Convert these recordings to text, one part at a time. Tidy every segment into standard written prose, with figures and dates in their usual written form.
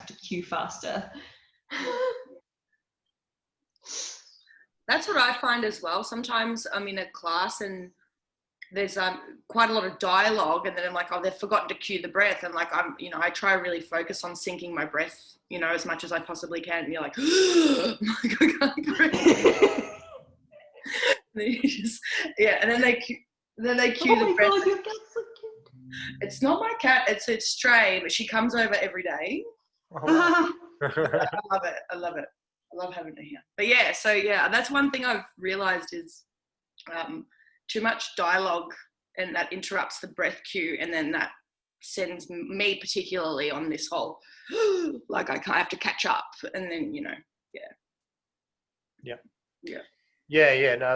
to cue faster. That's what I find as well. Sometimes I'm in a class and there's quite a lot of dialogue, and then I'm like, oh, they've forgotten to cue the breath, and like I try to really focus on syncing my breath, as much as I possibly can. And you're like, oh my God, I can't breathe. And then you just, and then they cue the breath. God, your cat's so cute. It's not my cat, it's Stray, but she comes over every day. Oh, I love it. I love having her here. But that's one thing I've realized is too much dialogue, and that interrupts the breath cue, and then that sends me particularly on this whole like I have to catch up, and then no,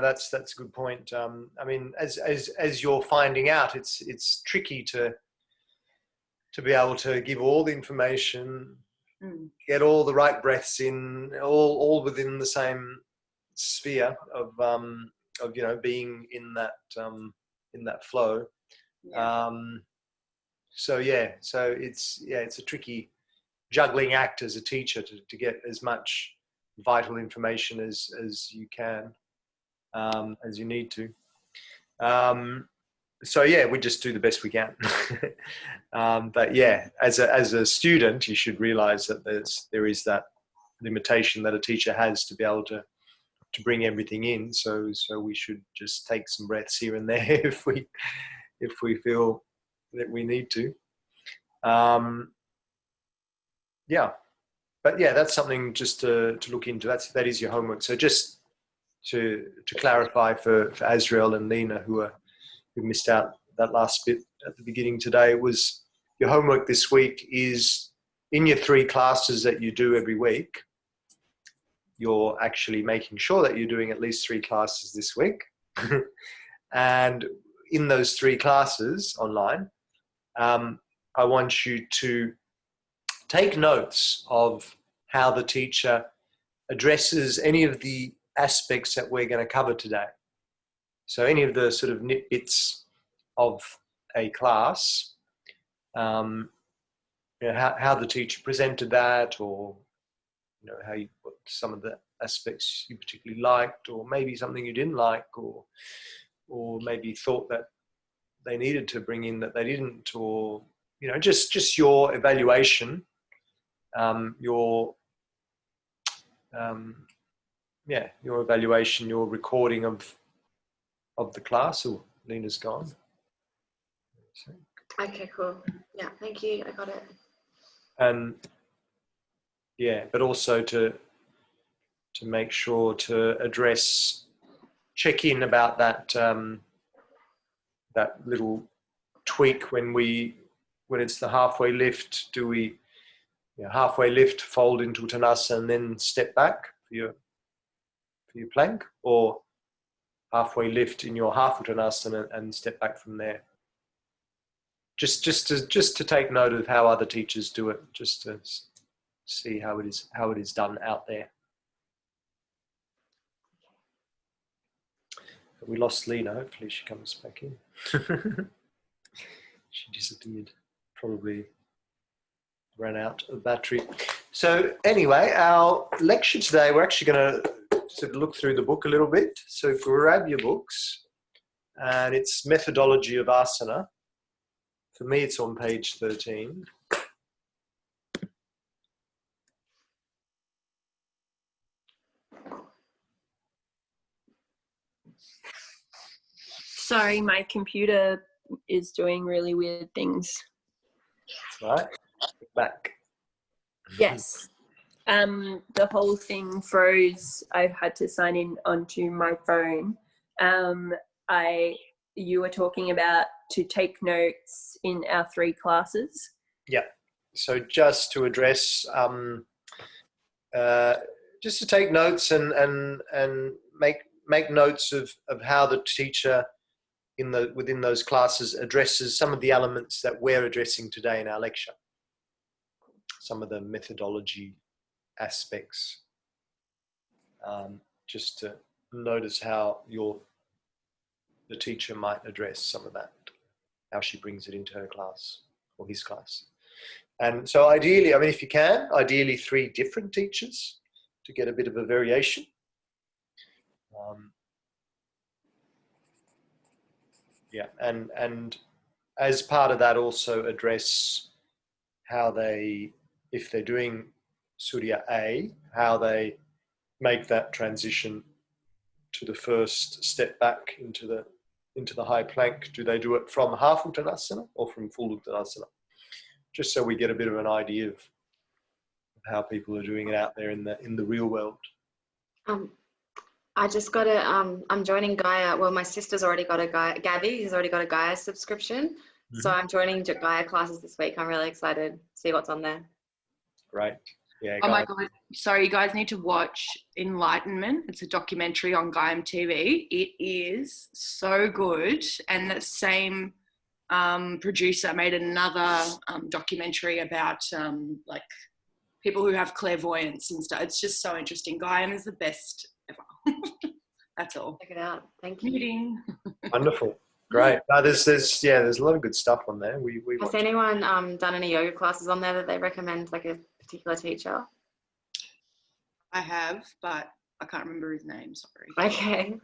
that's a good point. I mean, as you're finding out, it's tricky to be able to give all the information, get all the right breaths in, all within the same sphere of being in that flow. So it's a tricky juggling act as a teacher to get as much vital information as you can, as you need to. We just do the best we can. But as a student, you should realize that there is that limitation that a teacher has to be able to bring everything in. So we should just take some breaths here and there if we feel that we need to. But that's something just to look into. That is your homework. So just to clarify for Azrael and Lena who missed out that last bit at the beginning today, was your homework this week is in your 3 classes that you do every week. You're actually making sure that you're doing at least 3 classes this week. And in those 3 classes online, I want you to take notes of how the teacher addresses any of the aspects that we're going to cover today. So any of the sort of nitbits of a class, how the teacher presented that, or what some of the aspects you particularly liked, or maybe something you didn't like, or maybe thought that they needed to bring in that they didn't, or just your evaluation, your evaluation, your recording of the class. Oh, Lena's gone. Okay, cool. Yeah, thank you. I got it. And but also to make sure to check in about that that little tweak when it's the halfway lift. Do we halfway lift, fold into Uttanasana, and then step back for your plank, or halfway lift in your half Uttanasana and step back from there? Just to take note of how other teachers do it, just to see how it is done out there. But we lost Lena. Hopefully she comes back in. She disappeared. Probably ran out of battery. So anyway, our lecture today, we're actually going to sort of look through the book a little bit. So grab your books, and it's Methodology of Asana. For me, it's on page 13. Sorry, my computer is doing really weird things. Right, back. Yes. The whole thing froze. I've had to sign in onto my phone. You were talking about to take notes in our 3 classes. Yeah. So just to address, just to take notes and make notes of how the teacher within those classes addresses some of the elements that we're addressing today in our lecture. Some of the methodology aspects. Just to notice how the teacher might address some of that, how she brings it into her class or his class. And so ideally, I mean, if you can, ideally 3 different teachers to get a bit of a variation. Yeah, and as part of that, also address how they, if they're doing Surya A, how they make that transition to the first step back into the high plank. Do they do it from half Uttanasana or from full Uttanasana? Just so we get a bit of an idea of how people are doing it out there in the real world. I just got I'm joining Gaia. Well, my sister's already got a Gaia, Gabby has already got a Gaia subscription. So I'm joining Gaia classes this week. I'm really excited to see what's on there. Right. Yeah. Oh my God. Sorry, you guys need to watch Enlightenment. It's a documentary on Gaia TV. It is so good. And the same producer made another documentary about like people who have clairvoyance and stuff. It's just so interesting. Gaia is the best ever. That's all. Check it out. Thank you. Meeting. Wonderful. Great. There's a lot of good stuff on there. We Has anyone done any yoga classes on there that they recommend, like a particular teacher? I have, but I can't remember his name. Sorry. Okay.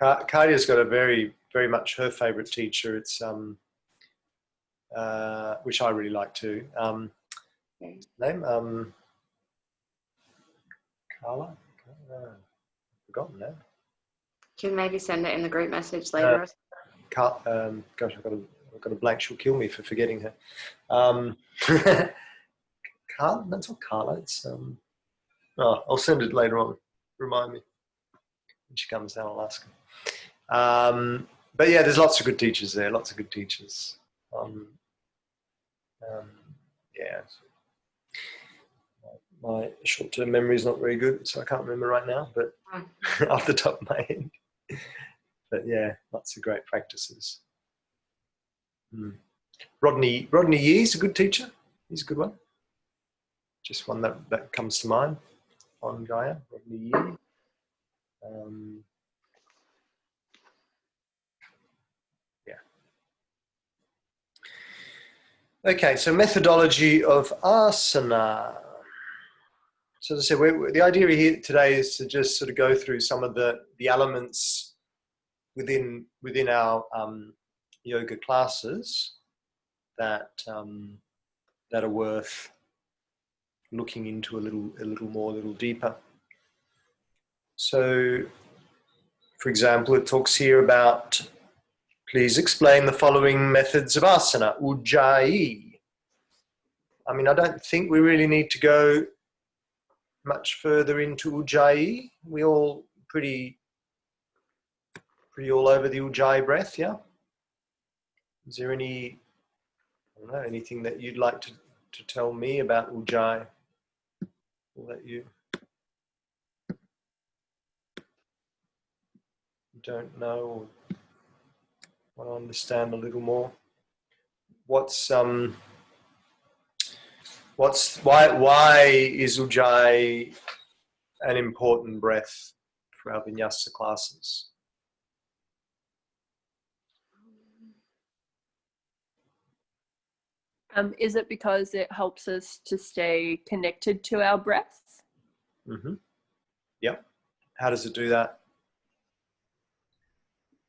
Kadia's got a very, very much her favourite teacher. It's which I really like too. Name Carla. Forgotten now. Can maybe send it in the group message later. Gosh, I've got a blank. She'll kill me for forgetting her. Carla? That's not Carla. It's I'll send it later on. Remind me when she comes down. I'll ask her. But yeah, there's lots of good teachers there. Lots of good teachers. Yeah. My short-term memory is not very good, so I can't remember right now. But off the top of my head. But yeah, lots of great practices. Rodney Yee is a good teacher. He's a good one. Just one that comes to mind on Gaia. Rodney Yee. Yeah. Okay, so methodology of asana. So as I said, the idea here today is to just sort of go through some of the elements within our yoga classes that are worth looking into a little deeper. So, for example, it talks here about, please explain the following methods of asana. Ujjayi. I mean, I don't think we really need to go much further into Ujjayi. We all pretty all over the Ujjayi breath, yeah? Is there anything that you'd like to tell me about Ujjayi? Or that you don't know or want to understand a little more? Why is Ujjayi an important breath for our vinyasa classes? Is it because it helps us to stay connected to our breath? Mm-hmm. Yep. How does it do that?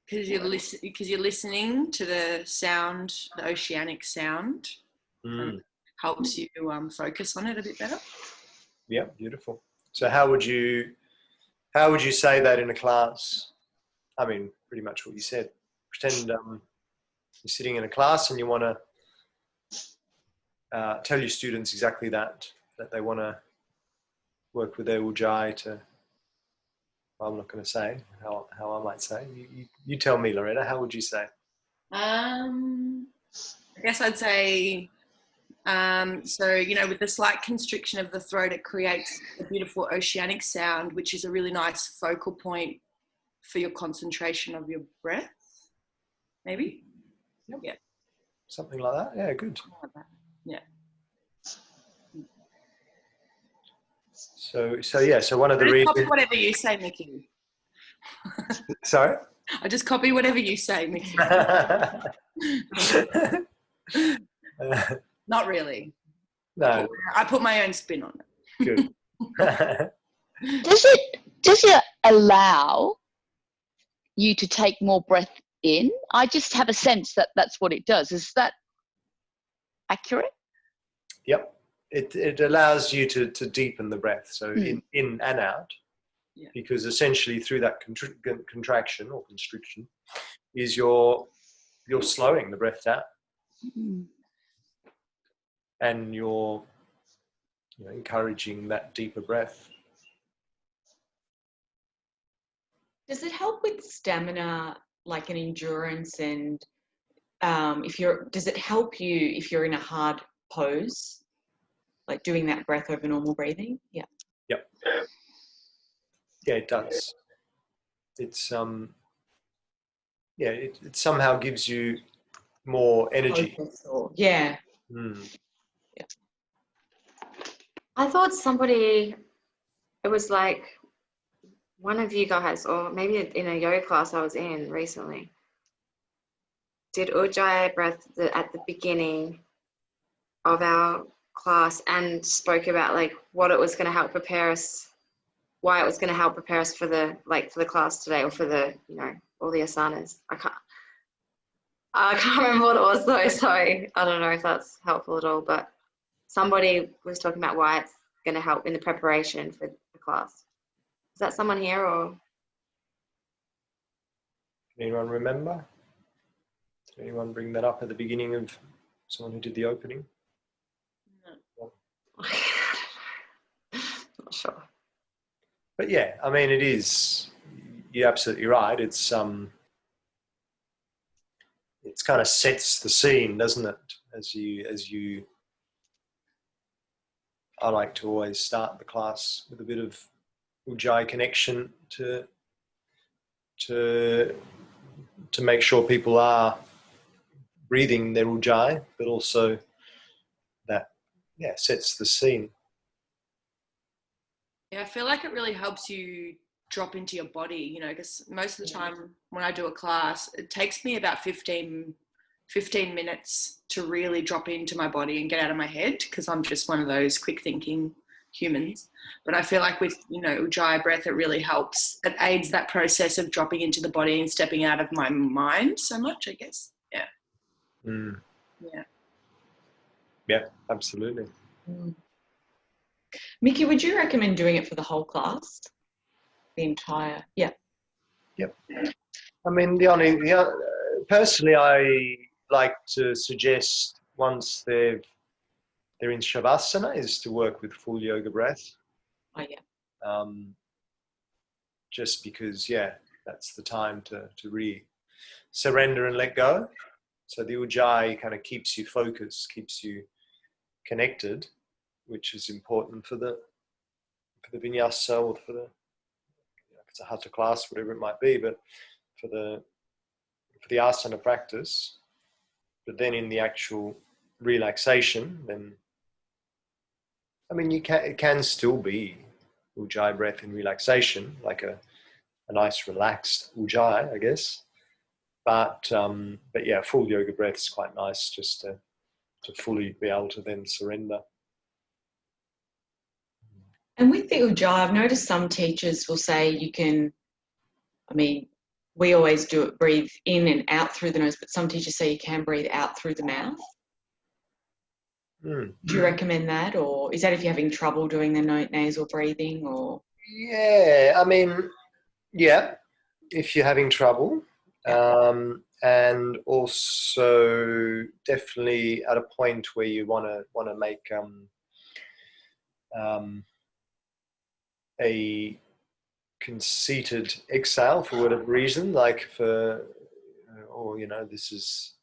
Because you're listening to the sound, the oceanic sound. Helps you focus on it a bit better. Yeah, beautiful. So how would you say that in a class? I mean, pretty much what you said. Pretend you're sitting in a class and you want to tell your students exactly that they want to work with their Ujjayi to, well, I'm not going to say how I might say. You tell me, Loretta, how would you say? I guess I'd say, so, with the slight constriction of the throat, it creates a beautiful oceanic sound, which is a really nice focal point for your concentration of your breath, maybe? Yep. Yeah. Something like that? Yeah, good. Yeah. So one of the reasons... Copy whatever you say, Mickey. Sorry? I just copy whatever you say, Mickey. Not really. No, I put my own spin on it. good. Does it allow you to take more breath in? I just have a sense that that's what it does. Is that accurate? Yep. It allows you to deepen the breath, so in and out, because essentially through that contraction or constriction is you're slowing the breath down, and you're encouraging that deeper breath. Does it help with stamina, like an endurance, and does it help you if you're in a hard pose, like doing that breath over normal breathing? Yeah. Yep. Yeah, it does. It's it somehow gives you more energy. Focus or, yeah. Yeah. I thought it was like one of you guys, or maybe in a yoga class I was in recently, did Ujjayi breath at the beginning of our class and spoke about like what it was going to help prepare us, why it was going to help prepare us for the class today, or for the all the asanas. I can't remember what it was though, so I don't know if that's helpful at all, but somebody was talking about why it's going to help in the preparation for the class. Is that someone here, or? Anyone remember? Did anyone bring that up at the beginning of someone who did the opening? No. Not sure. But yeah, I mean, it is. You're absolutely right. It's kind of sets the scene, doesn't it? As you. I like to always start the class with a bit of Ujjayi connection to make sure people are breathing their Ujjayi, but also that sets the scene. Yeah, I feel like it really helps you drop into your body, because most of the time when I do a class, it takes me about 15 minutes to really drop into my body and get out of my head, because I'm just one of those quick thinking humans. But I feel like with, Ujjayi breath, it really helps. It aids that process of dropping into the body and stepping out of my mind so much, I guess. Yeah. Yeah. Yeah, absolutely. Mickey, would you recommend doing it for the whole class? The entire, yeah. Yep. I mean, personally, I like to suggest once they're in Shavasana is to work with full yoga breath. Oh, yeah. Just because, that's the time to really surrender and let go. So the Ujjayi kind of keeps you focused, keeps you connected, which is important for the vinyasa, or for the if it's a hatha class, whatever it might be, but for the asana practice. But then in the actual relaxation, then I mean, it can still be Ujjayi breath in relaxation, like a nice relaxed Ujjayi, I guess. But yeah, full yoga breath is quite nice, just to fully be able to then surrender. And with the Ujjayi, I've noticed some teachers will say we always do it, breathe in and out through the nose, but some teachers say you can breathe out through the mouth. Do you recommend that, or is that if you're having trouble doing the nasal breathing, or? Yeah, I mean, yeah, if you're having trouble, and also definitely at a point where you want to make a conceited exhale for whatever reason, like this is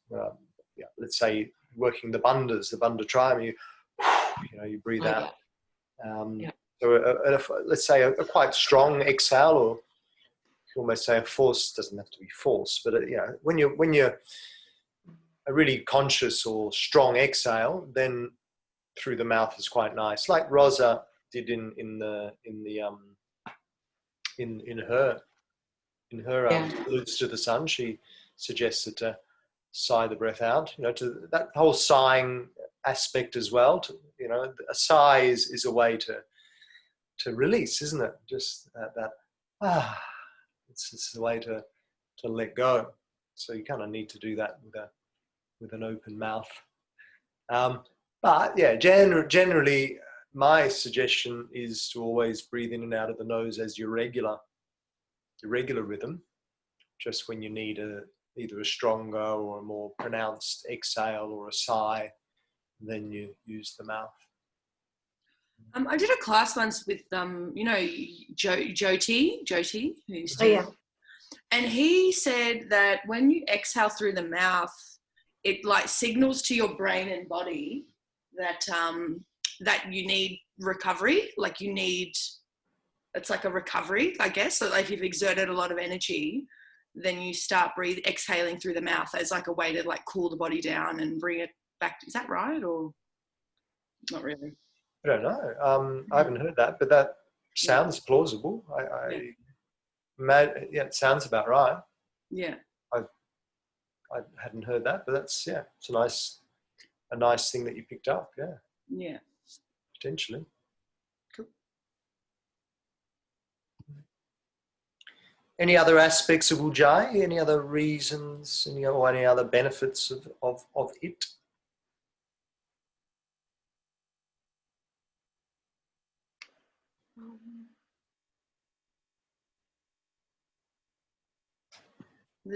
let's say working the bandha triangle, you breathe out. So let's say a quite strong exhale, or almost say a force, doesn't have to be force, but when you're a really conscious or strong exhale, then through the mouth is quite nice, like Rosa did in her Salutes to the Sun. She suggested to sigh the breath out. To that whole sighing aspect as well. A sigh is a way to release, isn't it? Just that it's just a way to let go. So you kind of need to do that with an open mouth. But yeah, generally, my suggestion is to always breathe in and out of the nose as your regular rhythm. Just when you need either a stronger or a more pronounced exhale or a sigh, then you use the mouth. I did a class once with Jyoti, who's and he said that when you exhale through the mouth, it like signals to your brain and body that that you need recovery. Like it's like a recovery, I guess. So if you've exerted a lot of energy, then you start exhaling through the mouth as like a way to like cool the body down and bring it back. Is that right or not really? I don't know. I haven't heard that, but that sounds plausible. It sounds about right. Yeah. I hadn't heard that, but it's a nice thing that you picked up. Yeah. Yeah. Potentially. Cool. Any other aspects of Ujjayi? Any other reasons? Any other benefits of it?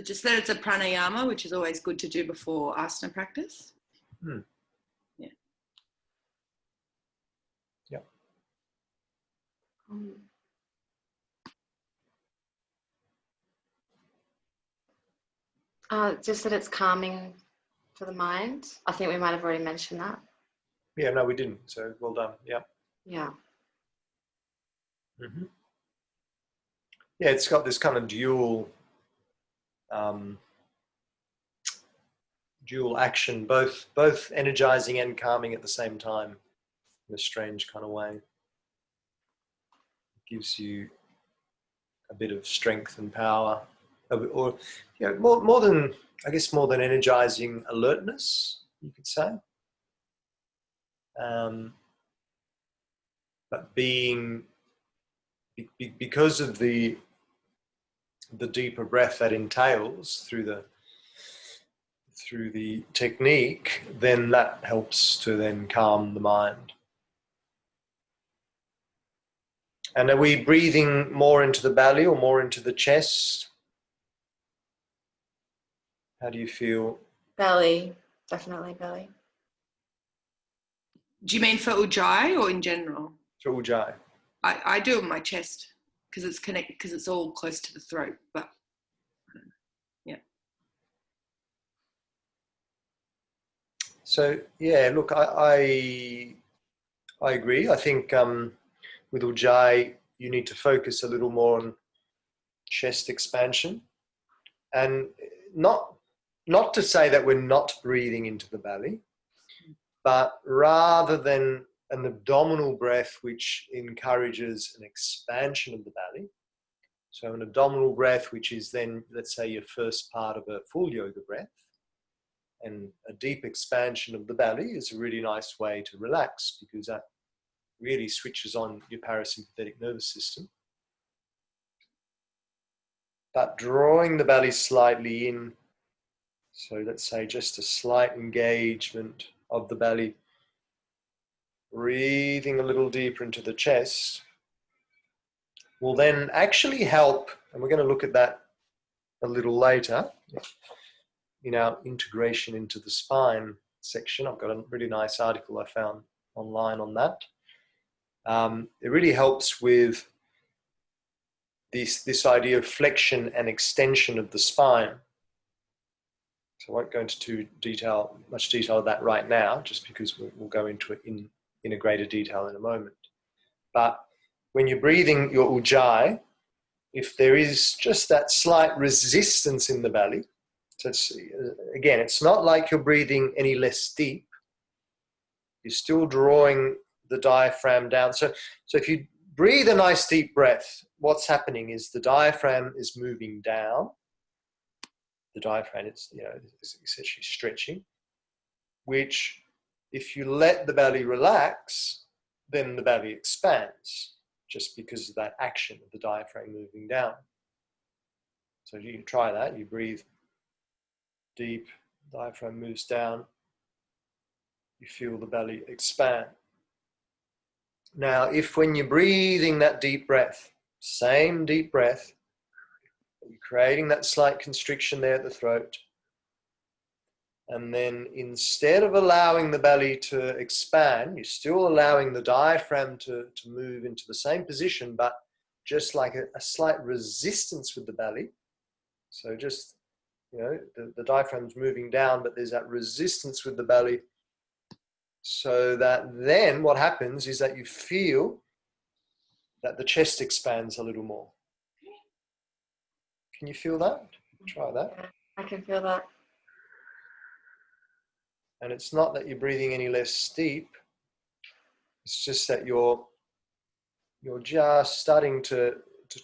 Just that it's a pranayama, which is always good to do before asana practice. Yeah. Yeah. Just that it's calming for the mind. I think we might have already mentioned that. Yeah, no, we didn't. So well done. Yeah. Yeah. Mm-hmm. Yeah, it's got this kind of dual action, both energizing and calming at the same time, in a strange kind of way. It gives you a bit of strength and power, or more than energizing, alertness, you could say. But because of the deeper breath that entails through the technique, then that helps to then calm the mind. And are we breathing more into the belly or more into the chest? How do you feel? Belly, definitely belly. Do you mean for Ujjayi or in general? For Ujjayi. I do it in my chest because it's connected, because it's all close to the throat. But yeah. So yeah, look, I agree. I think with Ujjayi, you need to focus a little more on chest expansion, and not to say that we're not breathing into the belly, but rather than an abdominal breath which encourages an expansion of the belly. So an abdominal breath, which is then, let's say, your first part of a full yoga breath, and a deep expansion of the belly is a really nice way to relax, because that really switches on your parasympathetic nervous system. But drawing the belly slightly in, so let's say just a slight engagement of the belly, breathing a little deeper into the chest, will then actually help, and we're going to look at that a little later in our integration into the spine section. I've got a really nice article I found online on that. It really helps with this idea of flexion and extension of the spine. So I won't go into much detail of that right now, just because we'll go into it in a greater detail in a moment. But when you're breathing your Ujjayi, if there is just that slight resistance in the belly, so it's not like you're breathing any less deep. You're still drawing the diaphragm down. So if you breathe a nice deep breath, what's happening is the diaphragm is moving down, the diaphragm, it's essentially stretching, which if you let the belly relax, then the belly expands just because of that action of the diaphragm moving down. So you can try that. You breathe deep, diaphragm moves down, you feel the belly expand. Now, if when you're breathing that deep breath, same deep breath, you're creating that slight constriction there at the throat, and then instead of allowing the belly to expand, you're still allowing the diaphragm to move into the same position, but just like a slight resistance with the belly. So just, the diaphragm's moving down, but there's that resistance with the belly. So that then what happens is that you feel that the chest expands a little more. Can you feel that? Try that. Yeah, I can feel that. And it's not that you're breathing any less deep. It's just that you're just starting to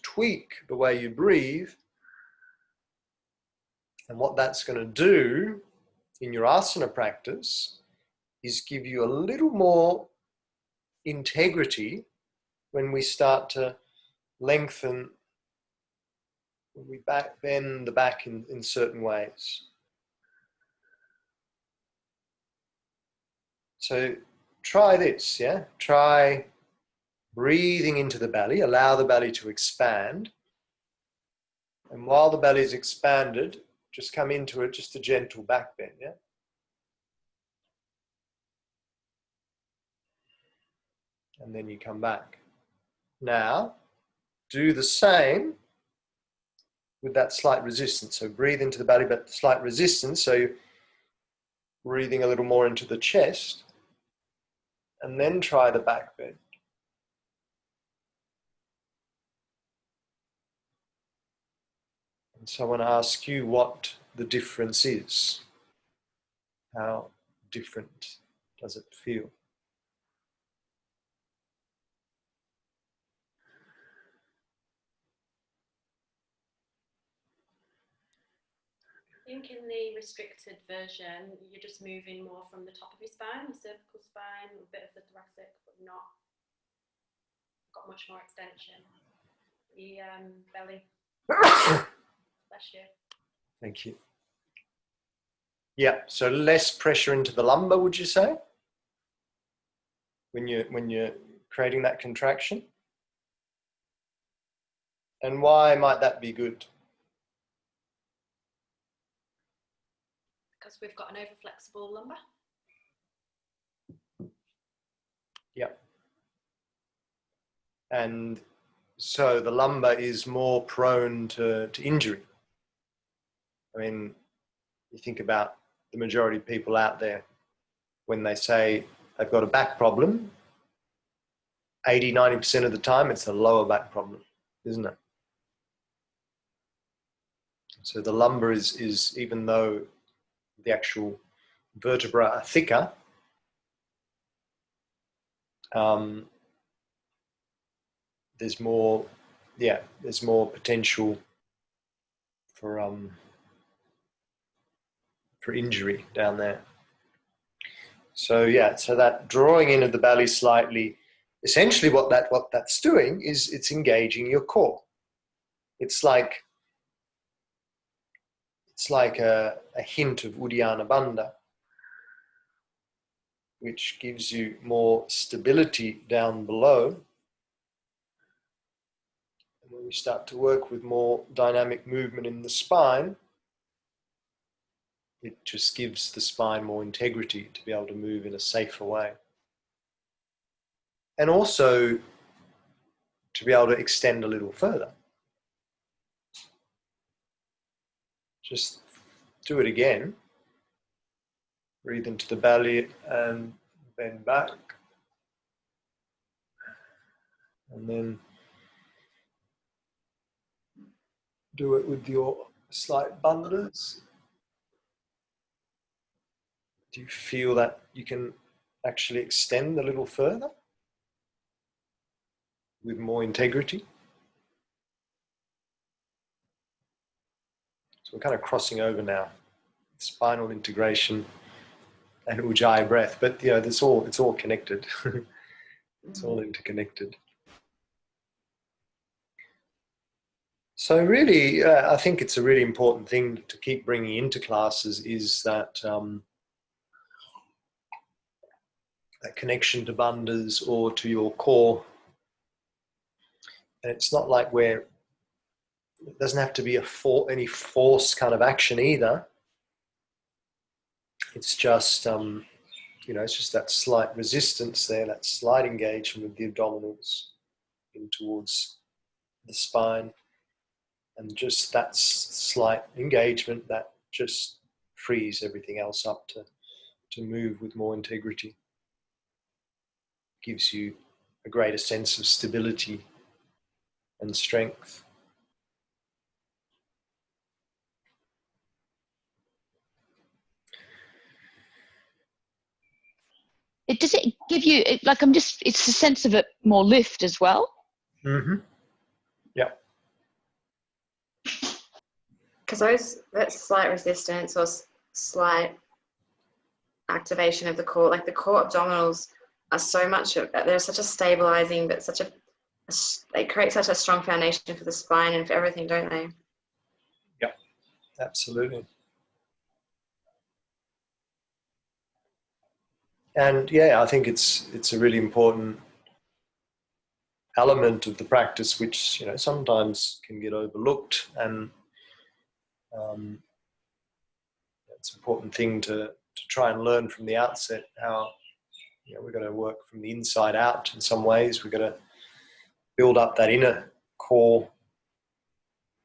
tweak the way you breathe. And what that's going to do in your asana practice is give you a little more integrity when we start to lengthen, when we bend the back in certain ways. So try this, yeah? Try breathing into the belly, allow the belly to expand. And while the belly is expanded, just come into it, just a gentle back bend, yeah? And then you come back. Now, do the same with that slight resistance. So breathe into the belly, but slight resistance. So you're breathing a little more into the chest. And then try the back bend. And so I want to ask you what the difference is. How different does it feel? I think in the restricted version, you're just moving more from the top of your spine, the cervical spine, a bit of the thoracic, but not got much more extension. The belly. Bless you. Thank you. Yeah, so less pressure into the lumbar, would you say? When you're creating that contraction? And why might that be good? Because we've got an over-flexible lumbar. Yeah. And so the lumbar is more prone to injury. I mean, you think about the majority of people out there, when they say they've got a back problem, 80, 90% of the time, it's a lower back problem, isn't it? So the lumbar is even though the actual vertebrae are thicker, there's more potential for injury down there. So yeah, so that drawing in of the belly slightly, essentially what that's doing is it's engaging your core. It's like a hint of Uddiyana Bandha, which gives you more stability down below. And when we start to work with more dynamic movement in the spine, it just gives the spine more integrity to be able to move in a safer way. And also to be able to extend a little further. Just do it again. Breathe into the belly and bend back. And then do it with your slight bandhas. Do you feel that you can actually extend a little further with more integrity? So we're kind of crossing over now, spinal integration and ujjayi breath. But it's all connected. It's all interconnected. So really, I think it's a really important thing to keep bringing into classes is that that connection to bandhas or to your core. And it's not like it doesn't have to be any force kind of action either. It's just, it's just that slight resistance there, that slight engagement with the abdominals in towards the spine. And just that slight engagement that just frees everything else up to move with more integrity. Gives you a greater sense of stability and strength. Does it give you, it's a sense of it more lift as well? Mm-hmm. Yeah. Because that slight resistance or slight activation of the core, like the core abdominals are so much, they're such a stabilizing, but they create such a strong foundation for the spine and for everything, don't they? Yeah, absolutely. And yeah, I think it's a really important element of the practice, which sometimes can get overlooked, and it's an important thing to try and learn from the outset how we're going to work from the inside out. In some ways, we're going to build up that inner core.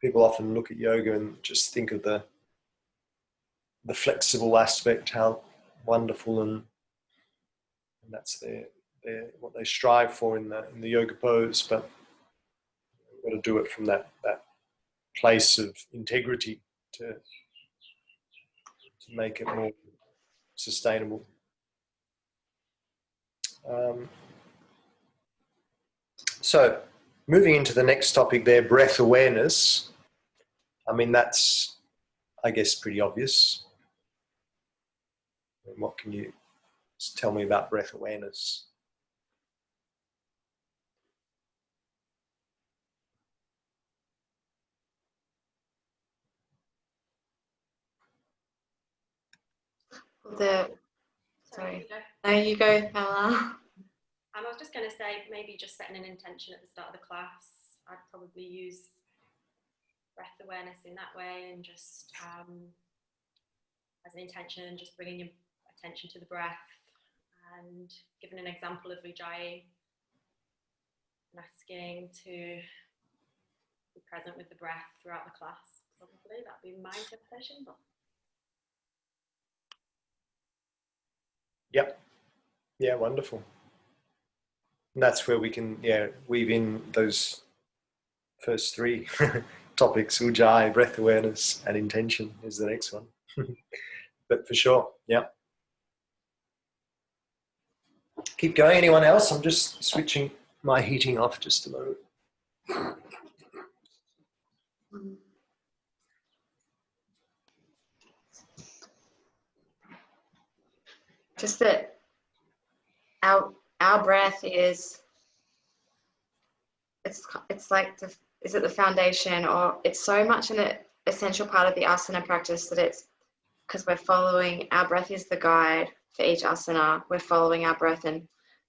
People often look at yoga and just think of the flexible aspect, how wonderful, and that's what they strive for in the yoga pose. But we've got to do it from that place of integrity to make it more sustainable. So moving into the next topic there, breath awareness. I mean, that's, I guess, pretty obvious. What can you tell me about breath awareness? Sorry. No, you go, Bella. I was just going to say, maybe just setting an intention at the start of the class. I'd probably use breath awareness in that way, and just as an intention, just bringing your attention to the breath, and giving an example of Ujjayi, and asking to be present with the breath throughout the class. Probably that'd be my interpretation. But Yep. Yeah, wonderful. And that's where we can weave in those first three topics: Ujjayi, breath awareness, and intention is the next one. But for sure, yeah. Keep going. Anyone else? I'm just switching my heating off just a moment. Just that our breath is, it's like is it the foundation, or it's so much an essential part of the asana practice that it's because we're following, our breath is the guide for each asana. We're following our breath, and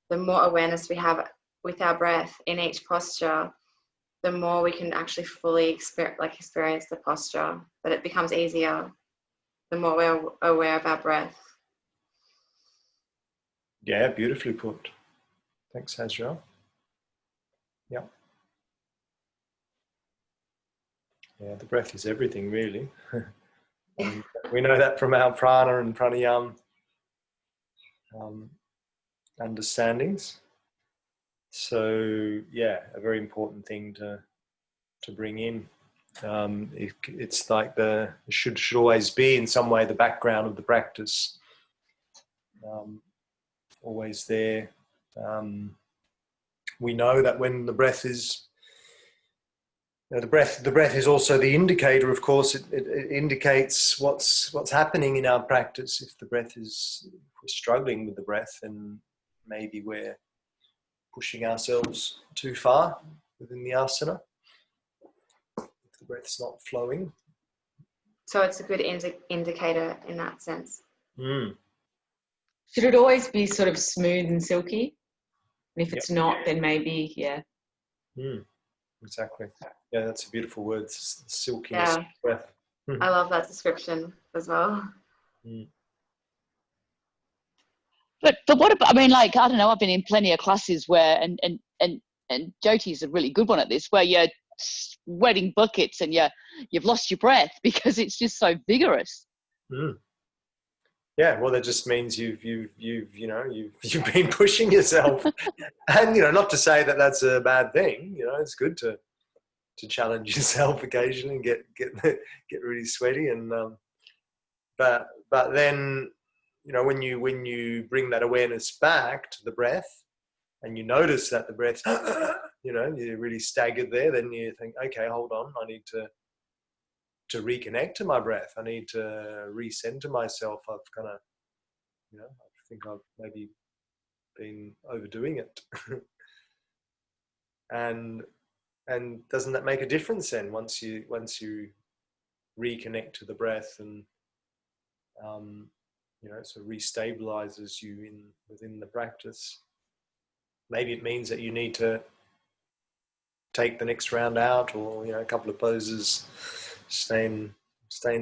the more awareness we have with our breath in each posture, the more we can actually fully experience the posture. But it becomes easier the more we're aware of our breath. Yeah, beautifully put. Thanks, Hazra. Yeah. Yeah, the breath is everything, really. And we know that from our prana and pranayama understandings. So, yeah, a very important thing to bring in. It's like should always be in some way the background of the practice. Always there. We know that when the breath is The breath is also the indicator, of course. It indicates what's happening in our practice. If we're struggling with the breath, then maybe we're pushing ourselves too far within the asana. If the breath's not flowing. So it's a good indicator in that sense. Mm. Should it always be sort of smooth and silky? And if it's not, then maybe, yeah. Mm. Exactly. Yeah, that's a beautiful word. Silkiness of breath. I love that description as well. Mm. But what about, I mean, like, I don't know, I've been in plenty of classes where, and Jyoti's a really good one at this, where you're sweating buckets and you've lost your breath because it's just so vigorous. Mm. Yeah, well, that just means you've been pushing yourself, and not to say that that's a bad thing. It's good to challenge yourself occasionally and get really sweaty, and but then when you bring that awareness back to the breath, and you notice that the breath, you're really staggered there, then you think, okay, hold on, I need to reconnect to my breath. I need to recenter myself. I've kind of, I think I've maybe been overdoing it. and doesn't that make a difference then once you reconnect to the breath, and so restabilizes you within the practice? Maybe it means that you need to take the next round out, or a couple of poses, staying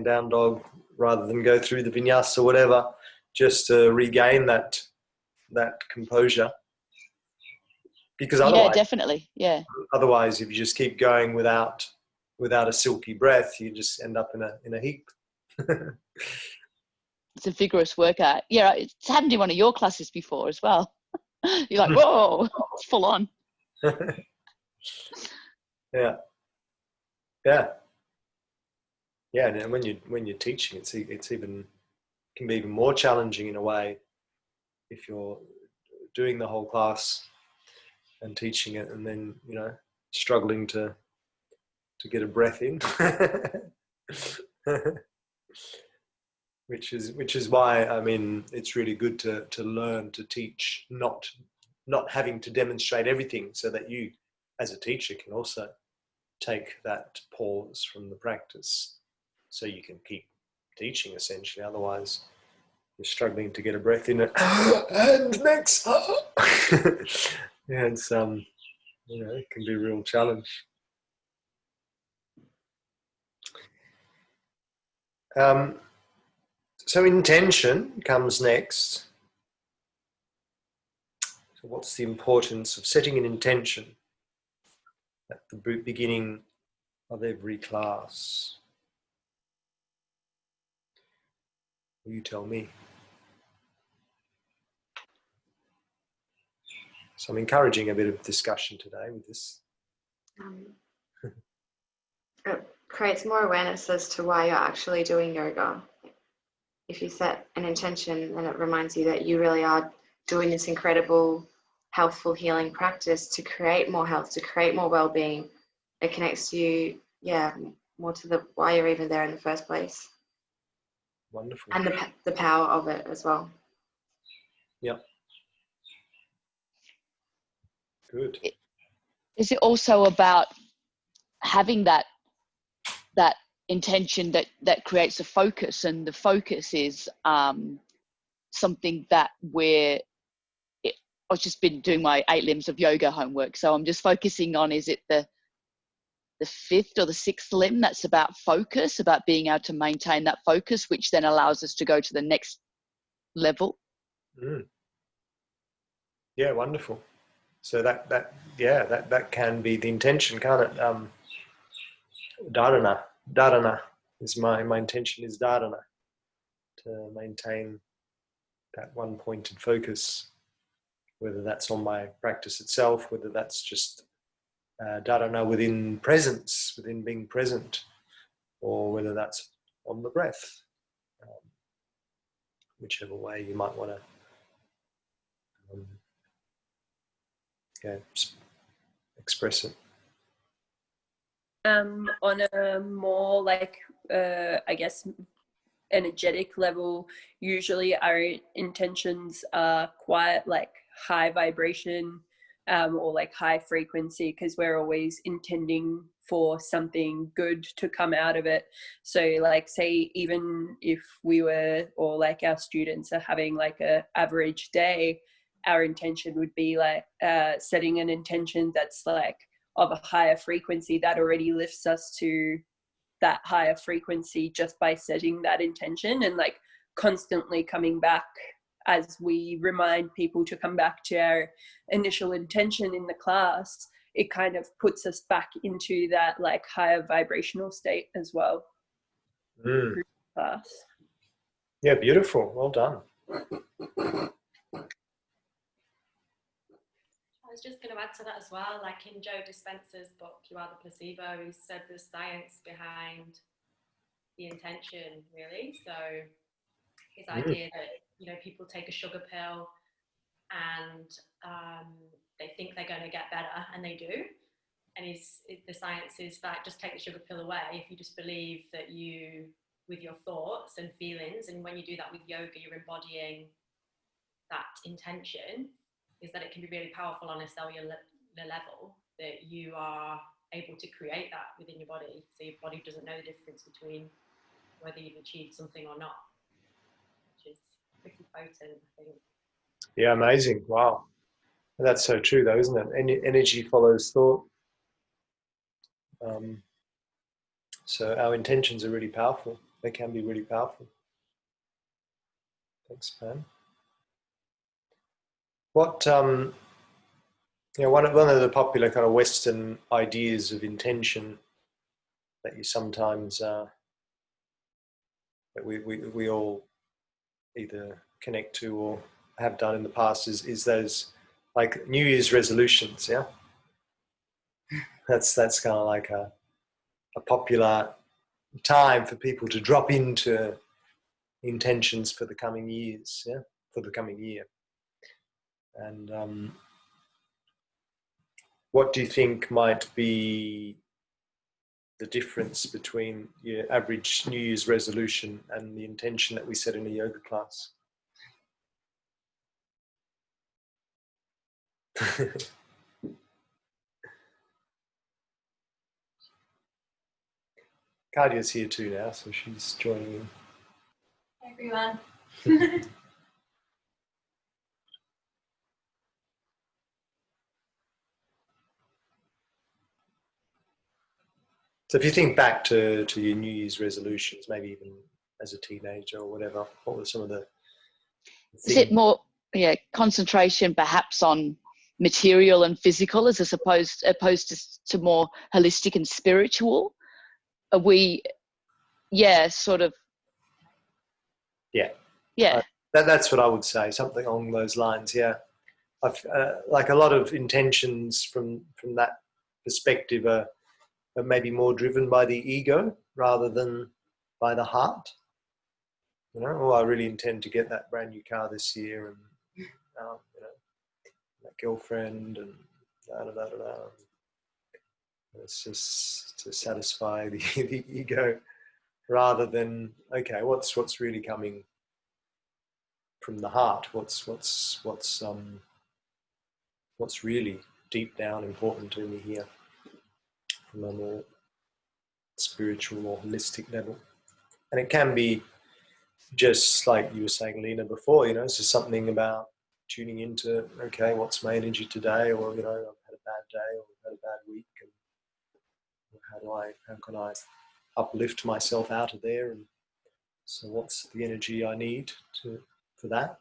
down dog, rather than go through the vinyasa or whatever, just to regain that composure. Because otherwise, if you just keep going without a silky breath, you just end up in a heap. It's a vigorous workout. Yeah, it's happened in one of your classes before as well. You're like, whoa, it's full on. Yeah. And when you're teaching, it's even can be even more challenging in a way if you're doing the whole class and teaching it, and then struggling to get a breath in. which is why, I mean, it's really good to learn to teach, not having to demonstrate everything, so that you as a teacher can also take that pause from the practice, so you can keep teaching essentially. Otherwise you're struggling to get a breath in it and next. Yeah, it's it can be a real challenge. So intention comes next. So what's the importance of setting an intention at the beginning of every class? You tell me. So I'm encouraging a bit of discussion today with this. It creates more awareness as to why you're actually doing yoga. If you set an intention, then it reminds you that you really are doing this incredible, healthful healing practice to create more health, to create more well-being. It connects you, more to the why you're even there in the first place. Wonderful. And the power of it as well. Yep. Good. Is it also about having that intention that creates a focus, and the focus is something that I've just been doing my 8 limbs of yoga homework, so I'm just focusing on, is it the 5th or the 6th limb that's about focus, about being able to maintain that focus, which then allows us to go to the next level. Yeah, wonderful. So that can be the intention, can't it? Dharana is my intention is dharana, to maintain that one pointed focus, whether that's on my practice itself, whether that's just dharana within presence, within being present, or whether that's on the breath, whichever way you might want to express it. On a more like, I guess, energetic level, usually our intentions are quite like high vibration, or like high frequency, because we're always intending for something good to come out of it. So like, say, even if we were, or like our students are having like a average day, our intention would be like setting an intention that's like of a higher frequency that already lifts us to that higher frequency just by setting that intention, and like constantly coming back as we remind people to come back to our initial intention in the class. It kind of puts us back into that like higher vibrational state as well. Mm. Through the class. Yeah, beautiful. Well done. I was just going to add to that as well, like in Joe Dispenza's book, You Are the Placebo, he said there's science behind the intention, really. So his idea that, you know, people take a sugar pill and they think they're going to get better, and they do. And the science is that just take the sugar pill away if you just believe that you, with your thoughts and feelings, and when you do that with yoga, you're embodying that intention, is that it can be really powerful on a cellular level, that you are able to create that within your body. So your body doesn't know the difference between whether you've achieved something or not, which is pretty potent, I think. Yeah, amazing. Wow. And that's so true though, isn't it? Energy follows thought. So our intentions are really powerful. They can be really powerful. Thanks, man. What, you know, one of the popular kind of Western ideas of intention that you sometimes, that we all either connect to or have done in the past is those like New Year's resolutions, yeah? That's kind of like a popular time for people to drop into intentions for the coming years, yeah, for the coming year. And what do you think might be the difference between your average New Year's resolution and the intention that we set in a yoga class? Kadia's here too now, so she's joining in. Hi, everyone. So if you think back to your New Year's resolutions, maybe even as a teenager or whatever, what were some of the Is it more, yeah, concentration perhaps on material and physical as opposed to more holistic and spiritual? Are we, yeah, sort of, Yeah. yeah. That's what I would say, something along those lines, yeah. I've, like a lot of intentions from that perspective are maybe more driven by the ego rather than by the heart. You know, oh, I really intend to get that brand new car this year, and you know, that girlfriend, and da da da da da. It's just to satisfy the ego, rather than okay, what's really coming from the heart? What's really deep down important to me here, from a more spiritual or holistic level. And it can be just like you were saying, Lena, before, you know, it's just something about tuning into, okay, what's my energy today? Or, you know, I've had a bad day or I've had a bad week, and how can I uplift myself out of there? And so what's the energy I need for that?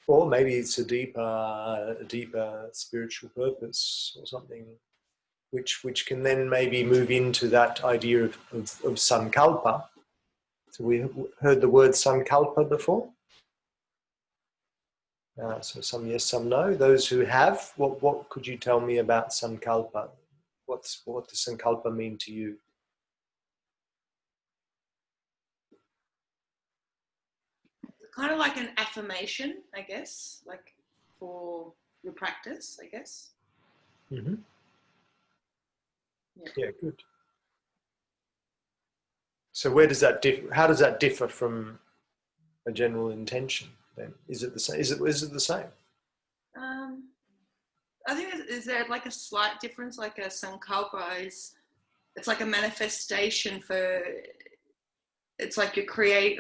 Or maybe it's a deeper spiritual purpose or something which can then maybe move into that idea of sankalpa. So we heard the word sankalpa before. So some yes, some no. Those who have, what could you tell me about sankalpa? What does sankalpa mean to you? Kind of like an affirmation, I guess, like for your practice, I guess. Mm-hmm. Yeah, good. So where does that differ? How does that differ from a general intention? Then is it the same? Is it the same? I think is there like a slight difference? Like a sankalpa is, it's like a manifestation for. It's like you create.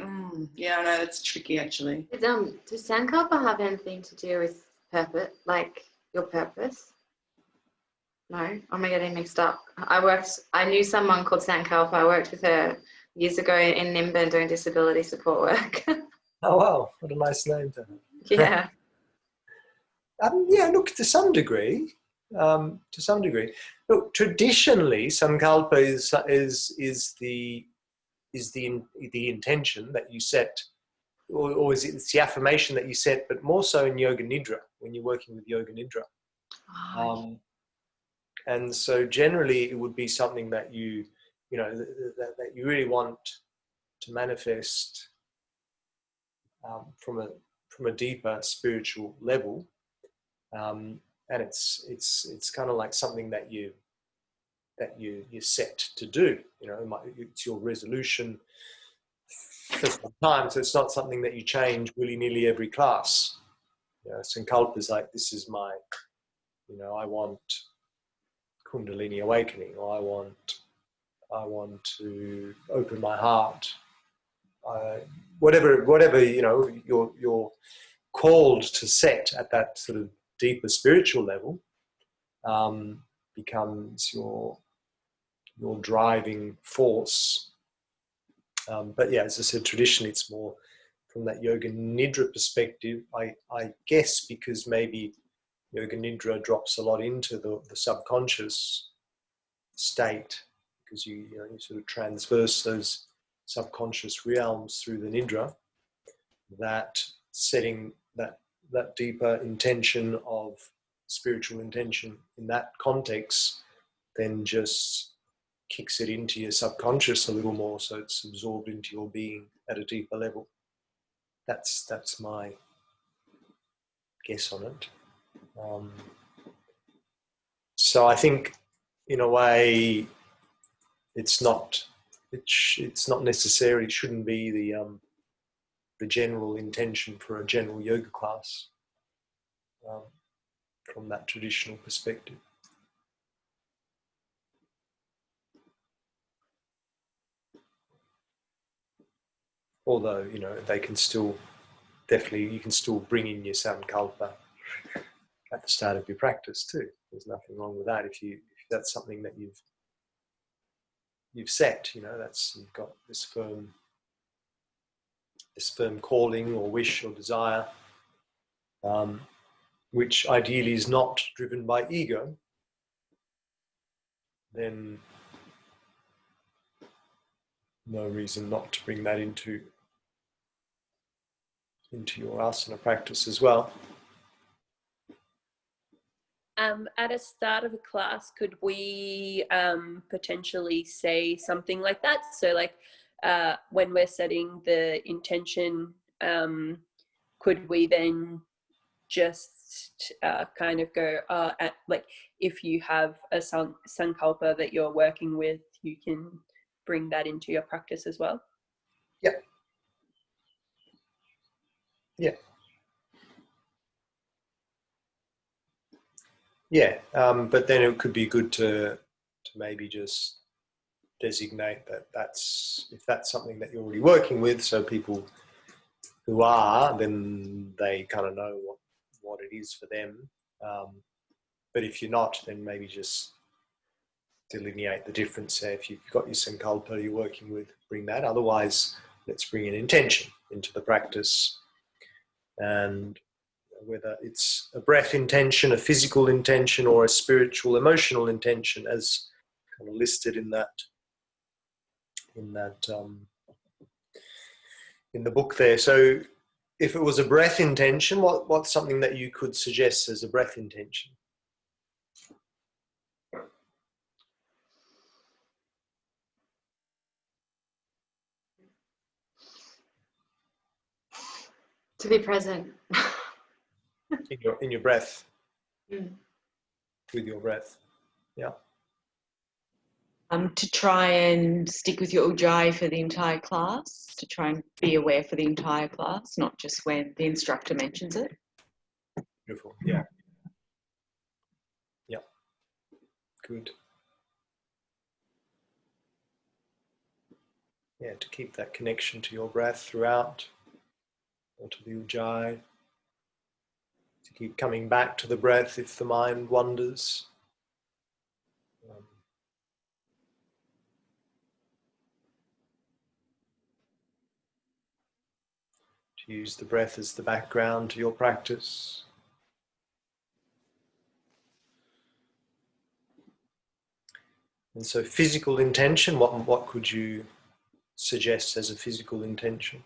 Yeah, I know it's tricky actually. Does Sankalpa have anything to do with purpose, like your purpose? No, am I getting mixed up? I knew someone called Sankalpa. I worked with her years ago in Nimbin doing disability support work. Oh wow, what a nice name to have. Yeah. Yeah, look, to some degree. Look, traditionally, sankalpa is the intention that you set, or is it's the affirmation that you set, but more so in yoga nidra, when you're working with yoga nidra. And so generally it would be something that you that you really want to manifest from a deeper spiritual level. And it's kind of like something that you're set to do. It's your resolution for some time, so it's not something that you change willy-nilly every class. Sankalpa is like, this is my, I want Kundalini awakening, or I want to open my heart. Whatever you're called to set at that sort of deeper spiritual level, becomes your driving force. But yeah, as I said, traditionally it's more from that yoga nidra perspective. I guess because maybe yoga nidra drops a lot into the subconscious state, because you sort of transverse those subconscious realms through the nidra, that setting that deeper intention of spiritual intention in that context then just kicks it into your subconscious a little more, so it's absorbed into your being at a deeper level. That's my guess on it. So I think, in a way, it's not necessary. It shouldn't be the general intention for a general yoga class, from that traditional perspective. Although, they can still, definitely, you can still bring in your sankalpa at the start of your practice too. There's nothing wrong with that if that's something that you've set. You've got this firm calling or wish or desire, which ideally is not driven by ego. Then no reason not to bring that into your asana practice as well. At a start of a class, could we potentially say something like that? So like when we're setting the intention, could we then just kind of go, like if you have a sankalpa that you're working with, you can bring that into your practice as well? Yeah. Yeah. Yeah, but then it could be good to maybe just designate if that's something that you're already working with, so people who are, then they kind of know what it is for them. But if you're not, then maybe just delineate the difference. Say if you've got your sankalpa you're working with, bring that. Otherwise, let's bring an intention into the practice, and whether it's a breath intention, a physical intention, or a spiritual, emotional intention, as kind of listed in the book there. So, if it was a breath intention, what's something that you could suggest as a breath intention? To be present. in your breath. Mm. With your breath. Yeah. To try and stick with your ujjayi for the entire class, to try and be aware for the entire class, not just when the instructor mentions it. Beautiful. Yeah. Yeah. Good. Yeah, to keep that connection to your breath throughout, or to the ujjayi. To keep coming back to the breath if the mind wanders. To use the breath as the background to your practice. And so physical intention, what could you suggest as a physical intention?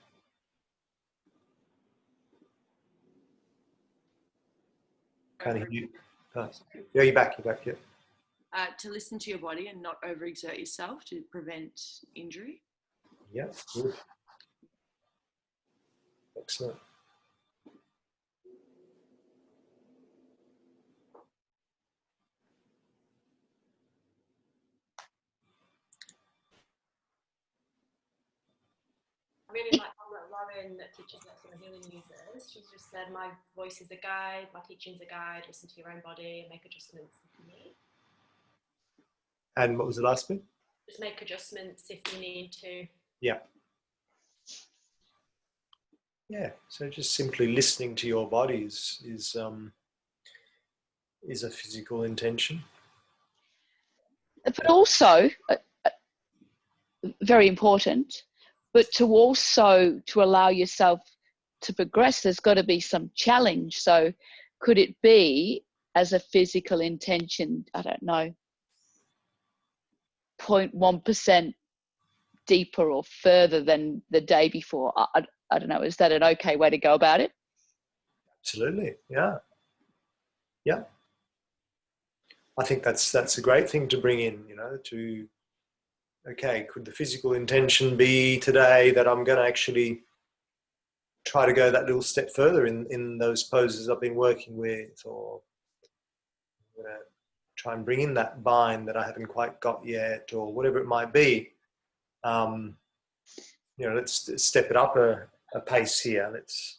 Kind of you. Yeah, you're back, yeah. To listen to your body and not overexert yourself to prevent injury. Yeah, good. Excellent. I really like how Lauren that teaches Excellent Healing uses. She's just said, my voice is a guide, my teaching's a guide, listen to your own body and make adjustments if you need. And what was the last bit? Just make adjustments if you need to. Yeah. Yeah, so just simply listening to your body is a physical intention. But also, very important, but to also to allow yourself to progress, there's got to be some challenge. So could it be as a physical intention, I don't know, 0.1% deeper or further than the day before? I don't know, is that an okay way to go about it? Absolutely, yeah. Yeah. I think that's a great thing to bring in, to, okay, could the physical intention be today that I'm going to actually try to go that little step further in those poses I've been working with, or I'm going to try and bring in that bind that I haven't quite got yet, or whatever it might be. Let's step it up a pace here. Let's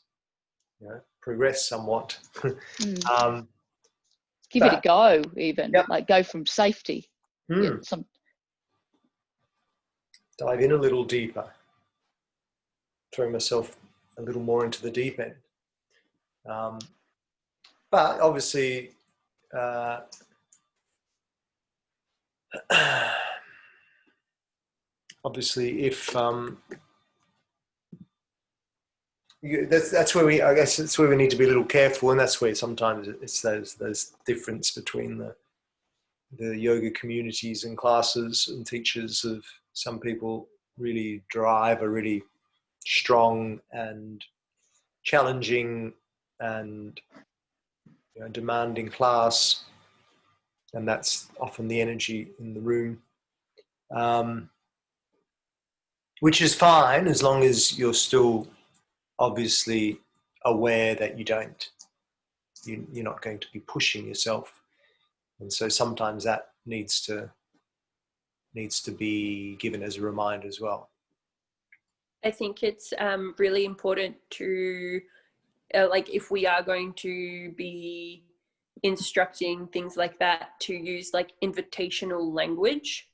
progress somewhat. Give it a go, even. Yep. Like go from safety. Yeah, dive in a little deeper, throw myself a little more into the deep end. But obviously, if that's where I guess that's where we need to be a little careful, and that's where sometimes it's those difference between the yoga communities and classes and teachers. Of some people really drive a really strong and challenging and demanding class, and that's often the energy in the room, which is fine as long as you're still obviously aware that you're not going to be pushing yourself. And so sometimes that needs to be given as a reminder as well. I think it's really important to, like, if we are going to be instructing things like that, to use like invitational language.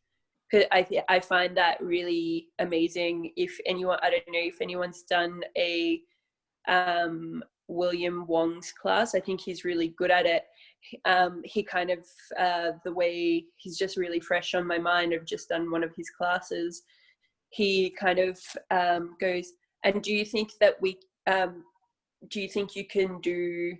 I find that really amazing. If anyone, I don't know if anyone's done a William Wong's class, I think he's really good at it. He kind of, the way he's just really fresh on my mind. I've just done one of his classes. He kind of goes, and do you think that do you think you can do,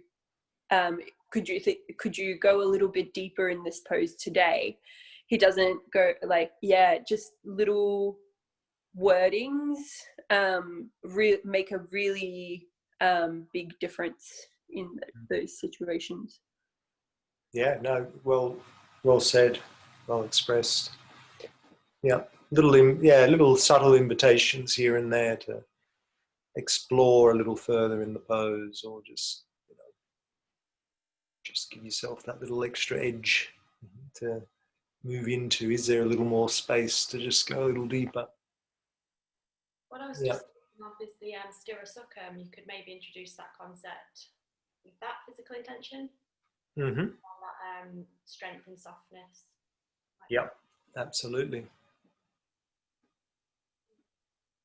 could you go a little bit deeper in this pose today? He doesn't go like, yeah, just little wordings make a really big difference in those situations. Yeah, no, well said, well expressed. Yeah, little subtle invitations here and there to explore a little further in the pose, or just give yourself that little extra edge to move into? Is there a little more space to just go a little deeper? What I was Yeah. just thinking of is the Sthira Sukha. You could maybe introduce that concept with that physical intention, Mm-hmm. that strength and softness. Yep, absolutely.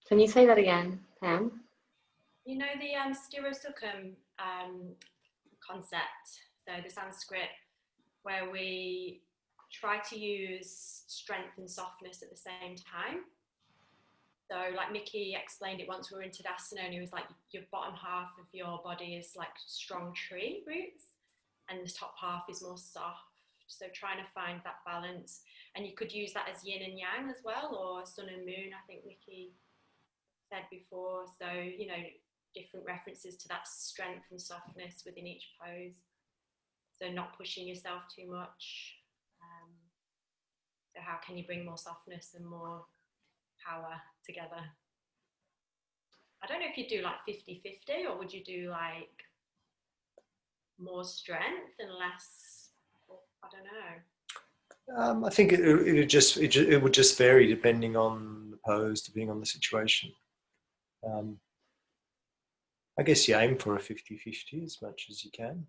Can you say that again, Pam? You know the Sthira Sukha concept, so the Sanskrit, where we try to use strength and softness at the same time. So like Mickey explained it once we were in Tadasana, and he was like, your bottom half of your body is like strong tree roots and the top half is more soft. So trying to find that balance, and you could use that as yin and yang as well, or sun and moon, I think Mickey said before. So, you know, different references to that strength and softness within each pose. So not pushing yourself too much. So how can you bring more softness and more power together? I don't know if you do like 50-50, or would you do like more strength and less, I don't know. I think it would just vary depending on the pose, depending on the situation. I guess you aim for a 50-50 as much as you can.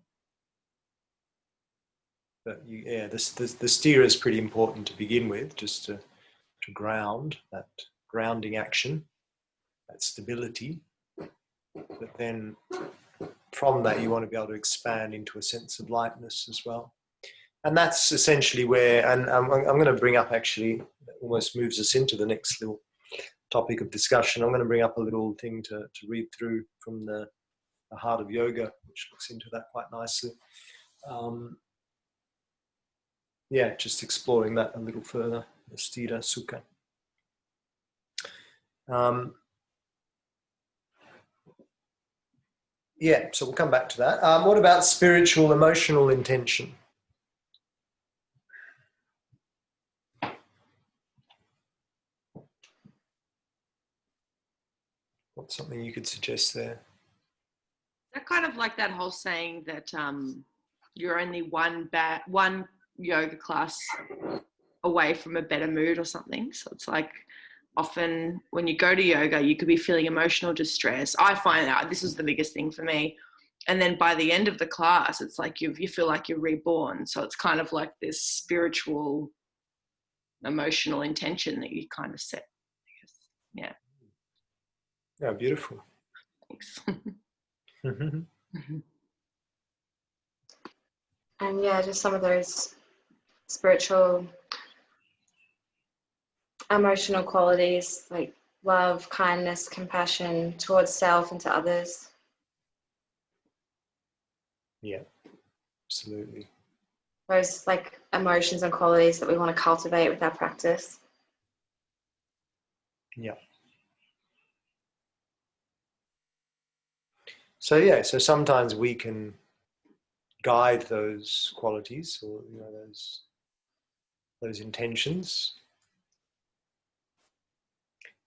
But the Sthira is pretty important to begin with, just to ground, that grounding action, that stability. But then from that, you want to be able to expand into a sense of lightness as well. And that's essentially where, and I'm going to bring up, actually, that almost moves us into the next little topic of discussion. I'm going to bring up a little thing to read through from the Heart of Yoga, which looks into that quite nicely. Just exploring that a little further, the Sthira Sukha. So we'll come back to that. What about spiritual, emotional intention? What's something you could suggest there? I kind of like that whole saying that you're only one yoga class away from a better mood or something. So it's like often when you go to yoga, you could be feeling emotional distress. I find out this is the biggest thing for me. And then by the end of the class, it's like you feel like you're reborn. So it's kind of like this spiritual, emotional intention that you kind of set, I guess. Yeah. Yeah, beautiful. Thanks. And just some of those spiritual, emotional qualities like love, kindness, compassion towards self and to others. Yeah, absolutely. Those like emotions and qualities that we want to cultivate with our practice. Yeah. So sometimes we can guide those qualities, or those intentions,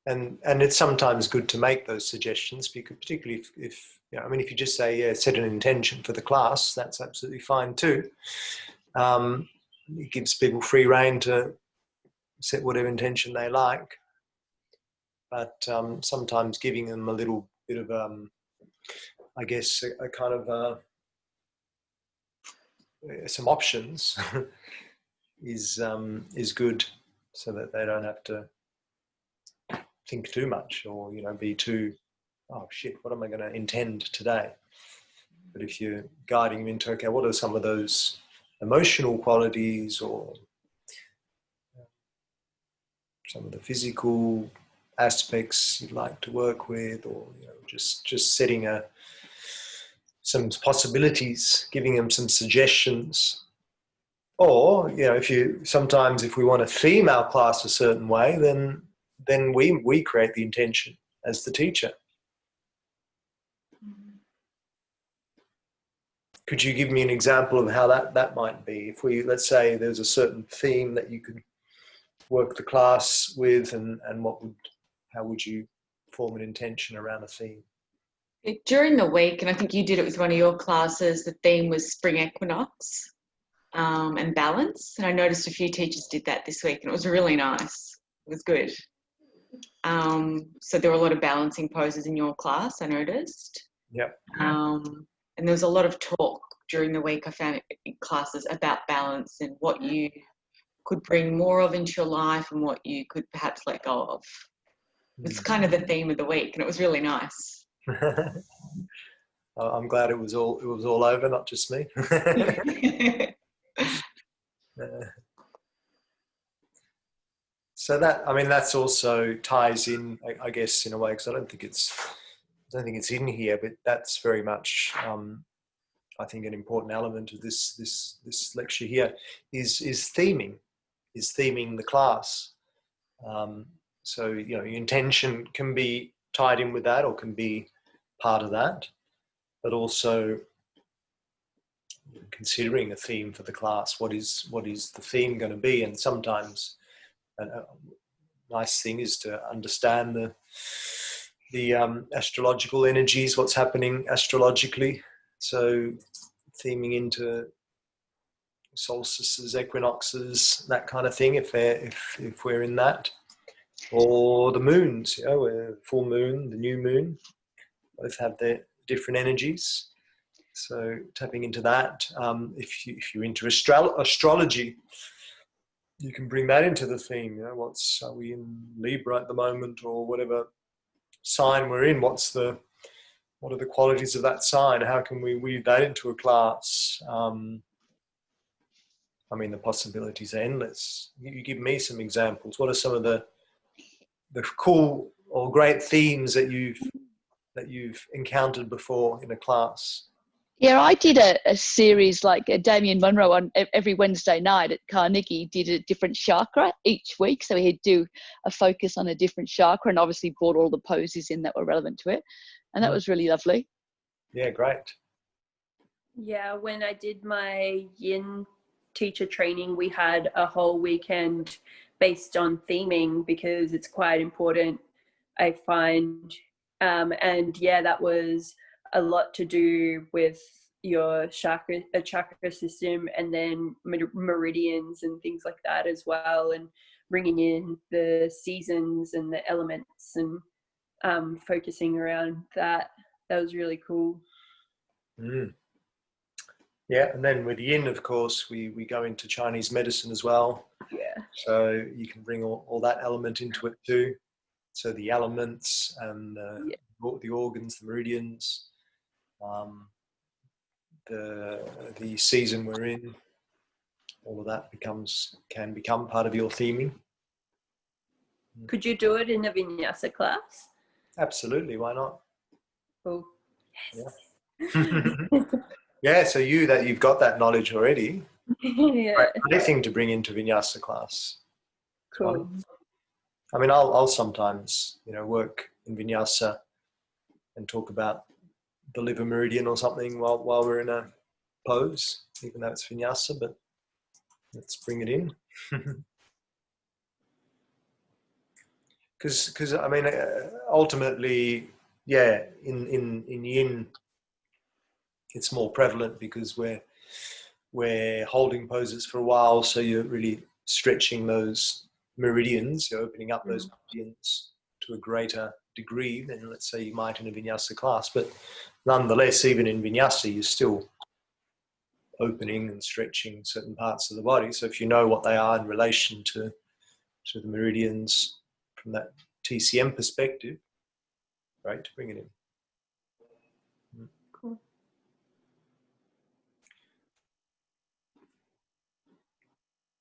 and it's sometimes good to make those suggestions, because particularly if if you just say set an intention for the class, that's absolutely fine too. It gives people free rein to set whatever intention they like, but sometimes giving them a little bit of I guess a kind of some options is good, so that they don't have to think too much, or be too, oh shit, what am I going to intend today? But if you're guiding them into, okay, what are some of those emotional qualities, or some of the physical aspects you'd like to work with, or just setting some possibilities, giving them some suggestions. Or if we want to theme our class a certain way, then we create the intention as the teacher. Could you give me an example of how that might be? If let's say there's a certain theme that you could work the class with, and how would you form an intention around a theme? During the week, and I think you did it with one of your classes, the theme was spring equinox. and balance. And I noticed a few teachers did that this week, and it was really nice. It was good. So there were a lot of balancing poses in your class, I noticed. Yep. And there was a lot of talk during the week, I found, in classes about balance and what you could bring more of into your life and what you could perhaps let go of. It's kind of the theme of the week, and it was really nice. I'm glad it was all over, not just me. So that's also ties in, I guess, in a way, because I don't think it's in here, but that's very much, I think, an important element of this lecture here is theming the class. So your intention can be tied in with that, or can be part of that, but also considering a theme for the class. What is the theme going to be? And sometimes a nice thing is to understand the astrological energies, what's happening astrologically. So theming into solstices, equinoxes, that kind of thing, if we're in that, or the moons, full moon, the new moon, both have their different energies. So tapping into that, if you're into astrology, you can bring that into the theme. Are we in Libra at the moment, or whatever sign we're in? What are the qualities of that sign? How can we weave that into a class? The possibilities are endless. You give me some examples. What are some of the cool or great themes that you've encountered before in a class? Yeah, I did a series like Damien Munro on every Wednesday night at Carnegie, did a different chakra each week. So he'd do a focus on a different chakra, and obviously brought all the poses in that were relevant to it. And that was really lovely. Yeah, great. Yeah, when I did my yin teacher training, we had a whole weekend based on theming, because it's quite important, I find. And yeah, that was a lot to do with your chakra system, and then meridians and things like that as well, and bringing in the seasons and the elements, and focusing around that. That was really cool. Yeah, and then with yin, of course, we go into Chinese medicine as well. Yeah. So you can bring all that element into it too. So the elements and the organs, the meridians, the season we're in, all of that can become part of your theming. Could you do it in a vinyasa class? Absolutely, why not? Cool. Yeah. Yeah, so you've got that knowledge already. Yeah. Great thing to bring into vinyasa class. Cool. I'll sometimes, work in vinyasa and talk about the liver meridian or something while we're in a pose, even though it's vinyasa, but let's bring it in. Because ultimately, yeah, in yin, it's more prevalent because we're holding poses for a while, so you're really stretching those meridians, you're opening up those meridians to a greater degree than, let's say, you might in a vinyasa class. But nonetheless, even in vinyasa, you're still opening and stretching certain parts of the body. So if you know what they are in relation to the meridians from that TCM perspective, great to bring it in. Cool.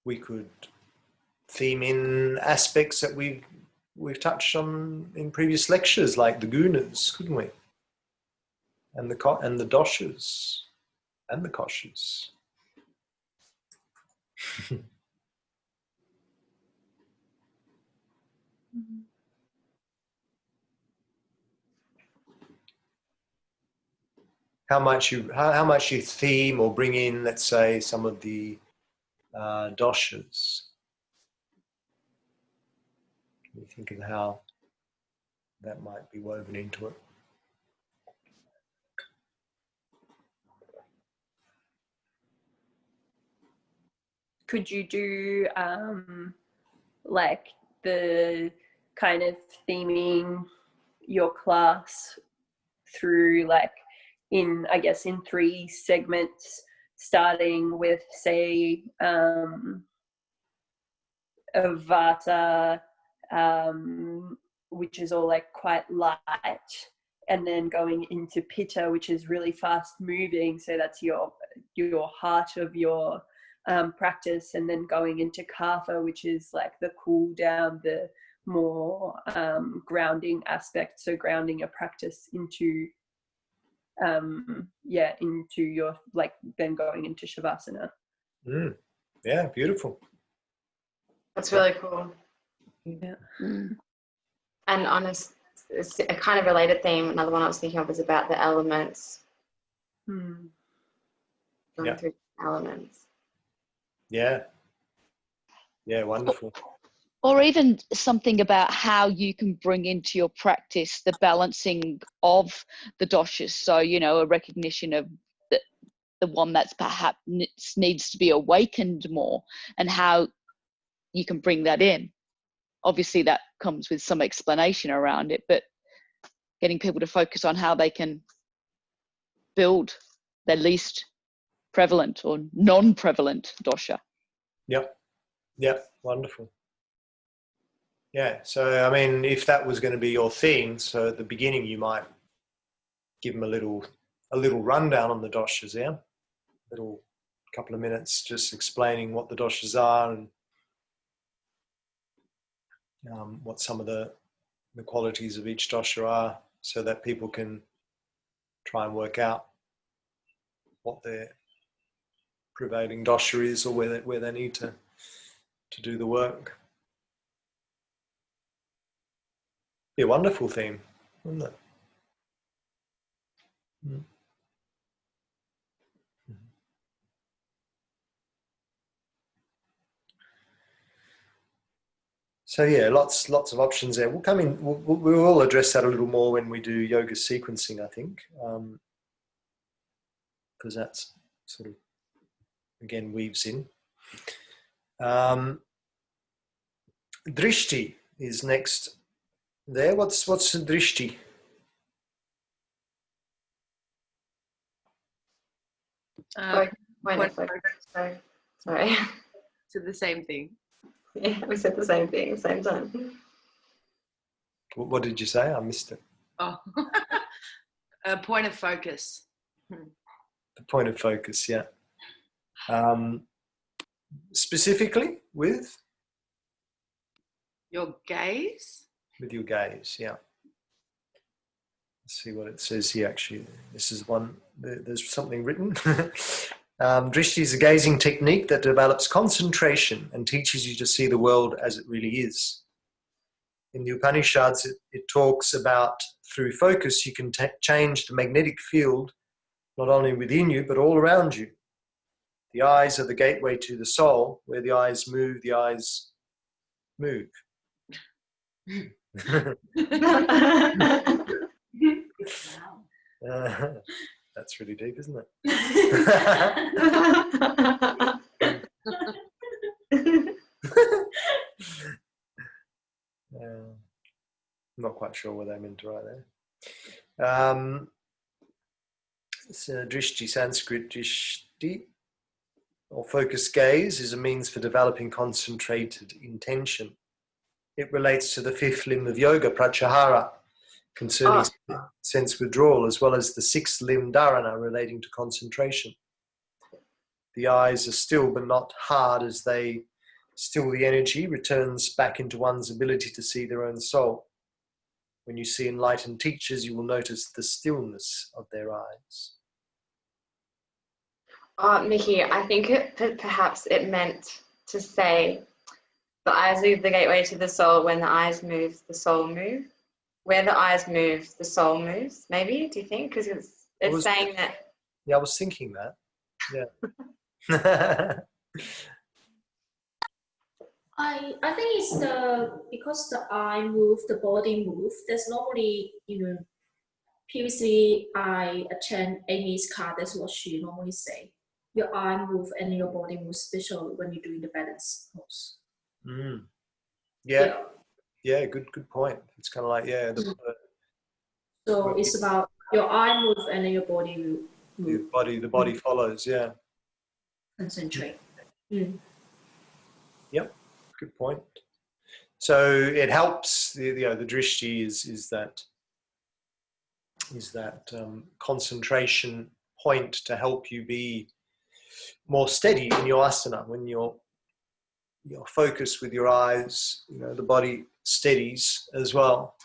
We could theme in aspects that we've touched on in previous lectures, like the gunas, couldn't we? And the doshas and the koshas. How much you theme or bring in, let's say, some of the doshas. You think of how that might be woven into it. could you do like the kind of theming your class through like in, I guess, in 3 segments, starting with say Vata, which is all like quite light, and then going into Pitta, which is really fast moving, so that's your heart of your practice, and then going into Kapha, which is like the cool down, the more grounding aspect, so grounding your practice into into your, like, then going into Shavasana. Yeah, beautiful. That's really cool. Yeah. And honest, it's a kind of related theme. Another one I was thinking of was about the elements. Going through elements. Yeah. Yeah, wonderful. Or even something about how you can bring into your practice the balancing of the doshas. So, you know, a recognition of the one that's perhaps needs to be awakened more, and how you can bring that in. Obviously, that comes with some explanation around it, but getting people to focus on how they can build their least prevalent or non-prevalent dosha. Yep. Wonderful. Yeah. So, I mean, if that was going to be your theme, so at the beginning you might give them a little rundown on the doshas, yeah? Little couple of minutes just explaining what the doshas are and what some of the qualities of each dosha are, so that people can try and work out what their prevailing dosha is, or where they need to do the work. Be a wonderful theme, wouldn't it? So yeah, lots of options there. We'll come in. We'll address that a little more when we do yoga sequencing, I think, because that's sort of again weaves in. Drishti is next. There, what's drishti? Point of focus. Sorry. So the same thing. Yeah, we said the same thing at the same time. What did you say? I missed it. Oh, a point of focus. The point of focus, yeah. Specifically with Your gaze. with your gaze, yeah. Let's see what it says here. Actually, this is one. There's something written. Drishti is a gazing technique that develops concentration and teaches you to see the world as it really is. In the Upanishads, it talks about through focus you can change the magnetic field not only within you but all around you. The eyes are the gateway to the soul. Where the eyes move, the eyes move. That's really deep, isn't it? I'm not quite sure what I meant to write there. So drishti, Sanskrit drishti, or focused gaze, is a means for developing concentrated intention. It relates to the 5th limb of yoga, pratyahara, concerning sense withdrawal, as well as the 6th limb, dharana, relating to concentration. The eyes are still but not hard, as they still the energy returns back into one's ability to see their own soul. When you see enlightened teachers, you will notice the stillness of their eyes. Mickey, I think perhaps it meant to say the eyes are the gateway to the soul. When the eyes move, the soul moves. Where the eyes move, the soul moves. Maybe, do you think? Because it's saying that. Yeah, I was thinking that. Yeah. I think it's because the eye move, the body move. There's normally, previously I attend Amy's class. That's what she normally say. your arm move and your body move, especially when you're doing the balance pose. Yeah, good point. It's kind of like, So it's about your eye move and your body will move. the body follows, yeah. Concentrate. Yep, good point. So it helps, the drishti is that concentration point to help you be more steady in your asana. When you're focused with your eyes, the body steadies as well.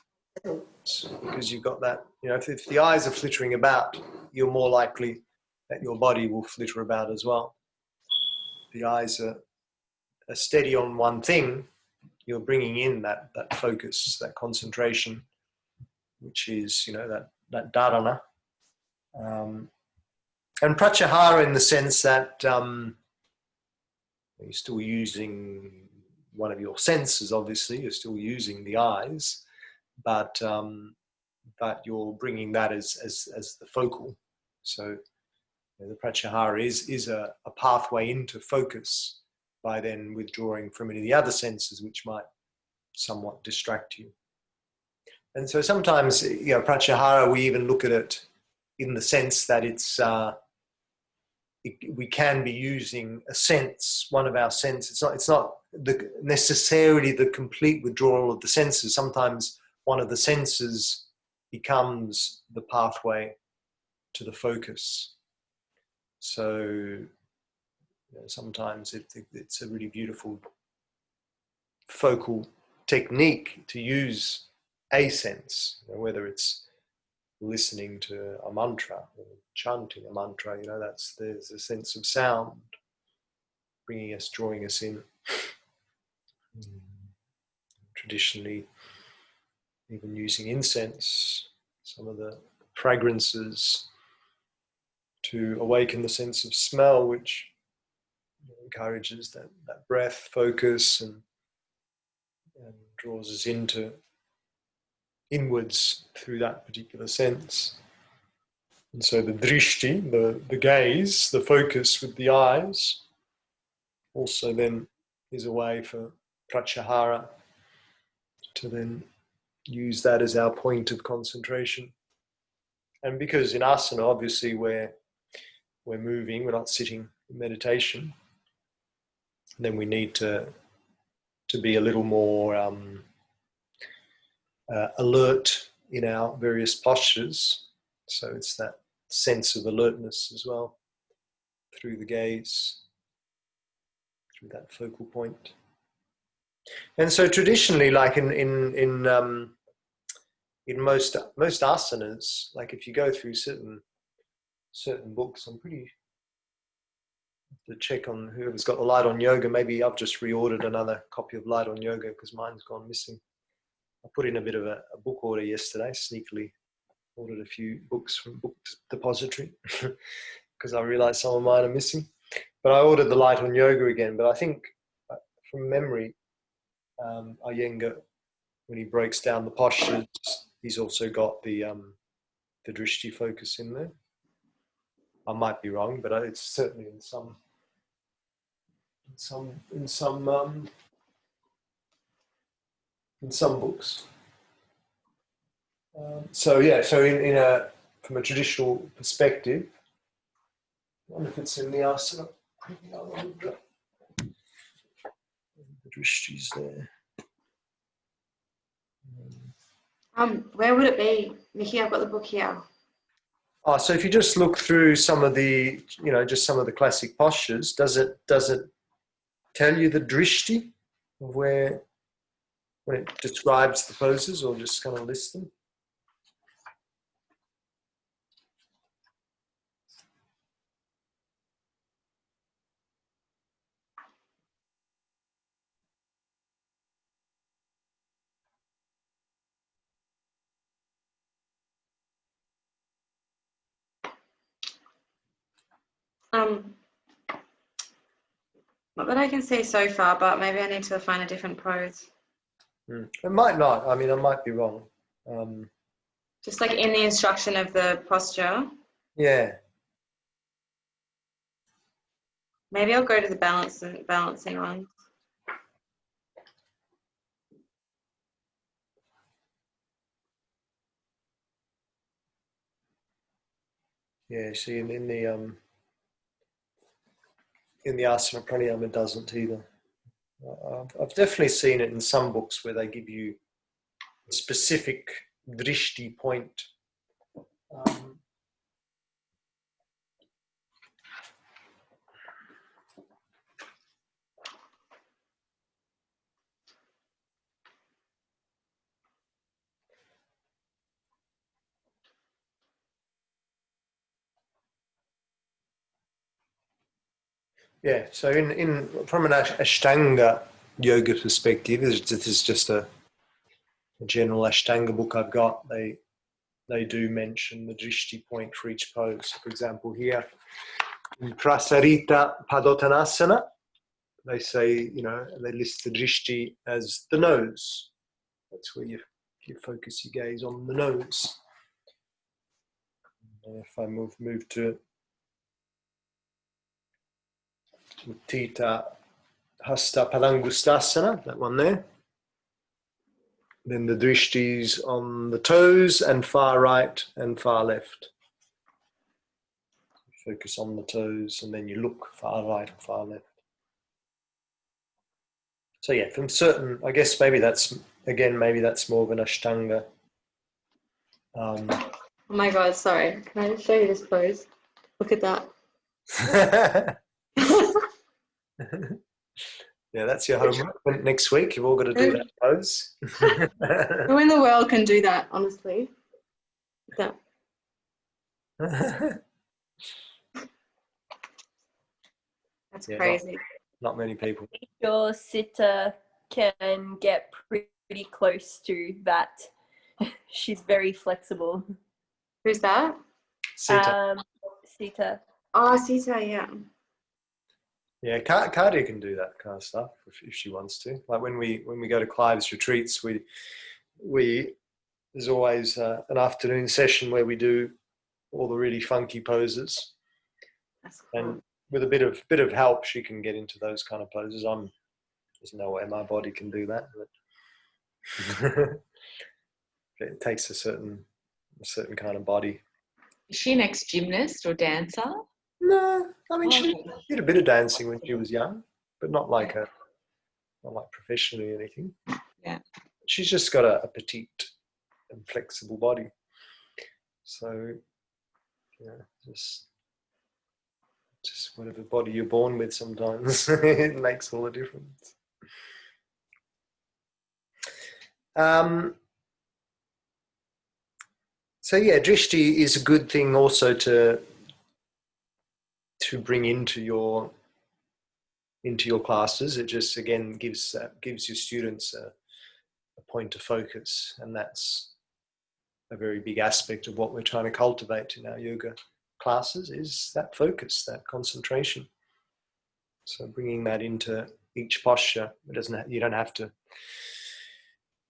Because you've got that, if the eyes are flittering about, you're more likely that your body will flitter about as well. The eyes are steady on one thing, you're bringing in that focus, that concentration, which is, that dharana. And pratyahara in the sense that you're still using one of your senses, obviously, you're still using the eyes, but you're bringing that as the focal. So the pratyahara is a pathway into focus by then withdrawing from any of the other senses which might somewhat distract you. And so sometimes, pratyahara, we even look at it in the sense that we can be using a sense, one of our senses. It's not necessarily the complete withdrawal of the senses. Sometimes one of the senses becomes the pathway to the focus. So sometimes it's a really beautiful focal technique to use a sense, whether it's listening to a mantra or chanting a mantra, there's a sense of sound drawing us in. Traditionally, even using incense, some of the fragrances to awaken the sense of smell, which encourages that breath focus and draws us inwards through that particular sense. And so the drishti, the gaze, the focus with the eyes, also then is a way for pratyahara to then use that as our point of concentration. And because in asana, obviously, we're moving, we're not sitting in meditation, then we need to be a little more alert in our various postures. So it's that sense of alertness as well through the gaze, through that focal point. And so traditionally, like in most asanas, like if you go through certain books, I'm pretty to check on whoever's got the Light on Yoga. Maybe I've just reordered another copy of Light on Yoga because mine's gone missing. I put in a bit of a book order yesterday, sneakily ordered a few books from Book Depository because I realized some of mine are missing. But I ordered the Light on Yoga again. But I think from memory, Iyengar, when he breaks down the postures, he's also got the drishti focus in there. I might be wrong, but it's certainly in some books. So from a traditional perspective, I wonder if it's in the asana. The drishti's there. Where would it be, Mickey? I've got the book here. So if you just look through some of the, just some of the classic postures, does it tell you the drishti of when it describes the poses, or just kind of list them? Not that I can see so far, but maybe I need to find a different pose. It might not. I mean, I might be wrong. Just like in the instruction of the posture. Yeah. Maybe I'll go to the balancing one. Yeah, see, in the asana pranayama it doesn't either. I've definitely seen it in some books where they give you a specific drishti point. Yeah, so in from an Ashtanga yoga perspective, this is just a general Ashtanga book I've got. They do mention the drishti point for each pose. For example, here in Prasarita Padottanasana, they say, they list the drishti as the nose. That's where you focus your gaze on the nose. And if I move to Uttita Hasta Palangustasana, that one there. Then the drishtis on the toes and far right and far left. Focus on the toes and then you look far right and far left. So yeah, from certain, I guess maybe that's more of an Ashtanga. Oh my God, sorry. Can I just show you this pose? Look at that. Yeah, that's your homework. Next week, you've all got to do that pose. Who in the world can do that, honestly? That. That's crazy. Not many people. Your sitter can get pretty close to that. She's very flexible. Who's that? Sita. Sita. Oh, Sita, yeah. Yeah, Cardia can do that kind of stuff if she wants to. Like when we go to Clive's retreats, we there's always an afternoon session where we do all the really funky poses. That's cool. And with a bit of help, she can get into those kind of poses. There's no way my body can do that. But it takes a certain kind of body. Is she an ex-gymnast or dancer? No, I mean she did a bit of dancing when she was young, but not like professionally or anything. Yeah, she's just got a petite and flexible body. So yeah, just whatever body you're born with, sometimes it makes all the difference. So yeah, drishti is a good thing also to bring into your classes. It just again gives your students a point of focus, and that's a very big aspect of what we're trying to cultivate in our yoga classes, is that focus, that concentration. So bringing that into each posture, you don't have to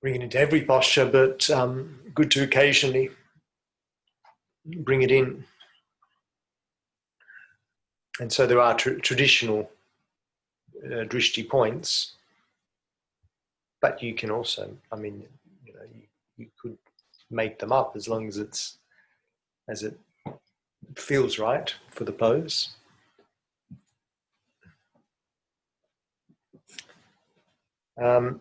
bring it into every posture, but good to occasionally bring it in. And so there are traditional drishti points, but you can also, you could make them up as long as it feels right for the pose. So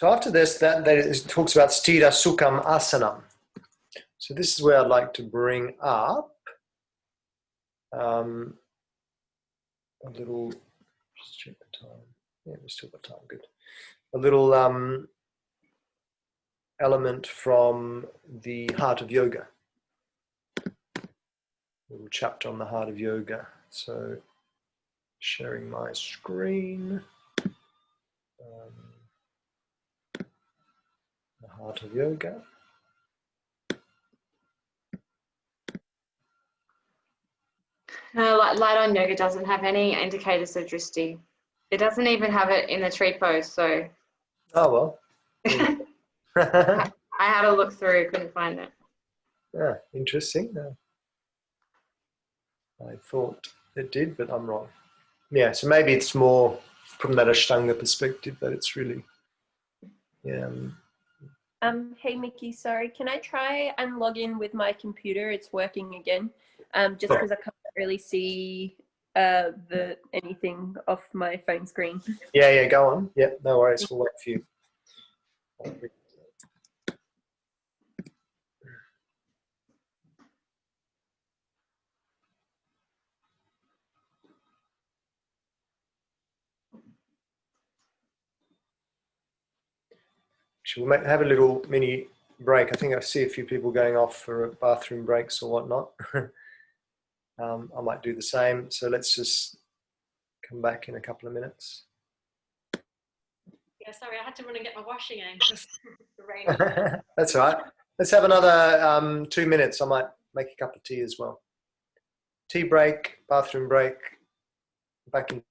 after this, that it talks about stira sukham asanam. So this is where I'd like to bring up a little. Just check the time. Yeah, we've still got time. Good. A little element from the Heart of Yoga. A little chapter on the Heart of Yoga. So sharing my screen. The Heart of Yoga. No, light on yoga doesn't have any indicators of drishti. It doesn't even have it in the tree pose, so. Oh well. I had to look through, couldn't find it. Yeah, interesting. I thought it did, but I'm wrong. Yeah, so maybe it's more from that Ashtanga perspective that it's really, yeah. Hey Mickey, sorry, can I try and log in with my computer? It's working again. Just Sure. because I can't really see anything off my phone screen. Yeah, go on. Yeah, no worries. We'll wait for you. We'll have a little mini break. I think I see a few people going off for bathroom breaks or whatnot. I might do the same. So let's just come back in a couple of minutes. Yeah, sorry, I had to run and get my washing in because the rain was That's all right. Let's have another 2 minutes. I might make a cup of tea as well. Tea break, bathroom break, back in.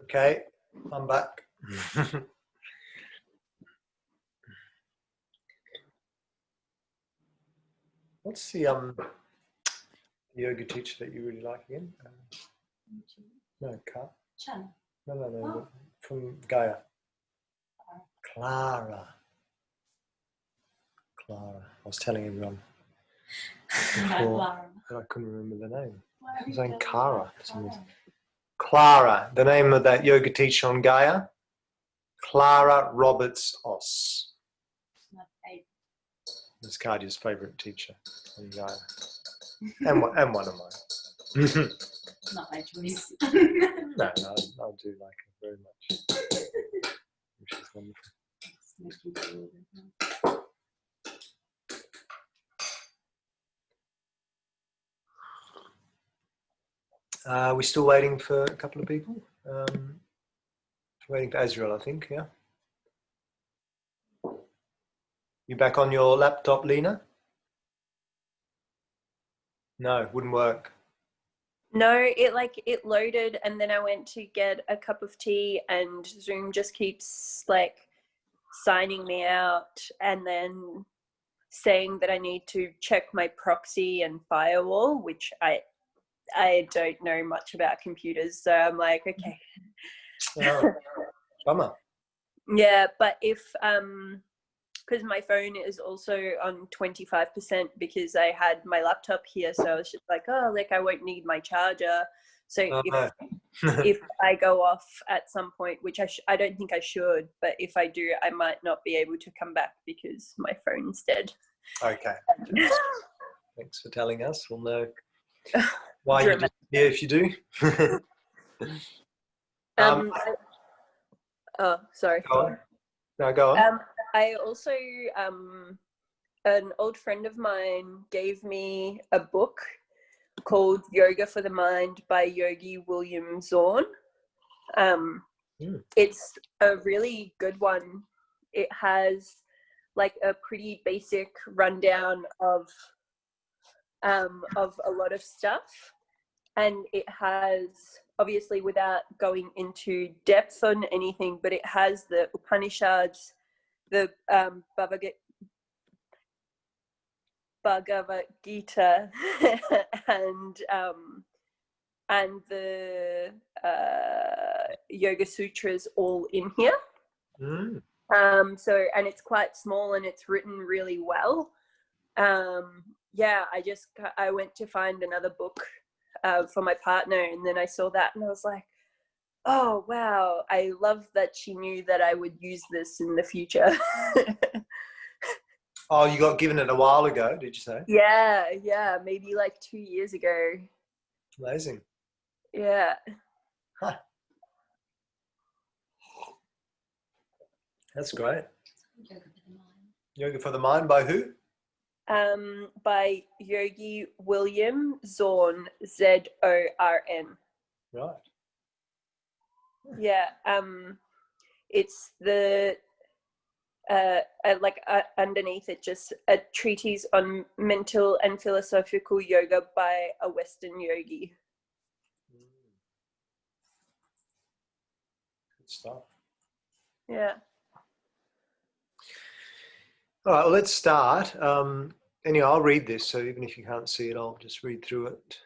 Okay, I'm back. What's the yoga teacher that you really like again? No, Chan. no. From Gaia. Clara. I was telling everyone before that I couldn't remember the name. I was saying Cara for some reason. Clara, the name of that yoga teacher on Gaia. Clara Roberts Oss. It's Cardia's favourite teacher on Gaia. And one of mine. Not my choice. No, I do like her very much. She's wonderful. We're still waiting for a couple of people. Waiting for Azrael, I think, yeah. You back on your laptop, Lena? No, wouldn't work. No, it loaded and then I went to get a cup of tea and Zoom just keeps like signing me out and then saying that I need to check my proxy and firewall, which I don't know much about computers, so I'm like, okay. Oh, bummer. Yeah, but if because my phone is also on 25% because I had my laptop here, so I was just like, oh, like I won't need my charger. So if I go off at some point, which I don't think I should, but if I do, I might not be able to come back because my phone's dead. Okay. Thanks for telling us. We'll know why you just here if you do. Oh, sorry. Go on. No, go on. I also, an old friend of mine gave me a book called Yoga for the Mind by Yogi William Zorn. It's a really good one. It has like a pretty basic rundown of a lot of stuff. And it has, obviously without going into depth on anything, but it has the Upanishads, the Bhagavad Gita, and the Yoga Sutras all in here. So, and it's quite small and it's written really well. Yeah, I went to find another book for my partner, and then I saw that and I was like, oh wow, I love that she knew that I would use this in the future. Oh, you got given it a while ago, did you say? Yeah, maybe like 2 years ago. Amazing. Yeah. Huh. That's great. Yoga for the Mind by who? By Yogi William Zorn, Zorn. Right. Yeah. It's the underneath it, just a treatise on mental and philosophical yoga by a Western yogi. Good stuff. Yeah. All right, well, let's start. Anyway, I'll read this, so even if you can't see it, I'll just read through it.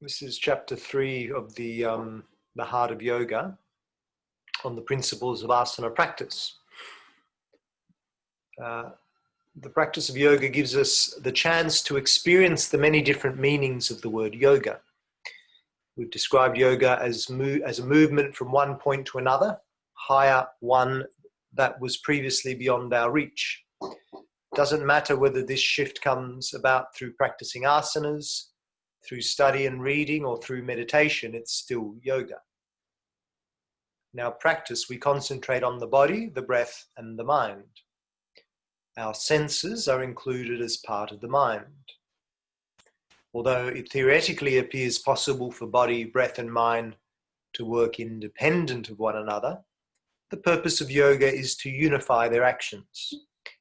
This is chapter 3 of the Heart of Yoga, on the principles of asana practice. The practice of yoga gives us the chance to experience the many different meanings of the word yoga. We've described yoga as a movement from one point to another, higher, one that was previously beyond our reach. It doesn't matter whether this shift comes about through practicing asanas, through study and reading, or through meditation, it's still yoga. In our practice, we concentrate on the body, the breath, and the mind. Our senses are included as part of the mind. Although it theoretically appears possible for body, breath, and mind to work independent of one another, the purpose of yoga is to unify their actions.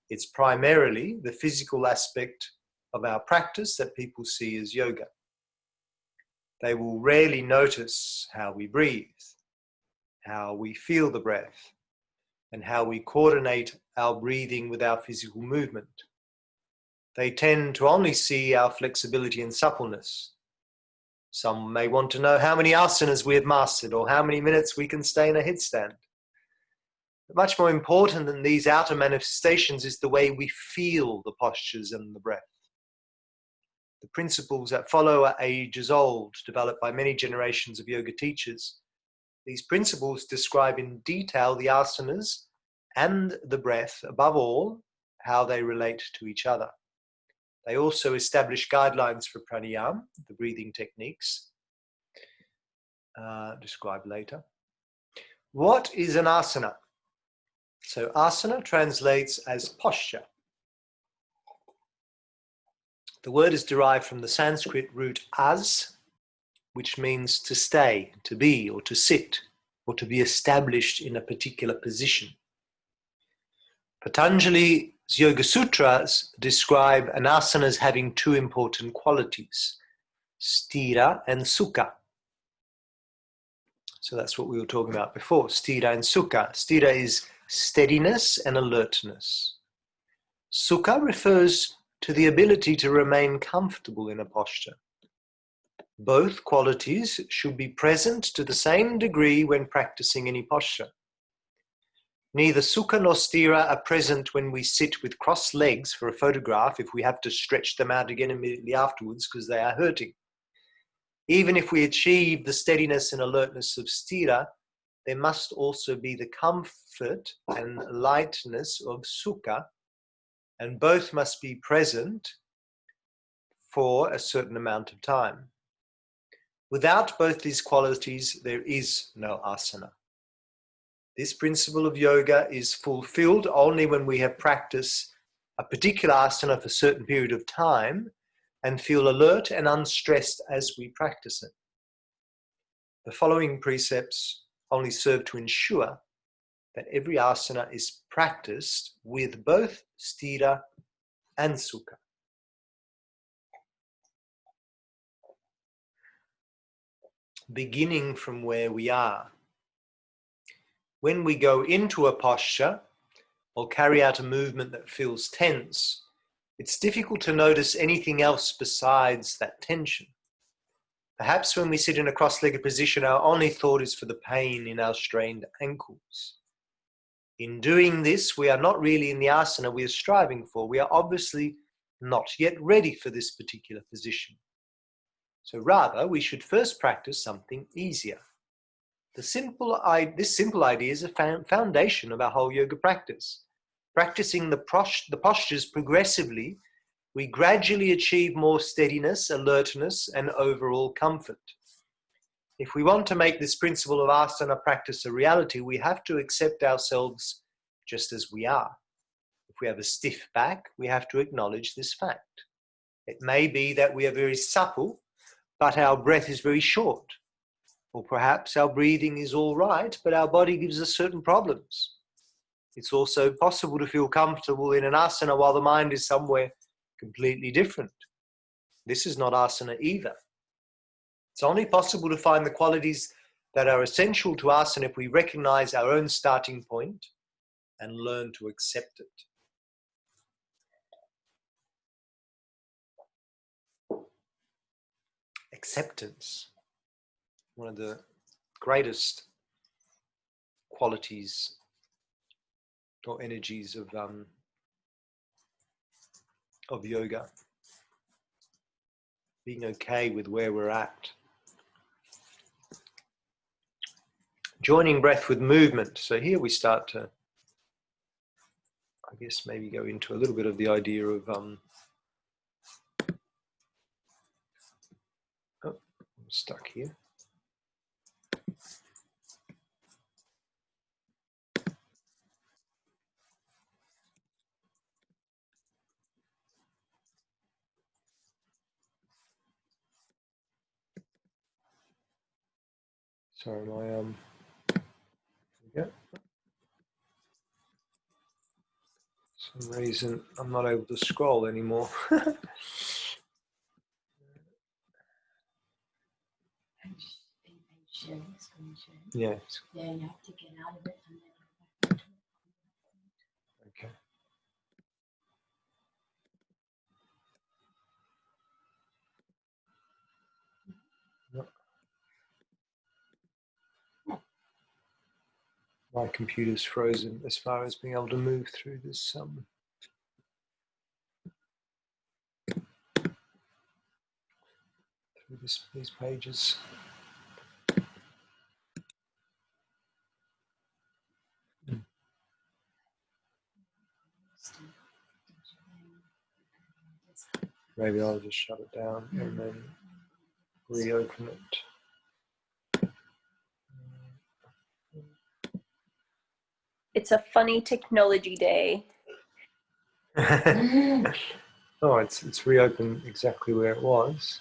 It's primarily the physical aspect of our practice that people see as yoga. They will rarely notice how we breathe, how we feel the breath, and how we coordinate our breathing with our physical movement. They tend to only see our flexibility and suppleness. Some may want to know how many asanas we have mastered or how many minutes we can stay in a headstand. But much more important than these outer manifestations is the way we feel the postures and the breath. The principles that follow are ages old, developed by many generations of yoga teachers. These principles describe in detail the asanas and the breath, above all, how they relate to each other. They also establish guidelines for pranayama, the breathing techniques, described later. What is an asana? So asana translates as posture. The word is derived from the Sanskrit root as, which means to stay, to be, or to sit, or to be established in a particular position. Patanjali's Yoga Sutras describe an asana as having two important qualities, sthira and sukha. So that's what we were talking about before, sthira and sukha. Sthira is steadiness and alertness. Sukha refers to the ability to remain comfortable in a posture. Both qualities should be present to the same degree when practicing any posture. Neither sukha nor sthira are present when we sit with crossed legs for a photograph if we have to stretch them out again immediately afterwards because they are hurting. Even if we achieve the steadiness and alertness of sthira, there must also be the comfort and lightness of sukha, and both must be present for a certain amount of time. Without both these qualities, there is no asana. This principle of yoga is fulfilled only when we have practiced a particular asana for a certain period of time and feel alert and unstressed as we practice it. The following precepts only serve to ensure that every asana is practiced with both sthira and sukha. Beginning from where we are. When we go into a posture or carry out a movement that feels tense, it's difficult to notice anything else besides that tension. Perhaps when we sit in a cross-legged position, our only thought is for the pain in our strained ankles. In doing this, we are not really in the asana we are striving for. We are obviously not yet ready for this particular position. So rather, we should first practice something easier. This simple idea is a foundation of our whole yoga practice. Practicing the postures progressively, we gradually achieve more steadiness, alertness, and overall comfort. If we want to make this principle of asana practice a reality, we have to accept ourselves just as we are. If we have a stiff back, we have to acknowledge this fact. It may be that we are very supple, but our breath is very short. Or perhaps our breathing is all right, but our body gives us certain problems. It's also possible to feel comfortable in an asana while the mind is somewhere completely different. This is not asana either. It's only possible to find the qualities that are essential to asana if we recognize our own starting point and learn to accept it. Acceptance. One of the greatest qualities or energies of yoga. Being okay with where we're at. Joining breath with movement. So here we start to, I guess, maybe go into a little bit of the idea of I'm stuck here. Sorry, yeah. For some reason I'm not able to scroll anymore. Yes. Yeah, you have to get out of it and then go back into it. Okay. Yep. My computer's frozen as far as being able to move through this through these pages. Maybe I'll just shut it down and then reopen it. It's a funny technology day. Oh, it's reopened exactly where it was,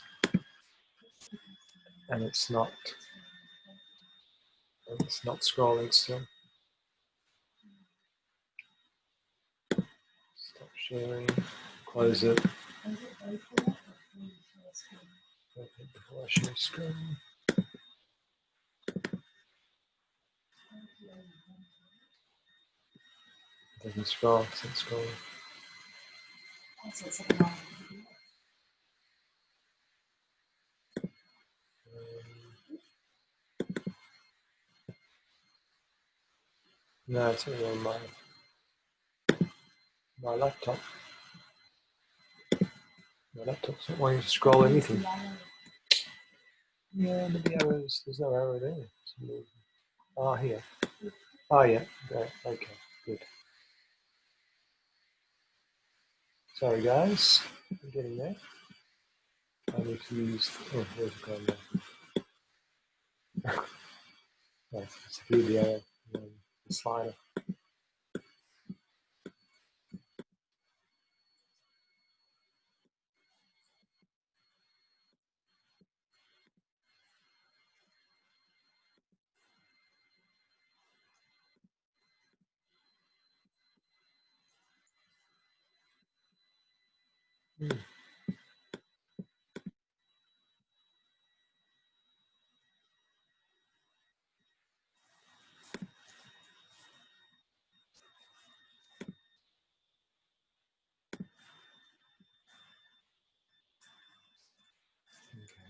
and it's not scrolling still. Stop sharing. Close it. Open before I share screen. It doesn't scroll. It's not scrolling. No, it's only on my laptop. My laptop's not wanting to scroll anything. Yeah, but the arrows, there's no arrow there. Ah, here. Oh, yeah. Great. Okay, good. Sorry, guys. I'm getting there. I need to use. Oh, where's it gone now? Oh, it's through the arrow. The slider. Okay,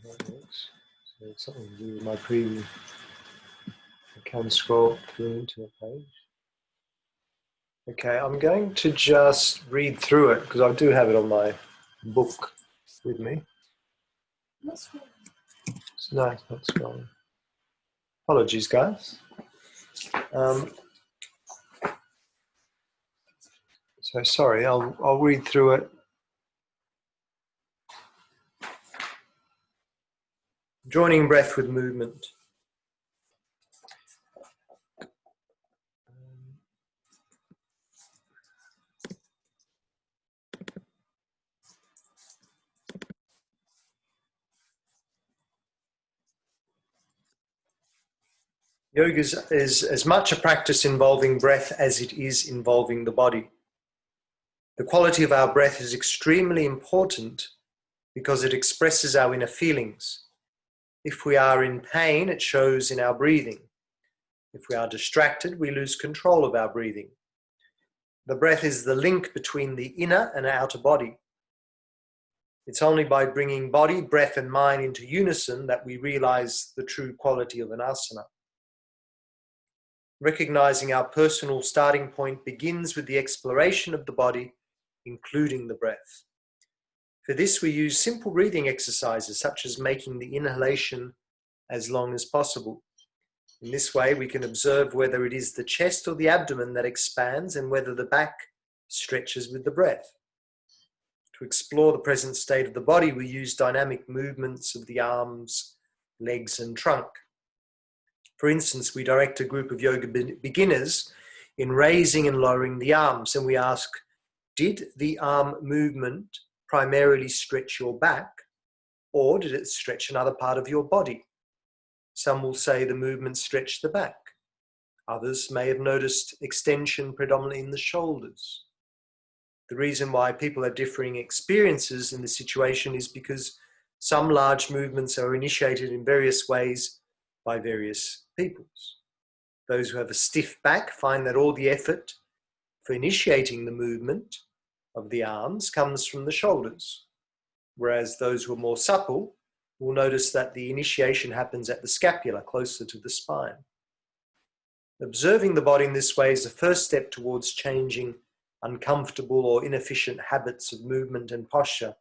that works. So it's something to do with my preview. I can scroll through into a page. Okay, I'm going to just read through it because I do have it on my book with me. So, no, it's not scrolling. Apologies, guys. So sorry, I'll read through it. Joining breath with movement. Yoga is as much a practice involving breath as it is involving the body. The quality of our breath is extremely important because it expresses our inner feelings. If we are in pain, it shows in our breathing. If we are distracted, we lose control of our breathing. The breath is the link between the inner and outer body. It's only by bringing body, breath, and mind into unison that we realize the true quality of an asana. Recognizing our personal starting point begins with the exploration of the body, including the breath. For this, we use simple breathing exercises such as making the inhalation as long as possible. In this way, we can observe whether it is the chest or the abdomen that expands and whether the back stretches with the breath. To explore the present state of the body, we use dynamic movements of the arms, legs, and trunk. For instance, we direct a group of yoga beginners in raising and lowering the arms, and we ask, did the arm movement primarily stretch your back, or did it stretch another part of your body? Some will say the movement stretched the back. Others may have noticed extension predominantly in the shoulders. The reason why people have differing experiences in this situation is because Some large movements are initiated in various ways by various peoples. Those who have a stiff back find that all the effort for initiating the movement of the arms comes from the shoulders, whereas those who are more supple will notice that the initiation happens at the scapula, closer to the spine. Observing the body in this way is the first step towards changing uncomfortable or inefficient habits of movement and posture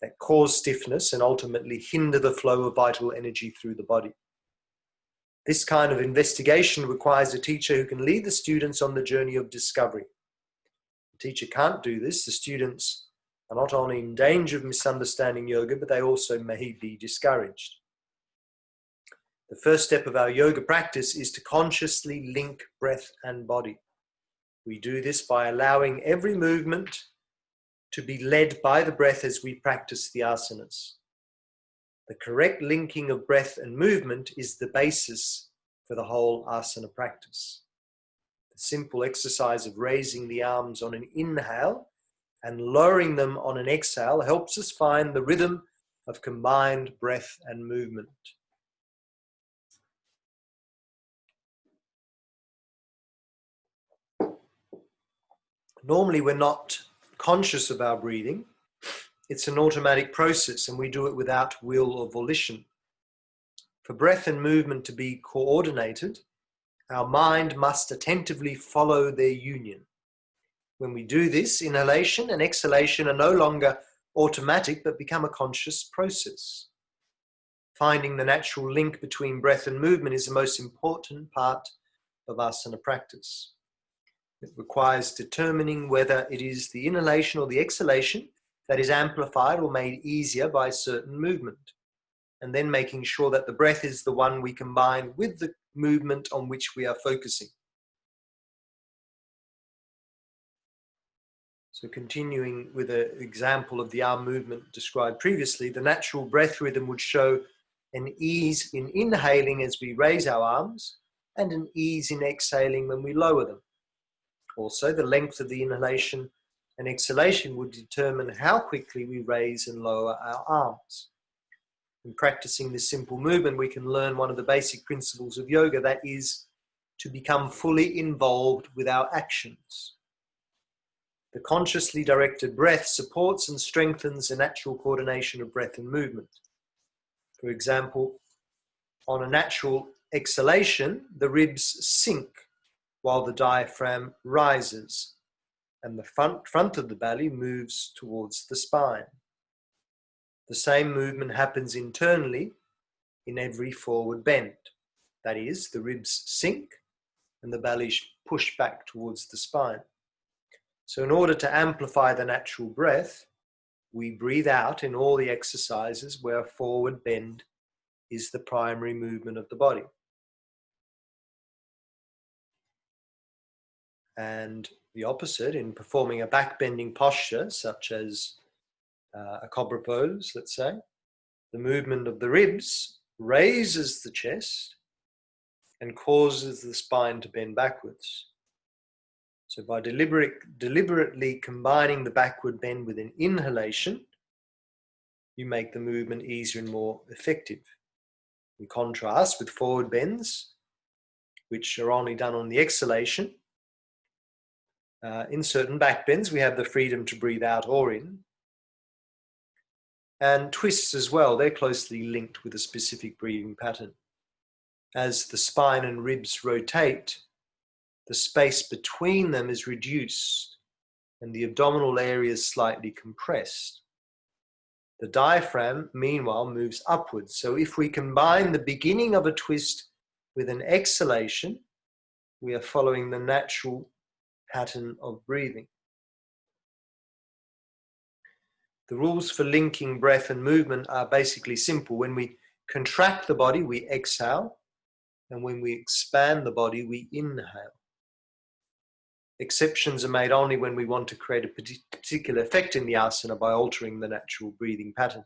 that cause stiffness and ultimately hinder the flow of vital energy through the body. This kind of investigation requires a teacher who can lead the students on the journey of discovery. The teacher can't do this. The students are not only in danger of misunderstanding yoga, but they also may be discouraged. The first step of our yoga practice is to consciously link breath and body. We do this by allowing every movement to be led by the breath as we practice the asanas. The correct linking of breath and movement is the basis for the whole asana practice. The simple exercise of raising the arms on an inhale and lowering them on an exhale helps us find the rhythm of combined breath and movement. Normally, we're not conscious of our breathing. It's an automatic process and we do it without will or volition. For breath and movement to be coordinated, our mind must attentively follow their union. When we do this, inhalation and exhalation are no longer automatic but become a conscious process. Finding the natural link between breath and movement is the most important part of asana practice. It requires determining whether it is the inhalation or the exhalation that is amplified or made easier by certain movement, and then making sure that the breath is the one we combine with the movement on which we are focusing. So continuing with an example of the arm movement described previously, the natural breath rhythm would show an ease in inhaling as we raise our arms and an ease in exhaling when we lower them. Also, the length of the inhalation and exhalation would determine how quickly we raise and lower our arms. In practicing this simple movement, we can learn one of the basic principles of yoga, that is, to become fully involved with our actions. The consciously directed breath supports and strengthens the natural coordination of breath and movement. For example, on a natural exhalation, the ribs sink while the diaphragm rises and the front of the belly moves towards the spine. The same movement happens internally in every forward bend. That is, the ribs sink and the belly push back towards the spine. So in order to amplify the natural breath, we breathe out in all the exercises where a forward bend is the primary movement of the body. And the opposite, in performing a back bending posture, such as a cobra pose, let's say, the movement of the ribs raises the chest and causes the spine to bend backwards. So by deliberately combining the backward bend with an inhalation, you make the movement easier and more effective. In contrast with forward bends, which are only done on the exhalation, in certain back bends, we have the freedom to breathe out or in. And twists as well, they're closely linked with a specific breathing pattern. As the spine and ribs rotate, the space between them is reduced and the abdominal area is slightly compressed. The diaphragm, meanwhile, moves upwards. So if we combine the beginning of a twist with an exhalation, we are following the natural pattern of breathing. The rules for linking breath and movement are basically simple. When we contract the body, we exhale, and when we expand the body, we inhale. Exceptions are made only when we want to create a particular effect in the asana by altering the natural breathing pattern.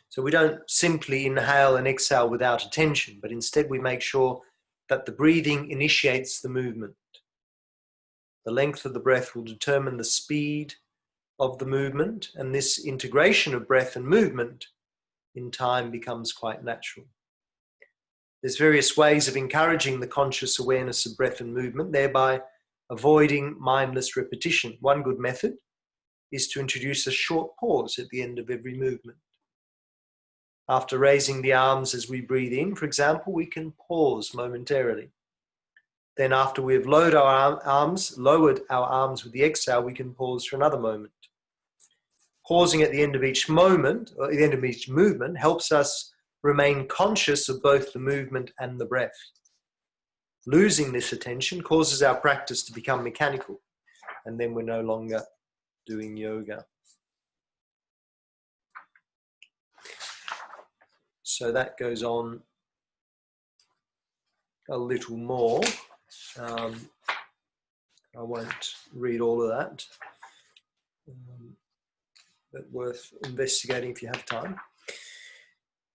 So we don't simply inhale and exhale without attention, but instead we make sure that the breathing initiates the movement. The length of the breath will determine the speed of the movement, and this integration of breath and movement in time becomes quite natural. There's various ways of encouraging the conscious awareness of breath and movement, thereby avoiding mindless repetition. One good method is to introduce a short pause at the end of every movement. After raising the arms as we breathe in, for example, we can pause momentarily. Then after we've lowered our arms with the exhale, we can pause for another moment. Pausing at the end of each moment, or at the end of each movement, helps us remain conscious of both the movement and the breath. Losing this attention causes our practice to become mechanical, and then we're no longer doing yoga. So that goes on a little more. I won't read all of that, but worth investigating if you have time.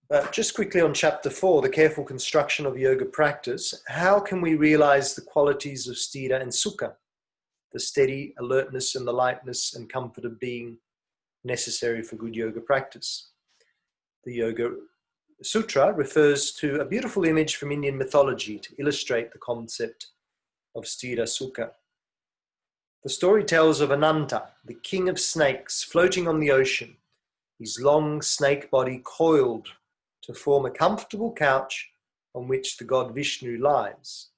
But just quickly on chapter 4, the careful construction of yoga practice, how can we realize the qualities of sthira and sukha, the steady alertness and the lightness and comfort of being necessary for good yoga practice? The Yoga Sutra refers to a beautiful image from Indian mythology to illustrate the concept of sthira sukha. The story tells of Ananta, the king of snakes, floating on the ocean, his long snake body coiled to form a comfortable couch on which the god Vishnu lies.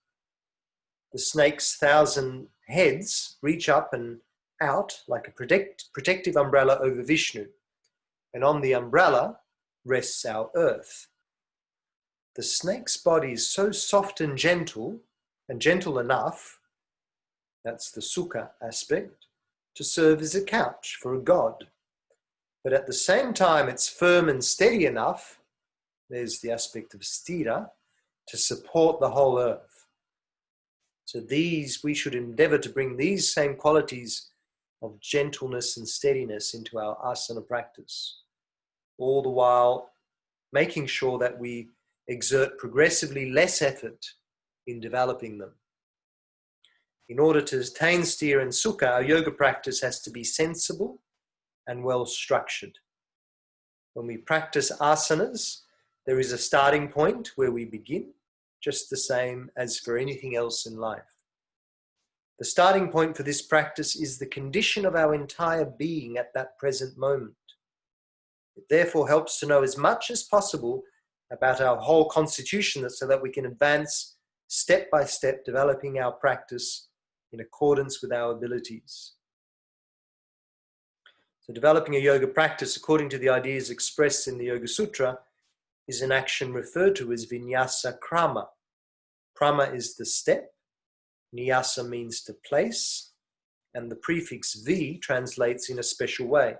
The snake's 1,000 heads reach up and out like a protective umbrella over Vishnu, and on the umbrella rests our earth. The snake's body is so soft and gentle enough, that's the sukha aspect, to serve as a couch for a god. But at the same time, it's firm and steady enough, there's the aspect of sthira, to support the whole earth. So we should endeavor to bring these same qualities of gentleness and steadiness into our asana practice, all the while making sure that we exert progressively less effort in developing them. In order to attain sthira and sukha, our yoga practice has to be sensible and well structured. When we practice asanas, there is a starting point where we begin, just the same as for anything else in life. The starting point for this practice is the condition of our entire being at that present moment. It therefore helps to know as much as possible about our whole constitution so that we can advance step by step, developing our practice in accordance with our abilities. So developing a yoga practice according to the ideas expressed in the Yoga Sutra is an action referred to as vinyasa krama. Krama is the step, nyasa means to place, and the prefix vi translates in a special way.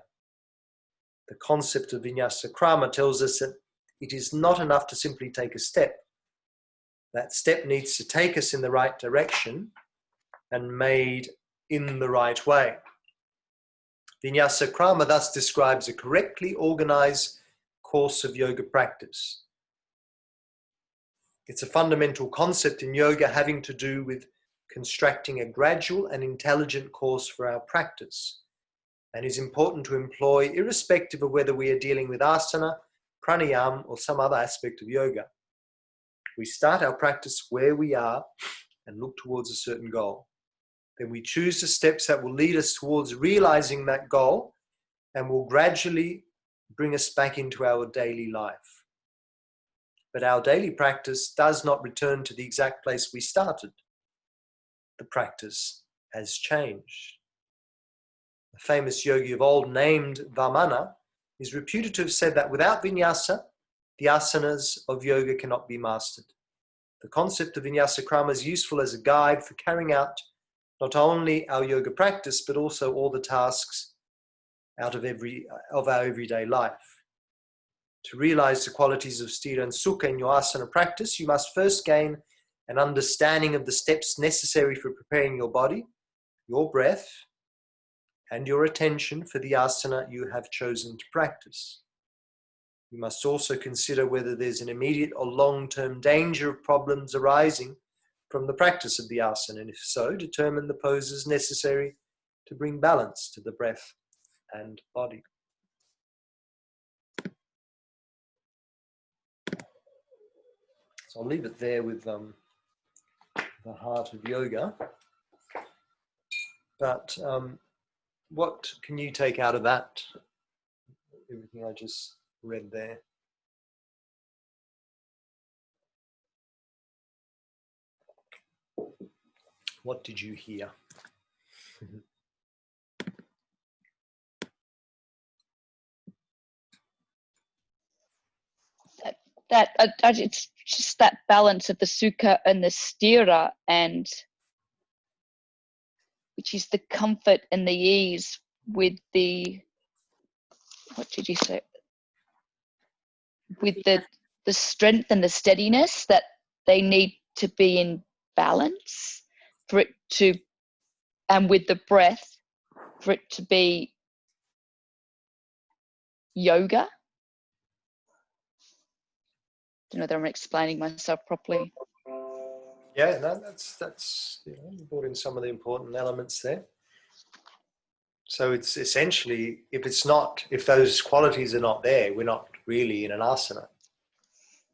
The concept of vinyasa krama tells us that it is not enough to simply take a step. That step needs to take us in the right direction and made in the right way. Vinyasa krama thus describes a correctly organized course of yoga practice. It's a fundamental concept in yoga having to do with constructing a gradual and intelligent course for our practice, and is important to employ irrespective of whether we are dealing with asana, pranayama, or some other aspect of yoga. We start our practice where we are and look towards a certain goal. Then we choose the steps that will lead us towards realizing that goal and will gradually bring us back into our daily life. But our daily practice does not return to the exact place we started. The practice has changed. A famous yogi of old named Vamana is reputed to have said that without vinyasa, the asanas of yoga cannot be mastered. The concept of vinyasa krama is useful as a guide for carrying out not only our yoga practice, but also all the tasks of our everyday life. To realize the qualities of sthira and sukha in your asana practice, you must first gain an understanding of the steps necessary for preparing your body, your breath, and your attention for the asana you have chosen to practice. You must also consider whether there's an immediate or long-term danger of problems arising from the practice of the asana, and if so, determine the poses necessary to bring balance to the breath and body. So I'll leave it there with the heart of yoga. But what can you take out of that? Everything I just read there. What did you hear? It's just that balance of the sukha and the sthira, and which is the comfort and the ease with the, what did you say? With the strength and the steadiness, that they need to be in balance for it to, and with the breath for it to be yoga. Don't know whether I'm explaining myself properly. Yeah, no, that's you know, you brought in some of the important elements there. So it's essentially, if those qualities are not there, we're not really in an asana.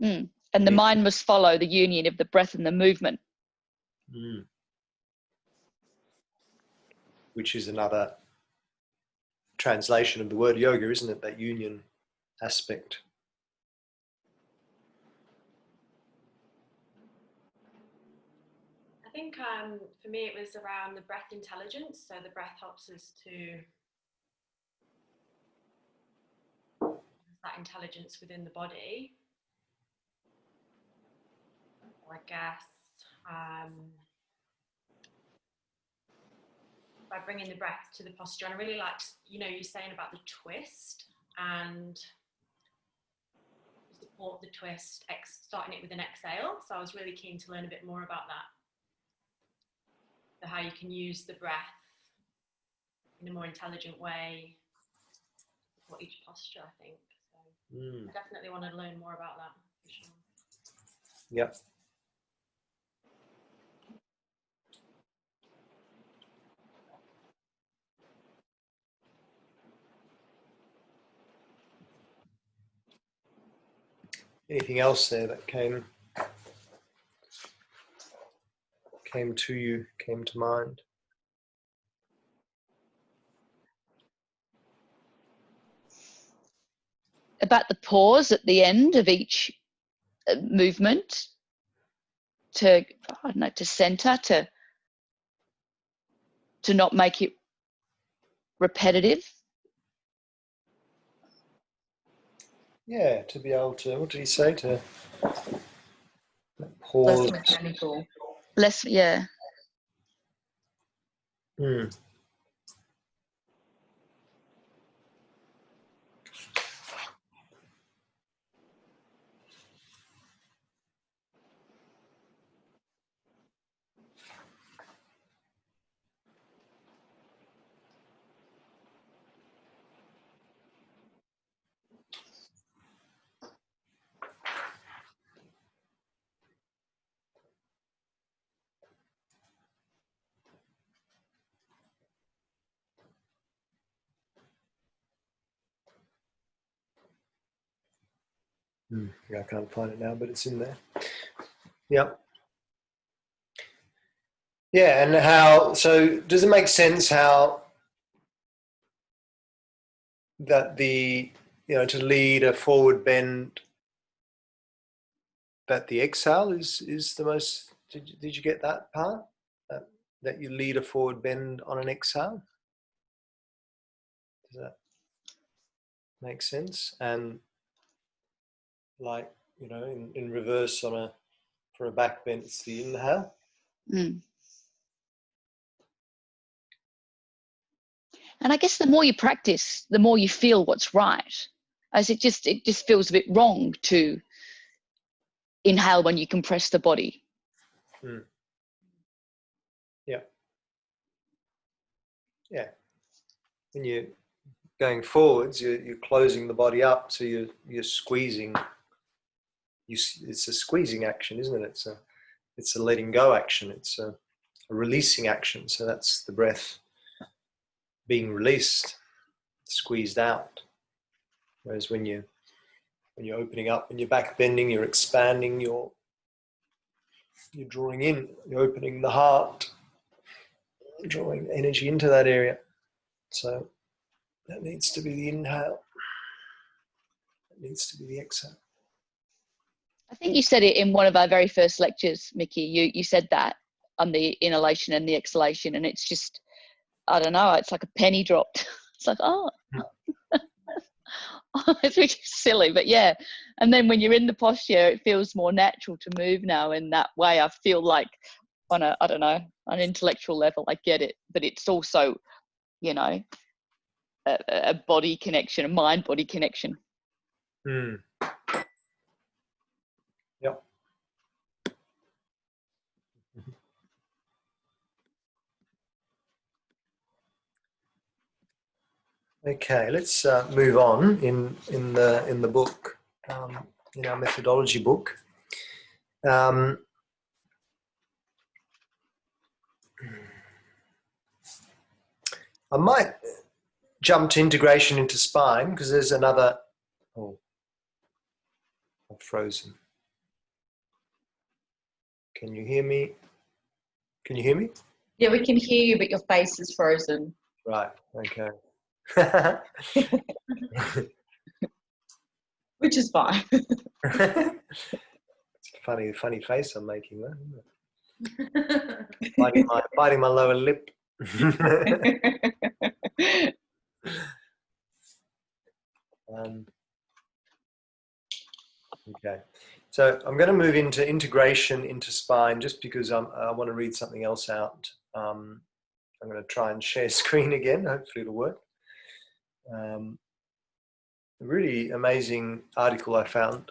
And the mind must follow the union of the breath and the movement. Which is another translation of the word yoga, isn't it? That union aspect. I think for me it was around the breath intelligence. So the breath helps us to that intelligence within the body. I guess by bringing the breath to the posture, and I really liked, you know, you saying about the twist and support the twist, starting it with an exhale. So I was really keen to learn a bit more about that. So how you can use the breath in a more intelligent way for each posture, I think. So I definitely want to learn more about that for sure. Yep. Anything else there that came to you, came to mind? About the pause at the end of each movement, to, I don't know, to center, to not make it repetitive. Yeah, to be able to, what did he say? To pause. Less mechanical. Less, yeah. Yeah, I can't find it now, but it's in there. Yep. Yeah, and how, so does it make sense how that the, you know, to lead a forward bend, that the exhale is the most, did you get that part? That you lead a forward bend on an exhale? Does that make sense? And like, you know, in reverse for a back bend, it's the inhale. And I guess the more you practice, the more you feel what's right. As it just feels a bit wrong to inhale when you compress the body. Yeah. Yeah. When you're going forwards, you're closing the body up, so you're squeezing. It's a squeezing action, isn't it? It's a letting go action. It's a releasing action. So that's the breath being released. squeezed out. Whereas when you're opening up, when you're back bending, you're expanding, you're drawing in, you're opening the heart, drawing energy into that area. So that needs to be the inhale. That needs to be the exhale. I think you said it in one of our very first lectures, Mickey. You said that on the inhalation and the exhalation, and it's just, I don't know, it's like a penny dropped. It's like, oh, it's really silly, but yeah. And then when you're in the posture, it feels more natural to move now in that way. I feel like on a, I don't know, on an intellectual level, I get it, but it's also, you know, a body connection, a mind-body connection. Mm. Yep. Okay, let's move on in the book, in our methodology book. I might jump to integration into spine because there's another. Oh, I'm frozen. Can you hear me? Can you hear me? Yeah, we can hear you, but your face is frozen. Right. Okay. Which is fine. It's a funny face I'm making there, isn't it? Biting my lower lip. Okay, so I'm going to move into integration into spine just because I want to read something else out. I'm going to try and share screen again. Hopefully it'll work. A really amazing article I found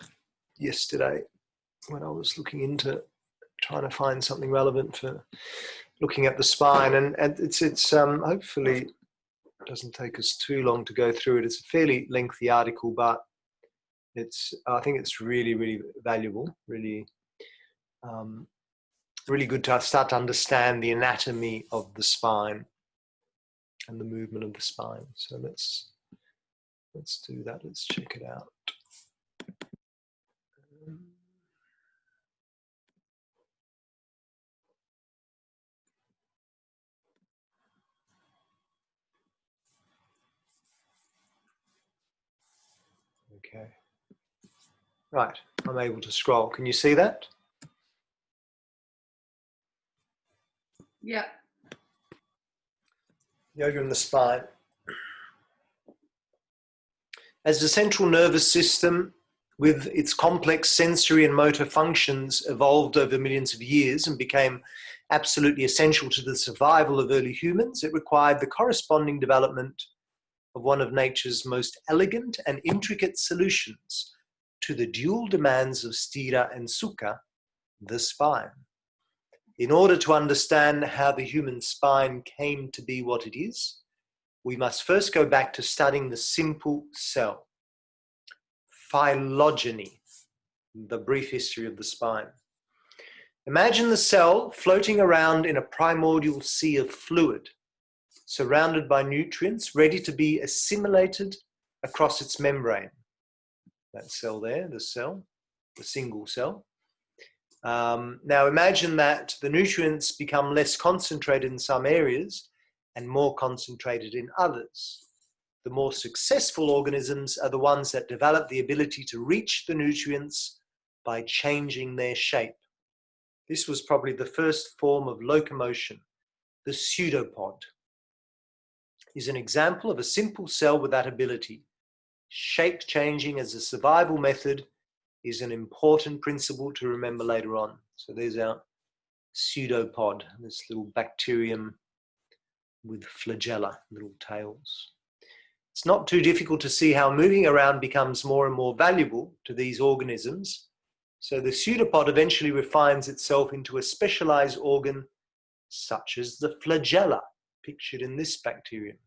yesterday when I was looking into trying to find something relevant for looking at the spine, and it's hopefully it doesn't take us too long to go through it. It's a fairly lengthy article, but I think it's really valuable, really good to start to understand the anatomy of the spine and the movement of the spine. So let's do that. Let's check it out. Okay. Right, I'm able to scroll. Can you see that? Yeah. Yoga in the spine. As the central nervous system, with its complex sensory and motor functions, evolved over millions of years and became absolutely essential to the survival of early humans, it required the corresponding development of one of nature's most elegant and intricate solutions to the dual demands of sthira and sukha, the spine. In order to understand how the human spine came to be what it is, we must first go back to studying the simple cell. Phylogeny, the brief history of the spine. Imagine the cell floating around in a primordial sea of fluid, surrounded by nutrients, ready to be assimilated across its membrane. That cell there, the single cell. Now imagine that the nutrients become less concentrated in some areas and more concentrated in others. The more successful organisms are the ones that develop the ability to reach the nutrients by changing their shape. This was probably the first form of locomotion. The pseudopod is an example of a simple cell with that ability. Shape changing as a survival method is an important principle to remember later on. So there's our pseudopod, this little bacterium with flagella, little tails. It's not too difficult to see how moving around becomes more and more valuable to these organisms. So the pseudopod eventually refines itself into a specialized organ such as the flagella, pictured in this bacterium.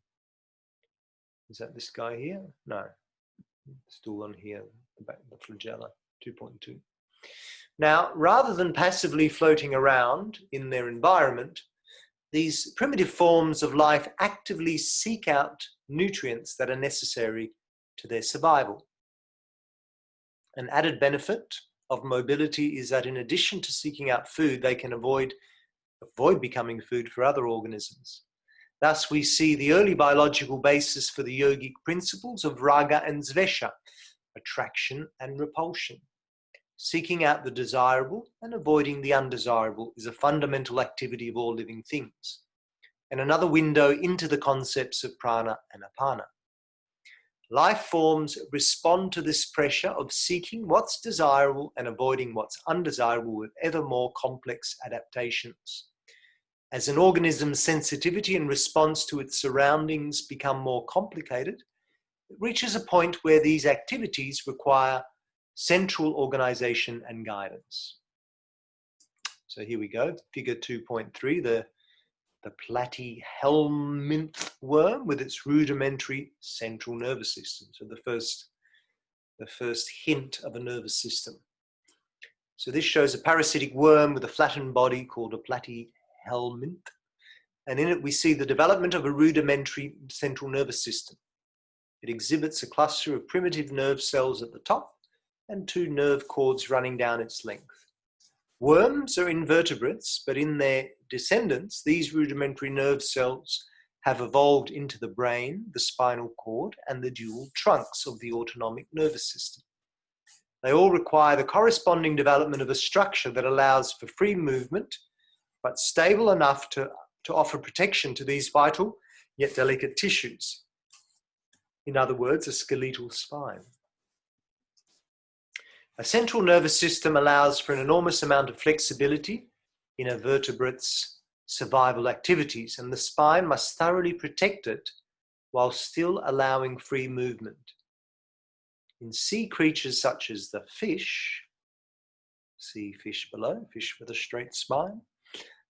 Is that this guy here? No, still on here, the flagella, 2.2. Now, rather than passively floating around in their environment, these primitive forms of life actively seek out nutrients that are necessary to their survival. An added benefit of mobility is that in addition to seeking out food, they can avoid becoming food for other organisms. Thus, we see the early biological basis for the yogic principles of raga and zvesha, attraction and repulsion. Seeking out the desirable and avoiding the undesirable is a fundamental activity of all living things, and another window into the concepts of prana and apana. Life forms respond to this pressure of seeking what's desirable and avoiding what's undesirable with ever more complex adaptations. As an organism's sensitivity and response to its surroundings become more complicated, it reaches a point where these activities require central organization and guidance. So here we go, figure 2.3, the platyhelminth worm with its rudimentary central nervous system. So the first hint of a nervous system. So this shows a parasitic worm with a flattened body called a platyhelminth. And in it we see the development of a rudimentary central nervous system. It exhibits a cluster of primitive nerve cells at the top and 2 nerve cords running down its length. Worms are invertebrates, but in their descendants, these rudimentary nerve cells have evolved into the brain, the spinal cord, and the dual trunks of the autonomic nervous system. They all require the corresponding development of a structure that allows for free movement, but stable enough to offer protection to these vital yet delicate tissues. In other words, a skeletal spine. A central nervous system allows for an enormous amount of flexibility in a vertebrate's survival activities, and the spine must thoroughly protect it while still allowing free movement. In sea creatures such as the fish, see fish below, fish with a straight spine,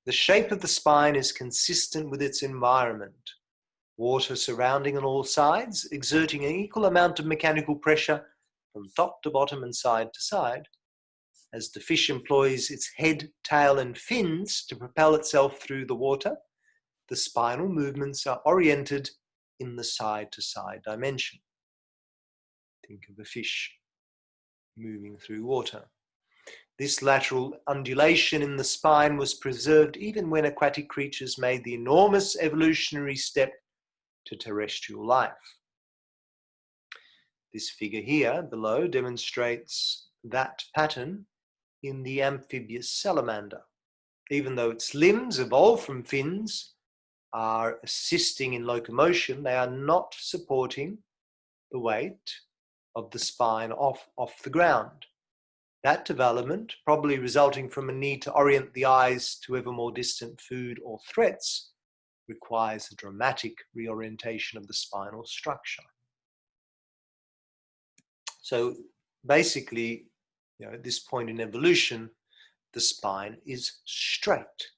the shape of the spine is consistent with its environment. Water surrounding on all sides, exerting an equal amount of mechanical pressure from top to bottom and side to side. As the fish employs its head, tail, and fins to propel itself through the water, the spinal movements are oriented in the side-to-side dimension. Think of a fish moving through water. This lateral undulation in the spine was preserved even when aquatic creatures made the enormous evolutionary step to terrestrial life. This figure here below demonstrates that pattern in the amphibious salamander. Even though its limbs evolved from fins are assisting in locomotion, they are not supporting the weight of the spine off the ground. That development, probably resulting from a need to orient the eyes to ever more distant food or threats, requires a dramatic reorientation of the spinal structure. So basically, at this point in evolution, the spine is straight.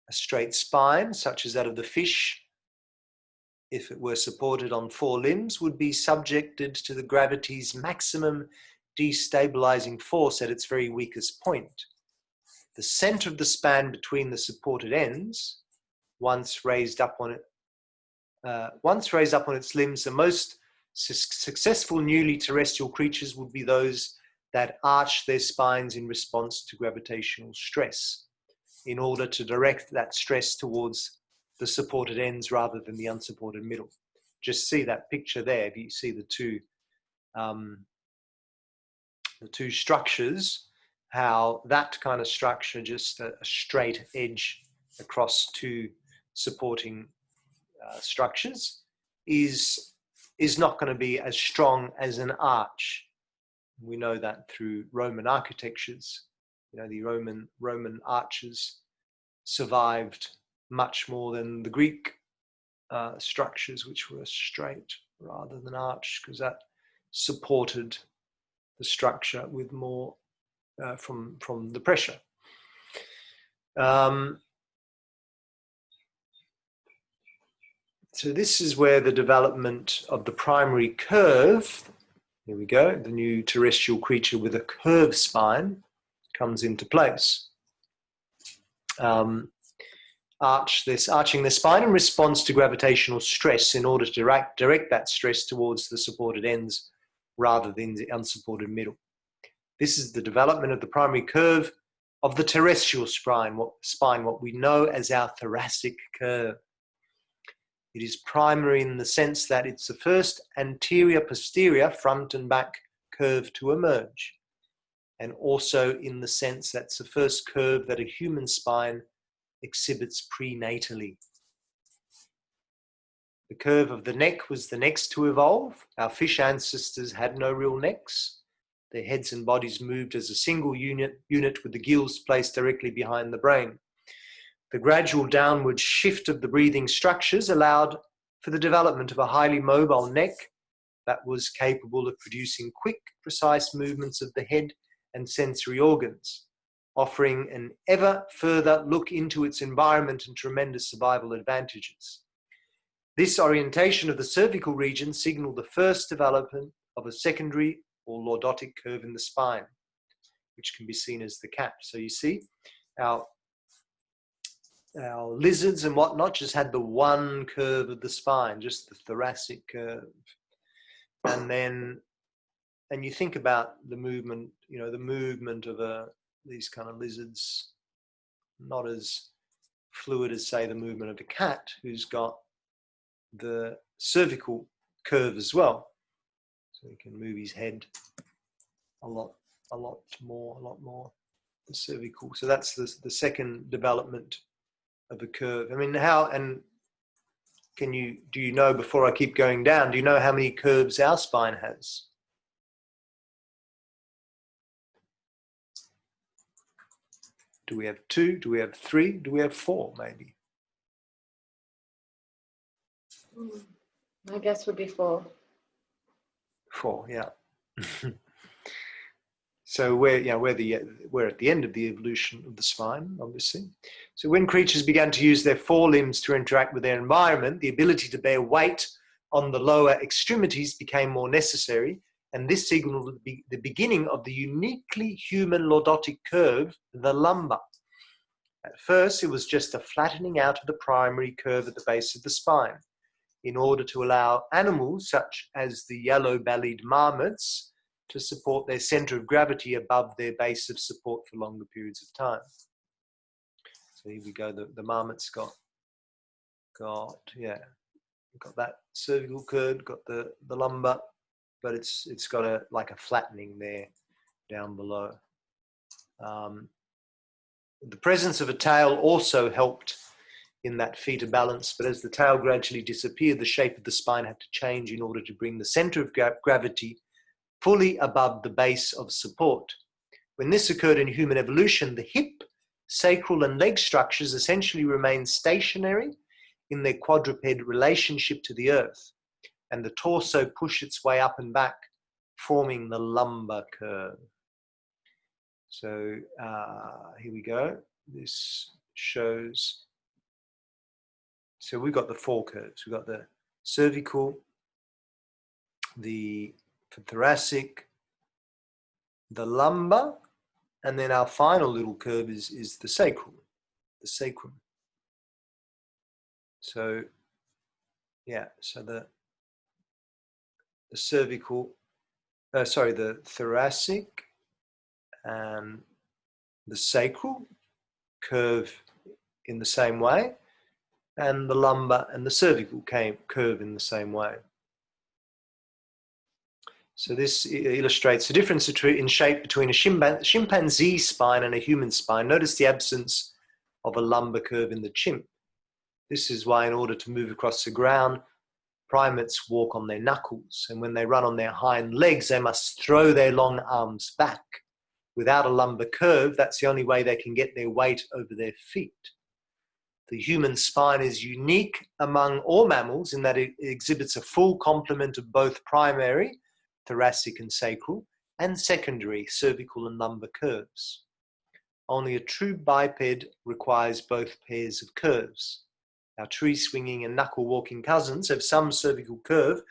A straight spine, such as that of the fish, if it were supported on 4 limbs, would be subjected to the gravity's maximum destabilizing force at its very weakest point. The center of the span between the supported ends, once raised up on its limbs, the most successful newly terrestrial creatures would be those that arch their spines in response to gravitational stress, in order to direct that stress towards the supported ends rather than the unsupported middle. Just see that picture there. If you see the two structures, how that kind of structure, just a straight edge across 2 supporting structures, is not going to be as strong as an arch. We know that through Roman architectures. The Roman arches survived much more than the Greek structures, which were straight rather than arched, because that supported the structure with more from the pressure. So this is where the development of the primary curve, here we go, the new terrestrial creature with a curved spine, comes into place. arching their spine in response to gravitational stress in order to direct that stress towards the supported ends rather than the unsupported middle. This is the development of the primary curve of the terrestrial spine, what we know as our thoracic curve. It is primary in the sense that it's the first anterior-posterior, front and back curve to emerge, and also in the sense that it's the first curve that a human spine exhibits prenatally. The curve of the neck was the next to evolve. Our fish ancestors had no real necks. Their heads and bodies moved as a single unit with the gills placed directly behind the brain. The gradual downward shift of the breathing structures allowed for the development of a highly mobile neck that was capable of producing quick, precise movements of the head and sensory organs, offering an ever further look into its environment and tremendous survival advantages. This orientation of the cervical region signaled the first development of a secondary or lordotic curve in the spine, which can be seen as the cap. So you see, our lizards and whatnot just had the one curve of the spine, just the thoracic curve. And you think about the movement, the movement of these kind of lizards, not as fluid as, say, the movement of a cat, who's got the cervical curve as well. So he can move his head a lot more, the cervical. So that's the second development of a curve. I mean, do you know, before I keep going down, do you know how many curves our spine has? Do we have 2? Do we have 3? Do we have 4, maybe? My guess would be 4. 4, yeah. So we're at the end of the evolution of the spine, obviously. So when creatures began to use their forelimbs to interact with their environment, the ability to bear weight on the lower extremities became more necessary, and this signaled the beginning of the uniquely human lordotic curve, the lumbar. At first, it was just a flattening out of the primary curve at the base of the spine, in order to allow animals such as the yellow-bellied marmots to support their center of gravity above their base of support for longer periods of time. So here we go, the marmot's got that cervical curve, got the lumbar, but it's got like a flattening there down below. The presence of a tail also helped in that feet of balance, but as the tail gradually disappeared, the shape of the spine had to change in order to bring the center of gravity fully above the base of support. When this occurred in human evolution, the hip, sacral and leg structures essentially remained stationary in their quadruped relationship to the earth, and the torso pushed its way up and back, forming the lumbar curve. So here we go. This shows, so we've got the 4 curves. We've got the cervical, the thoracic, the lumbar, and then our final little curve is the sacrum. So so the cervical, the thoracic and the sacral curve in the same way, and the lumbar and the cervical curve in the same way. So this illustrates the difference in shape between a chimpanzee spine and a human spine. Notice the absence of a lumbar curve in the chimp. This is why, in order to move across the ground, primates walk on their knuckles, and when they run on their hind legs, they must throw their long arms back. Without a lumbar curve, that's the only way they can get their weight over their feet. The human spine is unique among all mammals in that it exhibits a full complement of both primary, thoracic and sacral, and secondary, cervical and lumbar curves. Only a true biped requires both pairs of curves. Our tree-swinging and knuckle-walking cousins have some cervical curve,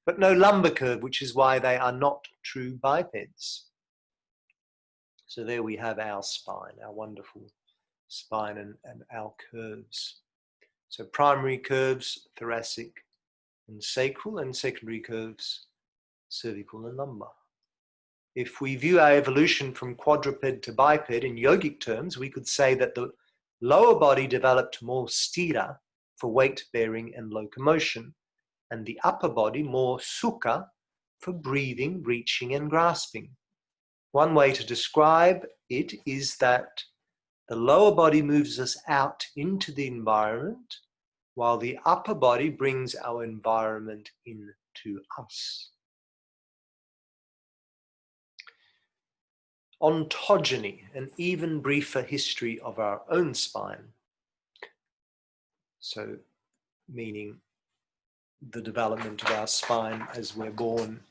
but no lumbar curve, which is why they are not true bipeds. So there we have our spine, our wonderful spine and our curves. So primary curves, thoracic and sacral, and secondary curves, cervical and lumbar. If we view our evolution from quadruped to biped in yogic terms, we could say that the lower body developed more stira for weight bearing and locomotion, and the upper body more sukha for breathing, reaching and grasping. One way to describe it is that the lower body moves us out into the environment, while the upper body brings our environment into us. Ontogeny, an even briefer history of our own spine. So, meaning the development of our spine as we're born.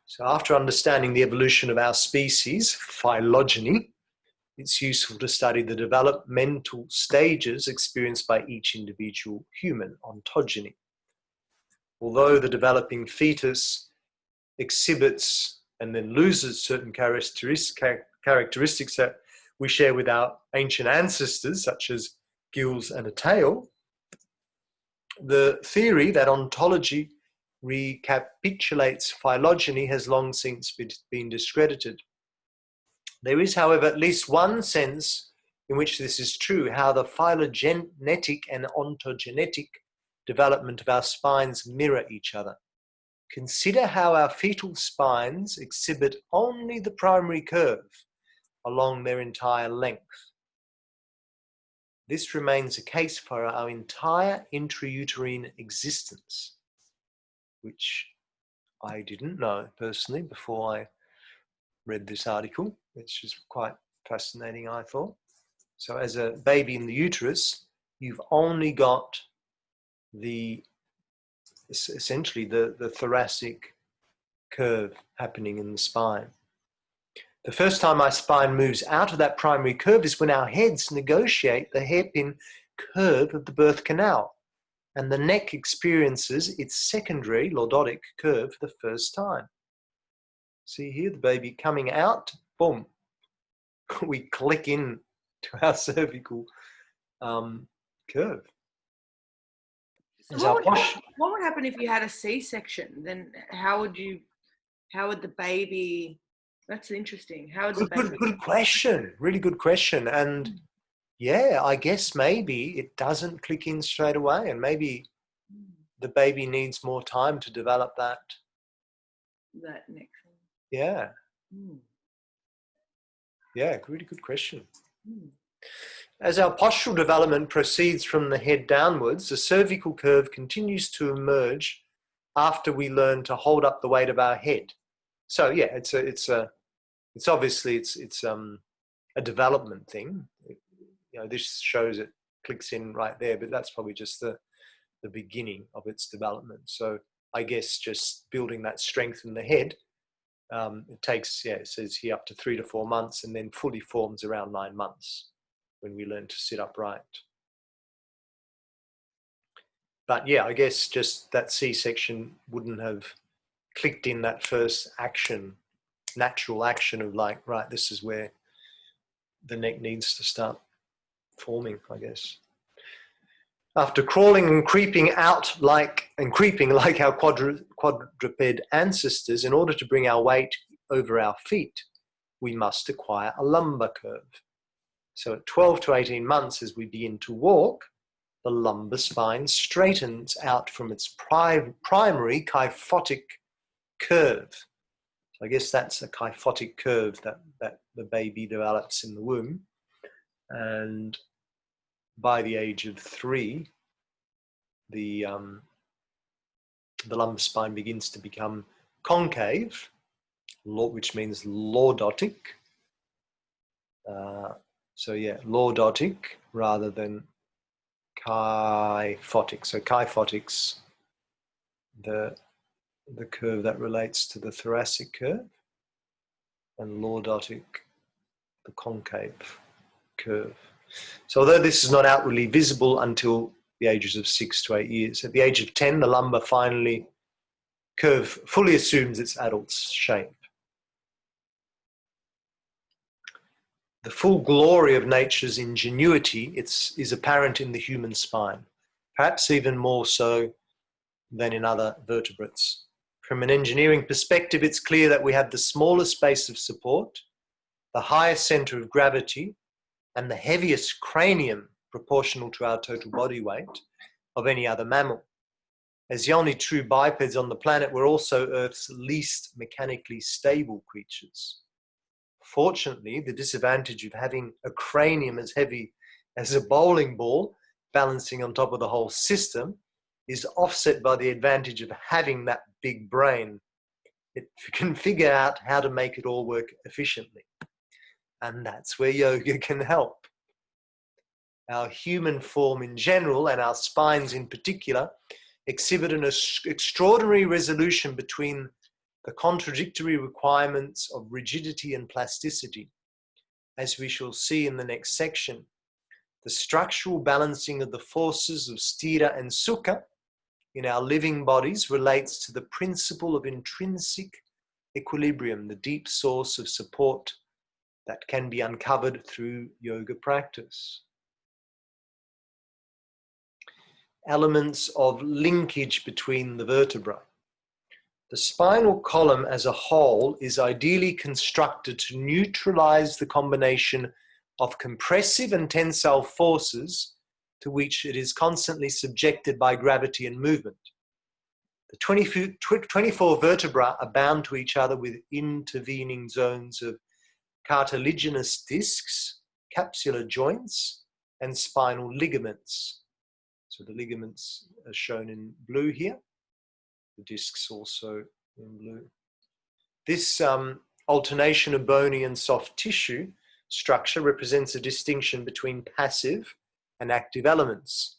So after understanding the evolution of our species, phylogeny, it's useful to study the developmental stages experienced by each individual human, ontogeny. Although the developing fetus exhibits and then loses certain characteristics that we share with our ancient ancestors, such as gills and a tail, the theory that ontology recapitulates phylogeny has long since been discredited. There is, however, at least one sense in which this is true, how the phylogenetic and ontogenetic development of our spines mirror each other. Consider how our fetal spines exhibit only the primary curve along their entire length. This remains the case for our entire intrauterine existence, which I didn't know personally before I read this article, which is quite fascinating, I thought. So as a baby in the uterus, you've only got essentially the thoracic curve happening in the spine. The first time our spine moves out of that primary curve is when our heads negotiate the hairpin curve of the birth canal, and the neck experiences its secondary lordotic curve for the first time. See here, the baby coming out, boom, we click in to our cervical curve. So what would happen if you had a C-section? Then how would the baby? That's interesting. How would the baby? Good question. Really good question. And yeah, I guess maybe it doesn't click in straight away, and maybe the baby needs more time to develop that. That neck. Yeah. Yeah, really good question. As our postural development proceeds from the head downwards, the cervical curve continues to emerge after we learn to hold up the weight of our head. So yeah, it's obviously a development thing. You know, this shows it clicks in right there, but that's probably just the beginning of its development. So I guess just building that strength in the head, it takes, it says here up to 3 to 4 months, and then fully forms around 9 months when we learn to sit upright. But yeah, I guess just that C-section wouldn't have clicked in that first action, natural action of like, right, this is where the neck needs to start forming, I guess. After crawling and creeping like our quadruped ancestors, in order to bring our weight over our feet, we must acquire a lumbar curve. So at 12 to 18 months, as we begin to walk, the lumbar spine straightens out from its primary kyphotic curve. So I guess that's a kyphotic curve that the baby develops in the womb. And by the age of 3, the lumbar spine begins to become concave, which means lordotic. So yeah, lordotic rather than kyphotic. So kyphotic's the curve that relates to the thoracic curve, and lordotic, the concave curve. So although this is not outwardly visible until the ages of 6 to 8 years, at the age of 10, the lumbar curve fully assumes its adult shape. The full glory of nature's ingenuity is apparent in the human spine, perhaps even more so than in other vertebrates. From an engineering perspective, it's clear that we have the smallest base of support, the highest center of gravity, and the heaviest cranium proportional to our total body weight of any other mammal. As the only true bipeds on the planet, we're also Earth's least mechanically stable creatures. Fortunately, the disadvantage of having a cranium as heavy as a bowling ball balancing on top of the whole system is offset by the advantage of having that big brain. It can figure out how to make it all work efficiently. And that's where yoga can help. Our human form in general, and our spines in particular, exhibit an extraordinary resolution between the contradictory requirements of rigidity and plasticity. As we shall see in the next section, the structural balancing of the forces of sthira and sukha in our living bodies relates to the principle of intrinsic equilibrium, the deep source of support that can be uncovered through yoga practice. Elements of linkage between the vertebrae. The spinal column as a whole is ideally constructed to neutralize the combination of compressive and tensile forces to which it is constantly subjected by gravity and movement. The 24 vertebrae are bound to each other with intervening zones of cartilaginous discs, capsular joints, and spinal ligaments. So the ligaments are shown in blue here. The discs also in blue. This alternation of bony and soft tissue structure represents a distinction between passive and active elements.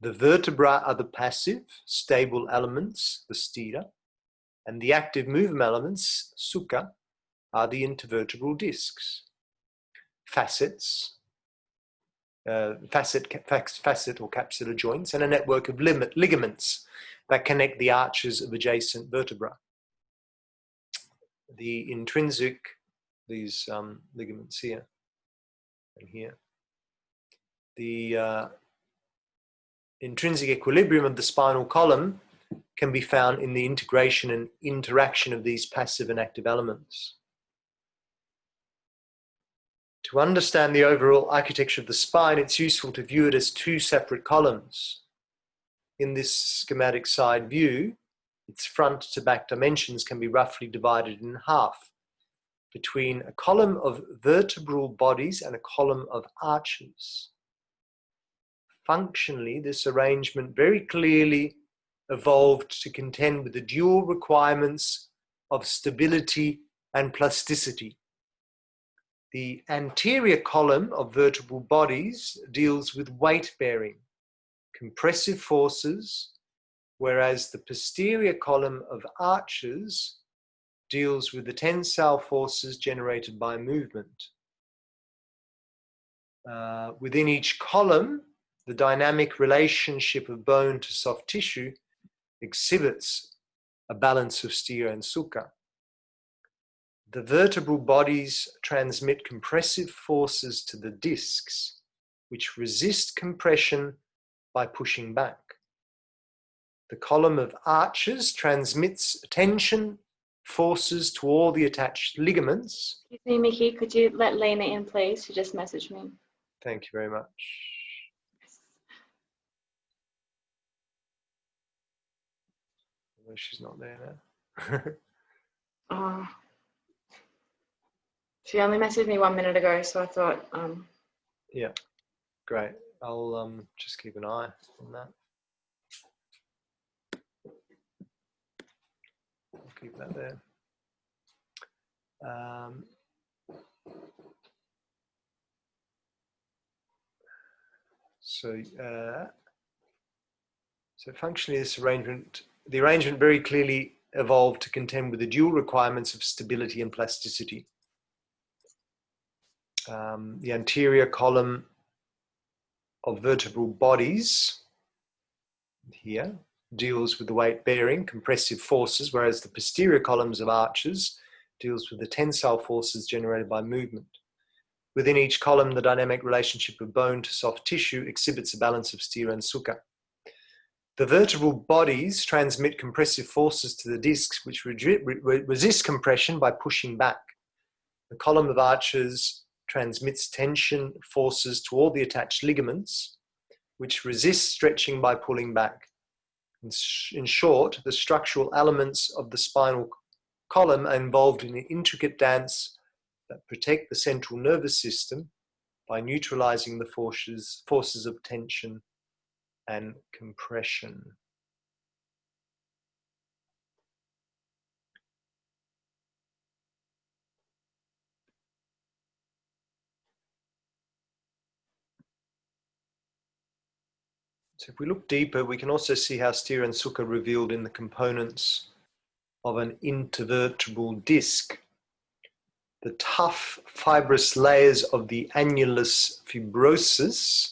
The vertebrae are the passive, stable elements, the sthira, and the active movement elements, sukha, are the intervertebral discs. Facets, facet or capsular joints, and a network of ligaments that connect the arches of adjacent vertebrae. The intrinsic, these ligaments here and here, the intrinsic equilibrium of the spinal column can be found in the integration and interaction of these passive and active elements. To understand the overall architecture of the spine, it's useful to view it as two separate columns. In this schematic side view, its front to back dimensions can be roughly divided in half between a column of vertebral bodies and a column of arches. Functionally, this arrangement very clearly evolved to contend with the dual requirements of stability and plasticity. The anterior column of vertebral bodies deals with weight bearing, compressive forces, whereas the posterior column of arches deals with the tensile forces generated by movement. Within each column, the dynamic relationship of bone to soft tissue exhibits a balance of sthira and sukha. The vertebral bodies transmit compressive forces to the discs, which resist compression by pushing back. The column of arches transmits tension forces to all the attached ligaments. Excuse me, Mickey, could you let Lena in, please? She just messaged me. Thank you very much. Well, she's not there now. Oh. She only messaged me 1 minute ago, so I thought, Yeah, great. I'll just keep an eye on that. I'll keep that there. So functionally, the arrangement very clearly evolved to contend with the dual requirements of stability and plasticity. The anterior column of vertebral bodies here deals with the weight bearing, compressive forces, whereas the posterior columns of arches deals with the tensile forces generated by movement. Within each column, the dynamic relationship of bone to soft tissue exhibits a balance of sthira and sukha. The vertebral bodies transmit compressive forces to the discs, which resist compression by pushing back. The column of arches transmits tension forces to all the attached ligaments, which resist stretching by pulling back. In short, the structural elements of the spinal column are involved in an intricate dance that protect the central nervous system by neutralizing the forces of tension and compression. So if we look deeper, we can also see how sthira and sukha are revealed in the components of an intervertebral disc. The tough fibrous layers of the annulus fibrosus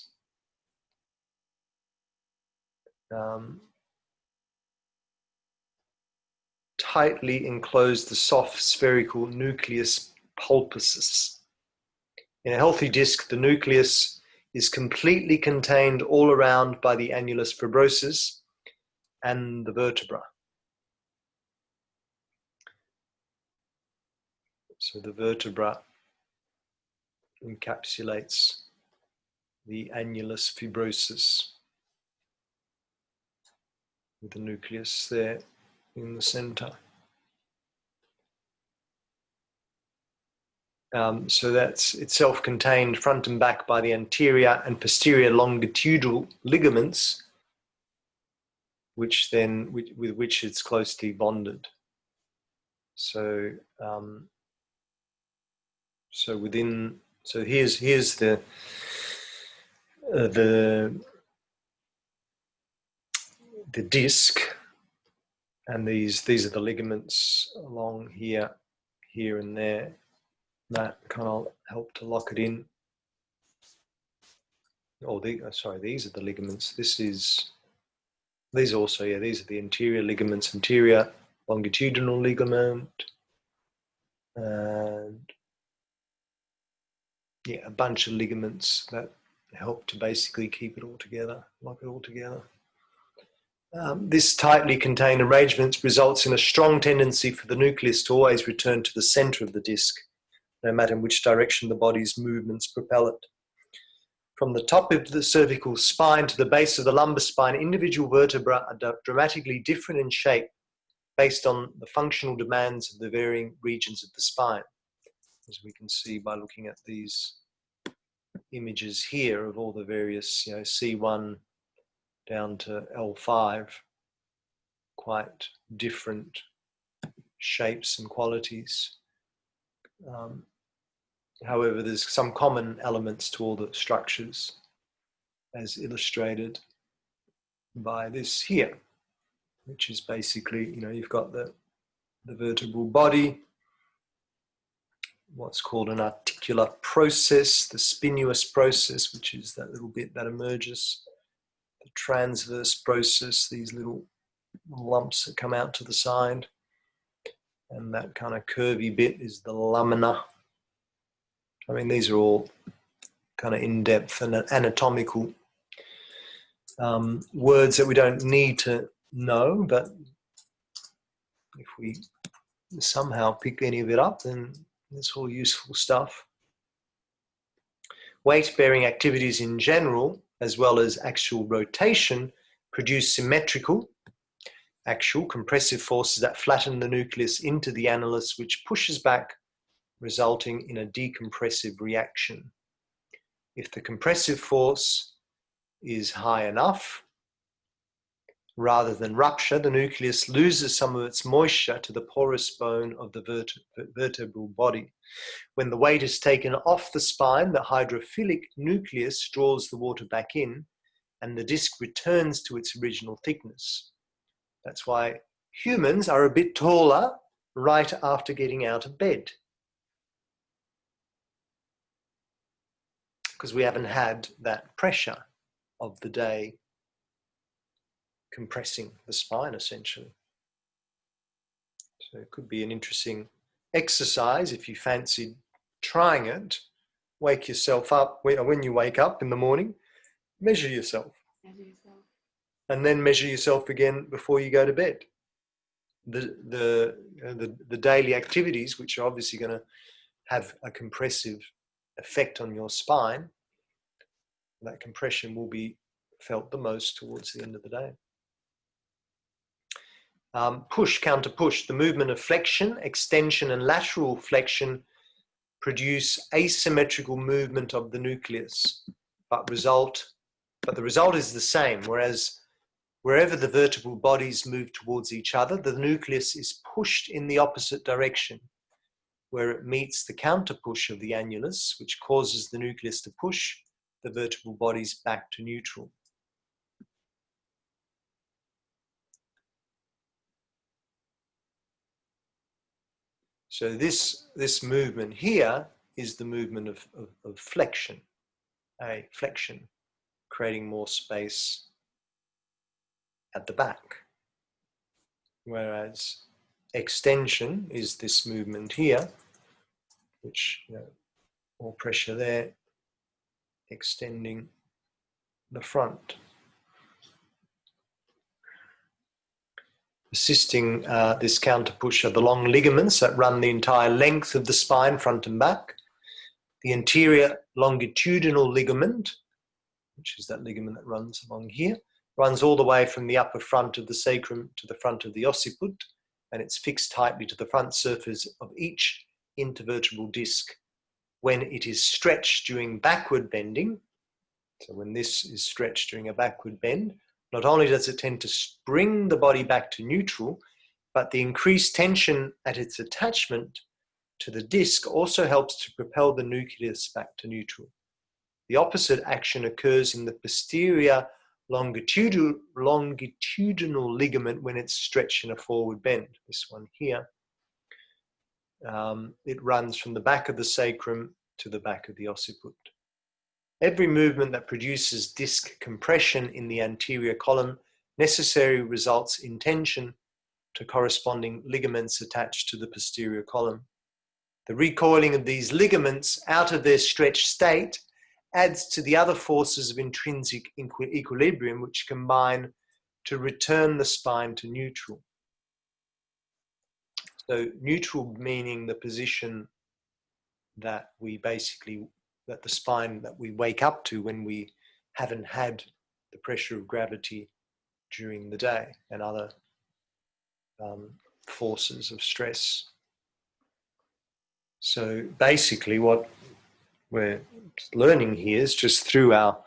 tightly enclose the soft spherical nucleus pulposus. In a healthy disc, the nucleus is completely contained all around by the annulus fibrosus and the vertebra. So the vertebra encapsulates the annulus fibrosus with the nucleus there in the center. So that's itself contained front and back by the anterior and posterior longitudinal ligaments, which then with which it's closely bonded. So here's the disc, and these are the ligaments along here, and there. That kind of help to lock it in. Oh, these are the ligaments. These are the anterior ligaments, anterior longitudinal ligament, and a bunch of ligaments that help to basically keep it all together, lock it all together. This tightly contained arrangement results in a strong tendency for the nucleus to always return to the center of the disc, no matter in which direction the body's movements propel it. From the top of the cervical spine to the base of the lumbar spine, individual vertebrae are dramatically different in shape based on the functional demands of the varying regions of the spine, as we can see by looking at these images here of all the various, C1 down to L5, quite different shapes and qualities. However, there's some common elements to all the structures, as illustrated by this here, which is basically, you've got the vertebral body, what's called an articular process, the spinuous process, which is that little bit that emerges, the transverse process, these little lumps that come out to the side, and that kind of curvy bit is the lamina. I mean, these are all kind of in-depth and anatomical words that we don't need to know, but if we somehow pick any of it up, then it's all useful stuff. Weight-bearing activities in general, as well as axial rotation, produce symmetrical, axial compressive forces that flatten the nucleus into the annulus, which pushes back, resulting in a decompressive reaction. If the compressive force is high enough, rather than rupture, the nucleus loses some of its moisture to the porous bone of the vertebral body. When the weight is taken off the spine, the hydrophilic nucleus draws the water back in, and the disc returns to its original thickness. That's why humans are a bit taller right after getting out of bed, because we haven't had that pressure of the day compressing the spine, essentially. So it could be an interesting exercise if you fancied trying it, wake yourself up, when you wake up in the morning, measure yourself. And then measure yourself again before you go to bed. The daily activities, which are obviously going to have a compressive effect on your spine, that compression will be felt the most towards the end of the day. Push, counter push. The movement of flexion, extension, and lateral flexion produce asymmetrical movement of the nucleus, but the result is the same, whereas wherever the vertebral bodies move towards each other, the nucleus is pushed in the opposite direction, where it meets the counter push of the annulus, which causes the nucleus to push the vertebral bodies back to neutral. So this movement here is the movement of flexion, a flexion, creating more space at the back. Whereas extension is this movement here, which, more pressure there, extending the front. Assisting this counter push are the long ligaments that run the entire length of the spine, front and back. The anterior longitudinal ligament, which is that ligament that runs along here, runs all the way from the upper front of the sacrum to the front of the occiput, and it's fixed tightly to the front surface of each intervertebral disc. When it is stretched during backward bending, so when this is stretched during a backward bend, not only does it tend to spring the body back to neutral, but the increased tension at its attachment to the disc also helps to propel the nucleus back to neutral. The opposite action occurs in the posterior longitudinal ligament when it's stretched in a forward bend. This one here. It runs from the back of the sacrum to the back of the occiput. Every movement that produces disc compression in the anterior column necessarily results in tension to corresponding ligaments attached to the posterior column. The recoiling of these ligaments out of their stretched state adds to the other forces of intrinsic equilibrium, which combine to return the spine to neutral. So neutral meaning the position that the spine that we wake up to when we haven't had the pressure of gravity during the day and other forces of stress. So basically what we're learning here is just through our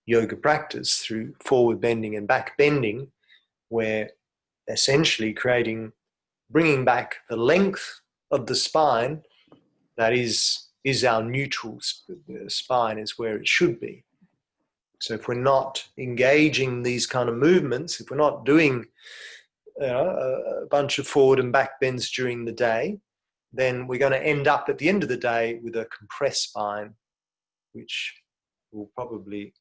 yoga practice, through forward bending and back bending, we're essentially bringing back the length of the spine that is our neutral spine, is where it should be. So if we're not engaging these kind of movements, if we're not doing a bunch of forward and back bends during the day, then we're going to end up at the end of the day with a compressed spine, which will probably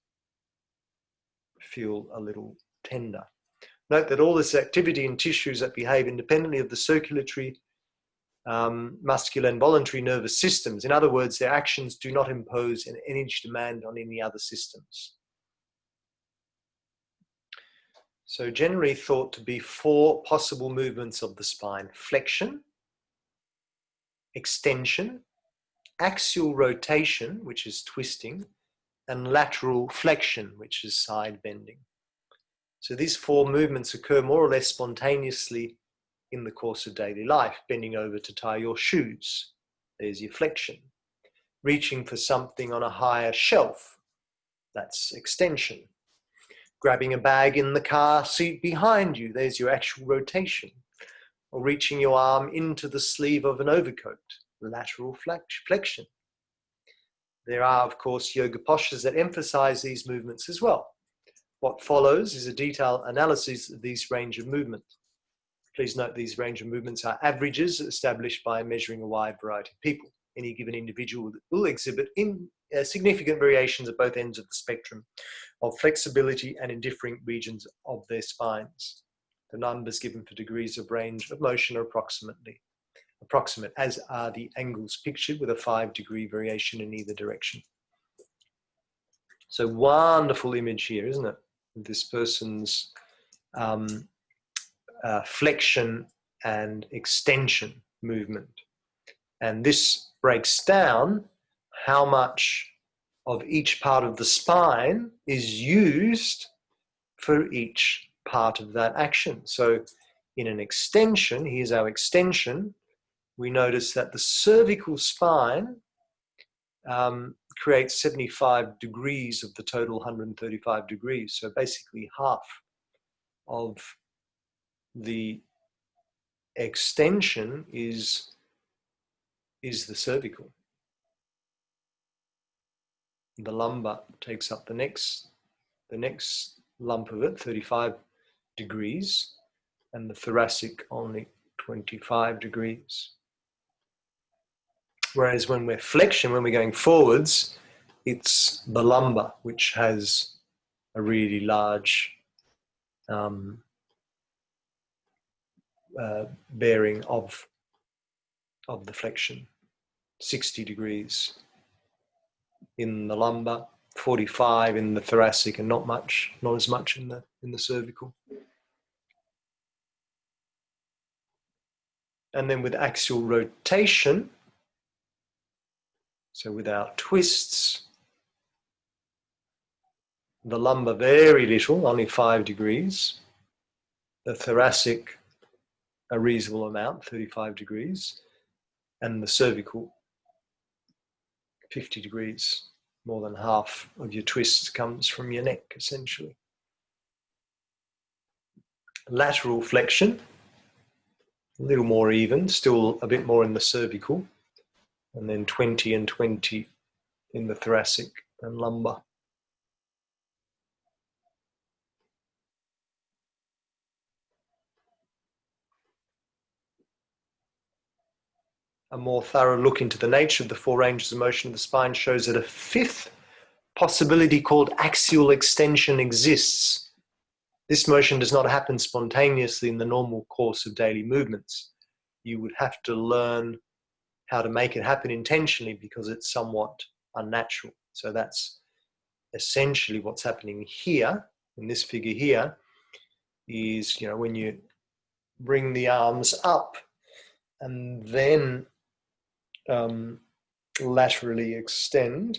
feel a little tender. Note that all this activity in tissues that behave independently of the circulatory, muscular and voluntary nervous systems. In other words, their actions do not impose an energy demand on any other systems. So generally thought to be 4 possible movements of the spine: flexion, extension, axial rotation, which is twisting, and lateral flexion, which is side bending. So these 4 movements occur more or less spontaneously in the course of daily life. Bending over to tie your shoes, there's your flexion. Reaching for something on a higher shelf, that's extension. Grabbing a bag in the car seat behind you, there's your actual rotation. Or reaching your arm into the sleeve of an overcoat, lateral flexion. There are, of course, yoga postures that emphasize these movements as well. What follows is a detailed analysis of these range of movement. Please note these range of movements are averages established by measuring a wide variety of people. Any given individual will exhibit significant variations at both ends of the spectrum of flexibility and in differing regions of their spines. The numbers given for degrees of range of motion are approximately approximate, as are the angles pictured with a 5-degree variation in either direction. So wonderful image here, isn't it? This person's flexion and extension movement. And this breaks down how much of each part of the spine is used for each part of that action. So in an extension, here's our extension, we notice that the cervical spine creates 75 degrees of the total 135 degrees. So basically half of the extension is the cervical. The lumbar takes up the next lump of it, 35 degrees, and the thoracic only 25 degrees. Whereas when we're flexion, when we're going forwards, it's the lumbar which has a really large bearing of the flexion. 60 degrees in the lumbar, 45 in the thoracic, and not as much in the cervical. And then with axial rotation, so with our twists, the lumbar very little, only 5 degrees. The thoracic, a reasonable amount, 35 degrees. And the cervical, 50 degrees. More than half of your twists comes from your neck, essentially. Lateral flexion, a little more even, still a bit more in the cervical. And then 20 and 20 in the thoracic and lumbar. A more thorough look into the nature of the 4 ranges of motion of the spine shows that a 5th possibility called axial extension exists. This motion does not happen spontaneously in the normal course of daily movements. You would have to learn how to make it happen intentionally because it's somewhat unnatural. So that's essentially what's happening here, in this figure here, is, when you bring the arms up and then laterally extend,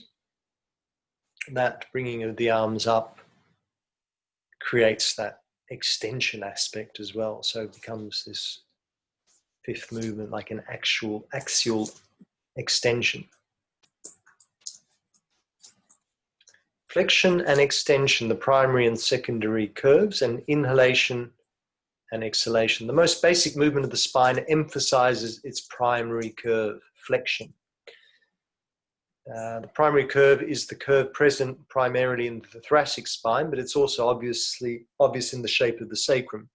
that bringing of the arms up creates that extension aspect as well. So it becomes this 5th movement, like an actual axial extension. Flexion and extension, the primary and secondary curves, and inhalation and exhalation. The most basic movement of the spine emphasizes its primary curve, flexion. The primary curve is the curve present primarily in the thoracic spine, but it's also obvious in the shape of the sacrum.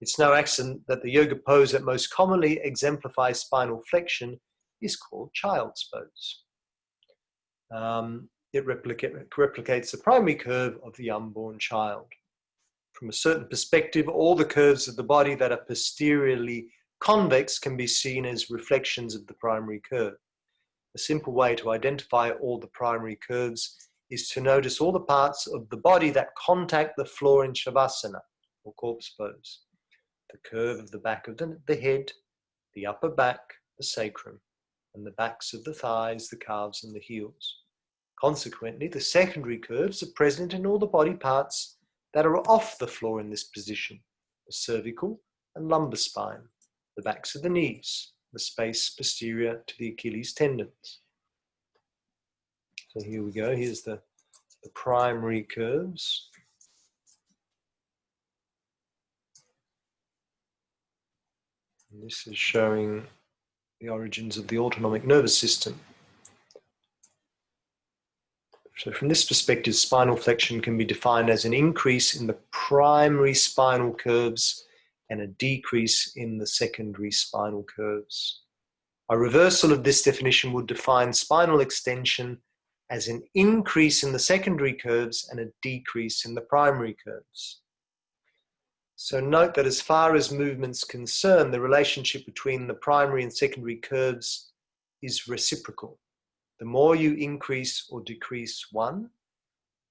It's no accident that the yoga pose that most commonly exemplifies spinal flexion is called child's pose. It replicates the primary curve of the unborn child. From a certain perspective, all the curves of the body that are posteriorly convex can be seen as reflections of the primary curve. A simple way to identify all the primary curves is to notice all the parts of the body that contact the floor in Shavasana, or corpse pose. The curve of the back of the head, the upper back, the sacrum, and the backs of the thighs, the calves, and the heels. Consequently, the secondary curves are present in all the body parts that are off the floor in this position: the cervical and lumbar spine, the backs of the knees, the space posterior to the Achilles tendons. So here we go. Here's the primary curves. And this is showing the origins of the autonomic nervous system. So from this perspective, spinal flexion can be defined as an increase in the primary spinal curves and a decrease in the secondary spinal curves. A reversal of this definition would define spinal extension as an increase in the secondary curves and a decrease in the primary curves. So note that as far as movement's concerned, the relationship between the primary and secondary curves is reciprocal. The more you increase or decrease one,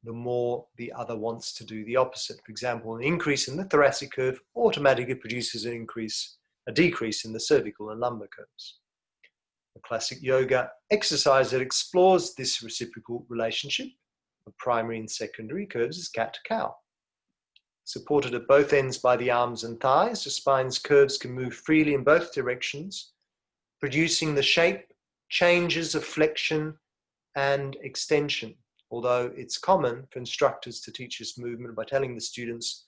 the more the other wants to do the opposite. For example, an increase in the thoracic curve automatically produces a decrease in the cervical and lumbar curves. A classic yoga exercise that explores this reciprocal relationship of primary and secondary curves is cat to cow. Supported at both ends by the arms and thighs, the spine's curves can move freely in both directions, producing the shape changes of flexion and extension. Although it's common for instructors to teach this movement by telling the students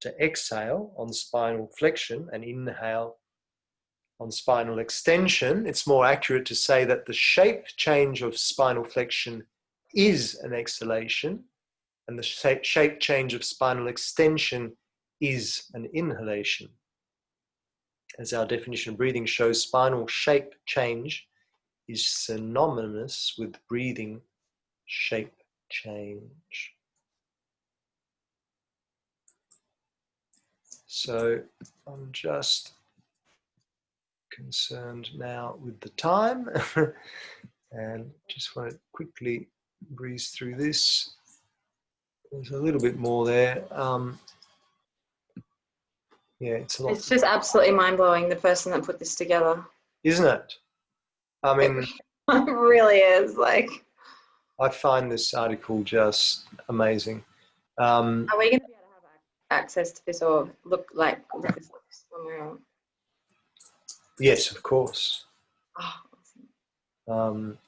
to exhale on spinal flexion and inhale on spinal extension, it's more accurate to say that the shape change of spinal flexion is an exhalation, and the shape change of spinal extension is an inhalation. As our definition of breathing shows, spinal shape change is synonymous with breathing shape change. So I'm just concerned now with the time and just want to quickly breeze through this. There's a little bit more there. Yeah, it's a lot. It's just absolutely mind-blowing, the person that put this together. Isn't it? I mean, It really is. Like, I find this article just amazing. are we going to be able to have access to this or look this somewhere? Yes, of course. Oh, awesome.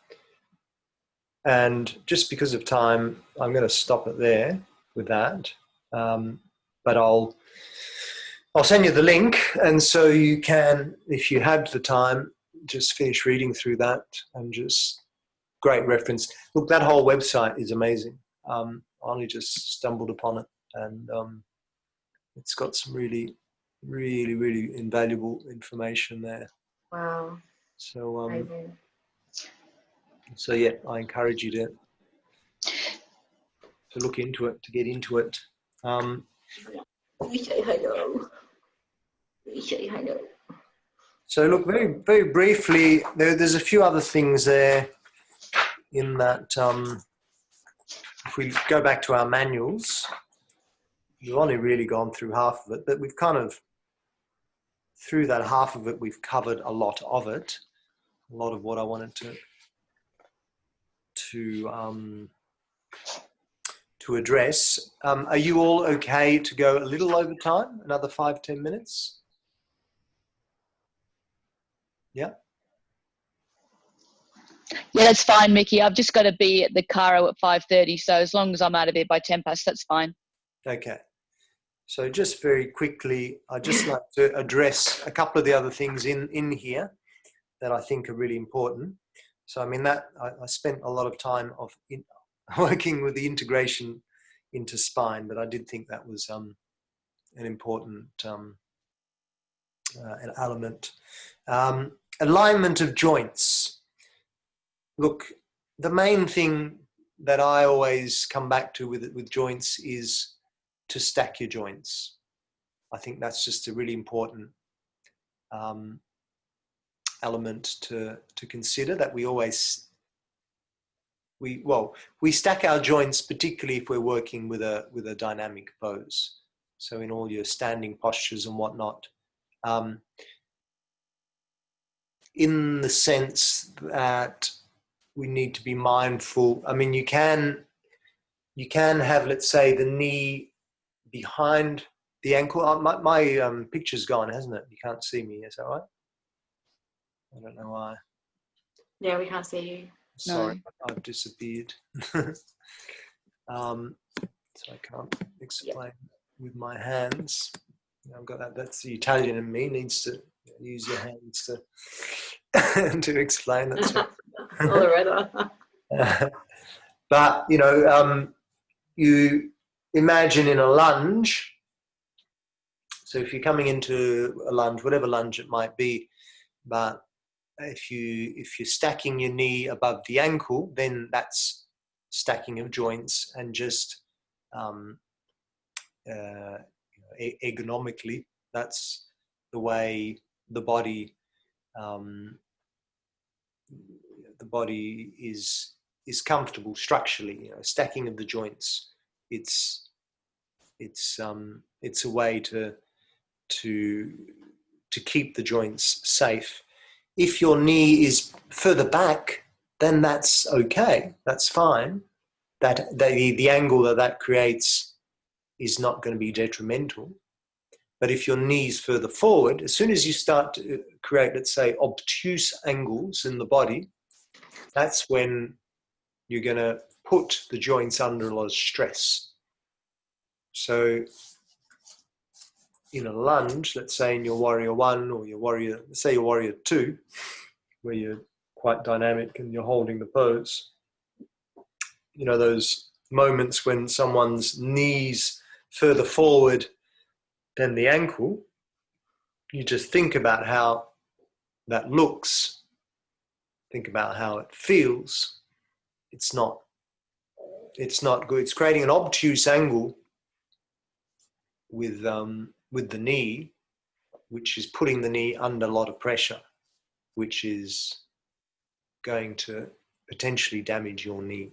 And just because of time, I'm going to stop it there with that. But I'll send you the link, and so you can, if you have the time, just finish reading through that, and just great reference. Look, that whole website is amazing. I only just stumbled upon it, and it's got some really, really, really invaluable information there. Wow. So, Amazing. so yeah, I encourage you to look into it, to get into it. So look, very, very briefly, there's a few other things there in that. If we go back to our manuals, we've only really gone through half of it, but we've kind of, through that half of it, we've covered a lot of it, a lot of what I wanted to address. Are you all okay to go a little over time, another 5-10 minutes? Yeah. Yeah, that's fine, Mickey. I've just got to be at the Caro at 5:30, so as long as I'm out of here by 10 past, that's fine. Okay. So just very quickly, I'd just like to address a couple of the other things in here that I think are really important. So, I mean, I spent a lot of time working with the integration into spine, but I did think that was an important an element. Alignment of joints. Look, the main thing that I always come back to with joints is to stack your joints. I think that's just a really important element to consider, that we stack our joints, particularly if we're working with a dynamic pose. So in all your standing postures and whatnot, in the sense that we need to be mindful. I mean, you can have, let's say, the knee behind the ankle. My picture's gone, hasn't it? You can't see me, is that right? I don't know why. Yeah, we can't see you. Sorry, no. I've disappeared. So I can't explain with my hands. I've got that. That's the Italian in me, needs to use your hands to to explain. That's right. But you imagine in a lunge. So if you're coming into a lunge, whatever lunge it might be, but if you're stacking your knee above the ankle, then that's stacking of joints and just ergonomically. That's the way the body is comfortable structurally. You know, stacking of the joints. It's a way to keep the joints safe. If your knee is further back, then that's okay. That's fine. That the angle that creates is not going to be detrimental. But if your knee's further forward, as soon as you start to create, let's say, obtuse angles in the body, that's when you're going to put the joints under a lot of stress. So in a lunge, let's say in your warrior 1 or your warrior, let's say your warrior 2, where you're quite dynamic and you're holding the pose, you know, those moments when someone's knees further forward than the ankle, you just think about how that looks, think about how it feels. It's not good. It's creating an obtuse angle with the knee, which is putting the knee under a lot of pressure, which is going to potentially damage your knee.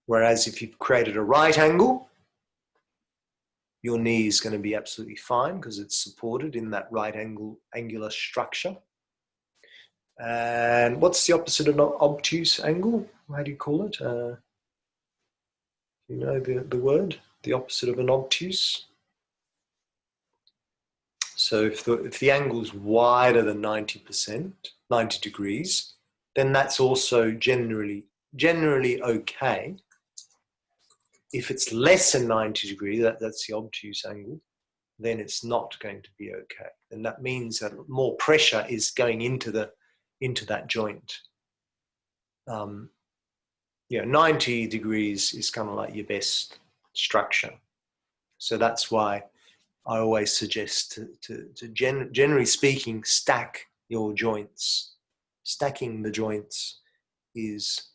Whereas if you've created a right angle, your knee is going to be absolutely fine because it's supported in that right angular structure. And what's the opposite of an obtuse angle? How do you call it? You know the word? The opposite of an obtuse? So if the angle's wider than 90%, 90 degrees, then that's also generally okay. If it's less than 90 degrees, that's the obtuse angle, then it's not going to be okay. And that means that more pressure is going into that joint. 90 degrees is kind of like your best structure. So that's why I always suggest to generally speaking, stack your joints. Stacking the joints is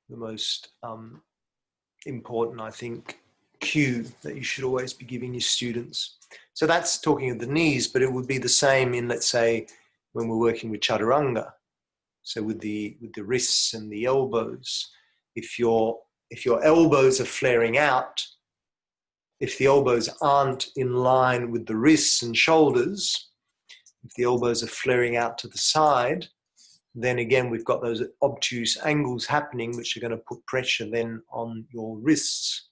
the most important, I think, cue that you should always be giving your students. So that's talking of the knees, but it would be the same in, let's say, when we're working with chaturanga. So with the wrists and the elbows, if your elbows are flaring out, if the elbows aren't in line with the wrists and shoulders, if the elbows are flaring out to the side, then again we've got those obtuse angles happening, which are going to put pressure then on your wrists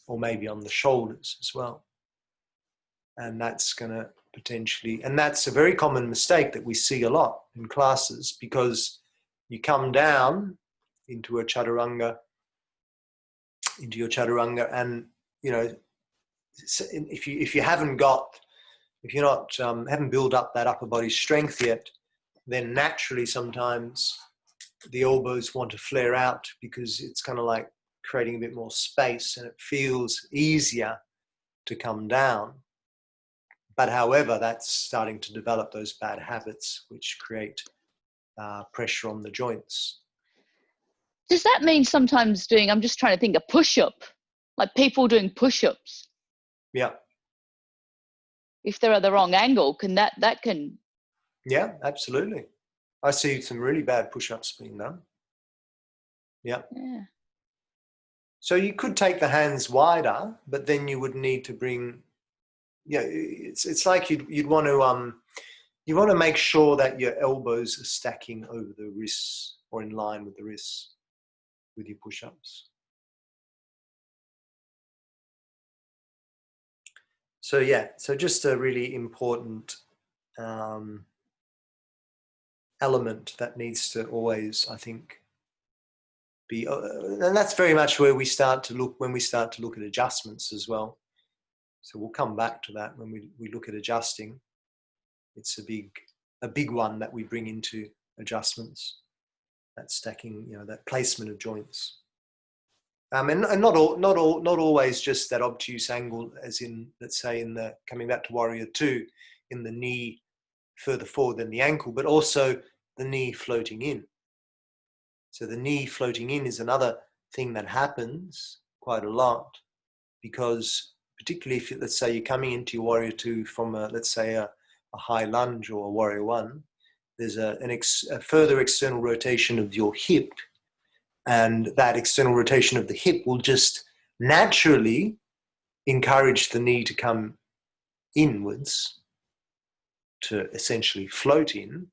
or maybe on the shoulders as well. And that's going to potentially, and that's a very common mistake that we see a lot in classes, because you come down into your chaturanga, and you know, if you haven't built up that upper body strength yet, then naturally sometimes the elbows want to flare out because it's kind of like creating a bit more space and it feels easier to come down. But however, that's starting to develop those bad habits which create pressure on the joints. Does that mean sometimes I'm just trying to think, a push-up, like people doing push-ups? Yeah. If they're at the wrong angle, that can... Yeah, absolutely. I see some really bad push-ups being done. Yeah. Yeah. So you could take the hands wider, but then you would need to bring... Yeah, it's like you'd want to make sure that your elbows are stacking over the wrists or in line with the wrists with your push-ups. So yeah, so just a really important element that needs to always, I think, be, and that's very much where we start to look when we start to look at adjustments as well. So we'll come back to that when we look at adjusting. It's a big one that we bring into adjustments. That stacking, you know, that placement of joints. And not always just that obtuse angle, as in, let's say, coming back to Warrior 2, in the knee further forward than the ankle, but also the knee floating in. So the knee floating in is another thing that happens quite a lot, because particularly if, let's say, you're coming into your warrior two from, let's say, a high lunge or a warrior one, there's a further external rotation of your hip, and that external rotation of the hip will just naturally encourage the knee to come inwards to essentially float in,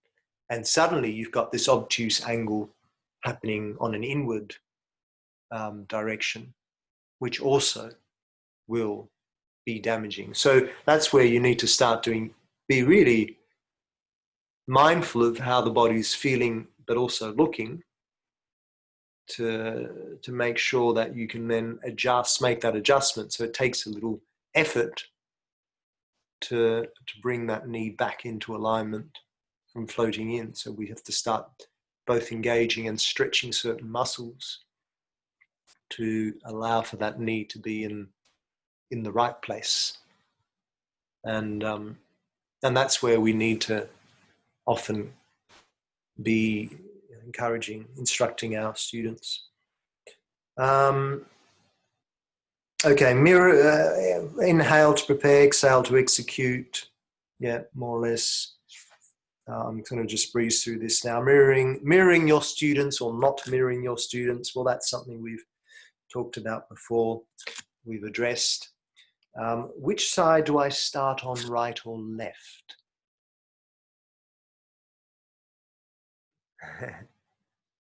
and suddenly you've got this obtuse angle happening on an inward direction, which also will be damaging. So that's where you need to start be really mindful of how the body's feeling, but also looking to make sure that you can then make that adjustment. So it takes a little effort to bring that knee back into alignment from floating in. So we have to start both engaging and stretching certain muscles to allow for that knee to be in the right place. And that's where we need to often be instructing our students. Okay, inhale to prepare, exhale to execute. Yeah, more or less. I'm going to just breeze through this now. Mirroring your students or not mirroring your students. Well, that's something we've talked about before. We've addressed. Which side do I start on, right or left?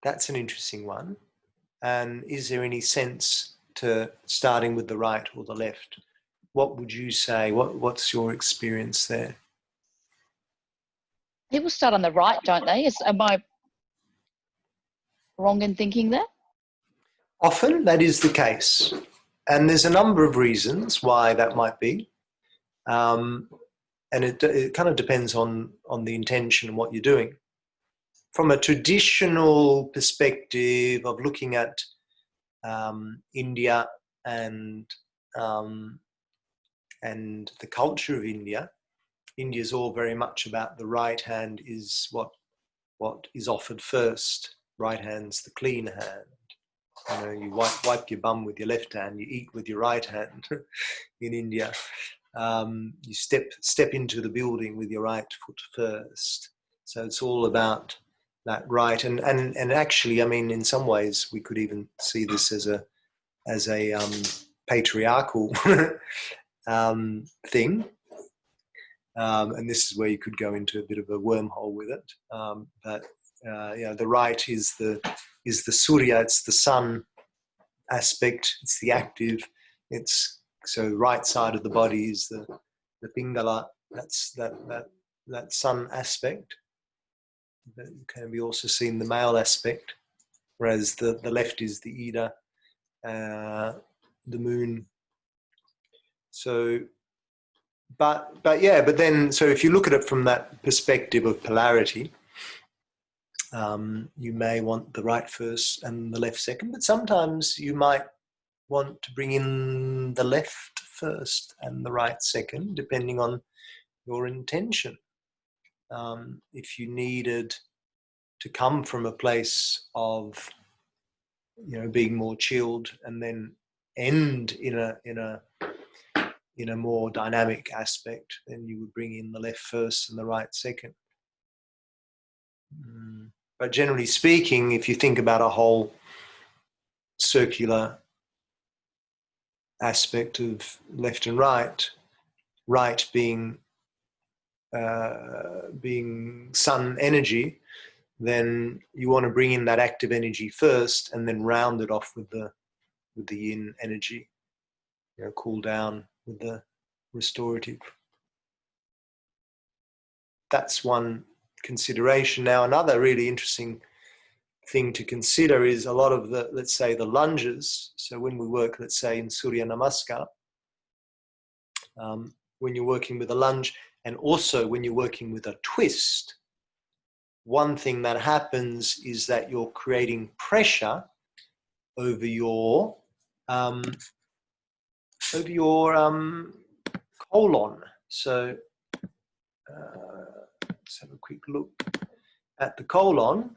That's an interesting one. And is there any sense to starting with the right or the left? What would you say? What's your experience there? People start on the right, don't they? Am I wrong in thinking that? Often that is the case. And there's a number of reasons why that might be. And it kind of depends on the intention and what you're doing. From a traditional perspective of looking at India and the culture of India, India is all very much about the right hand is what is offered first. Right hand's the clean hand. You know, you wipe your bum with your left hand, you eat with your right hand in India. You step into the building with your right foot first. So it's all about that right. And actually, I mean, in some ways, we could even see this as a patriarchal thing. And this is where you could go into a bit of a wormhole with it. But the right is the Surya, it's the sun aspect, it's the active. So right side of the body is the Pingala, that's that sun aspect. That can be also seen the male aspect, whereas the left is the Ida, the moon. So, but then, so if you look at it from that perspective of polarity, you may want the right first and the left second, but sometimes you might want to bring in the left first and the right second, depending on your intention. If you needed to come from a place of, being more chilled and then end in a more dynamic aspect, then you would bring in the left first and the right second. But generally speaking, if you think about a whole circular aspect of left and right being sun energy, then you want to bring in that active energy first and then round it off with the yin energy, cool down with the restorative. That's one consideration. Now, another really interesting thing to consider is a lot of let's say the lunges. So when we work, let's say in Surya Namaskar, when you're working with a lunge and also when you're working with a twist, one thing that happens is that you're creating pressure over your colon. So let's have a quick look at the colon.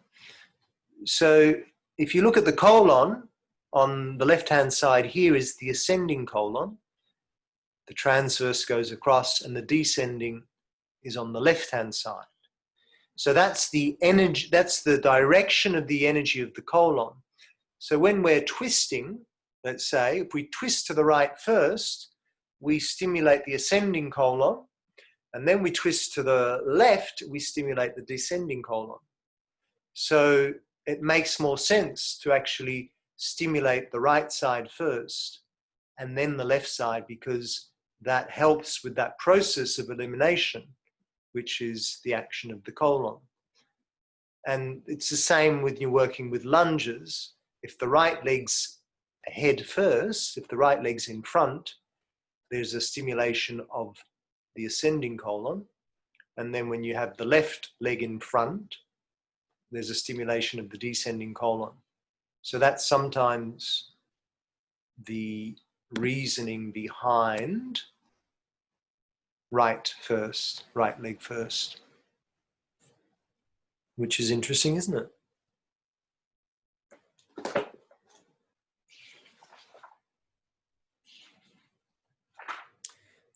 So if you look at the colon, on the left-hand side here is the ascending colon, the transverse goes across, and the descending is on the left-hand side. So that's the energy, that's the direction of the energy of the colon. So when we're twisting, let's say, if we twist to the right first, we stimulate the ascending colon, and then we twist to the left, we stimulate the descending colon. So it makes more sense to actually stimulate the right side first and then the left side, because that helps with that process of elimination, which is the action of the colon. And it's the same when you're working with lunges. If the right leg's ahead first, if the right leg's in front, there's a stimulation of the ascending colon. And then when you have the left leg in front, there's a stimulation of the descending colon. So that's sometimes the reasoning behind right leg first, which is interesting, isn't it?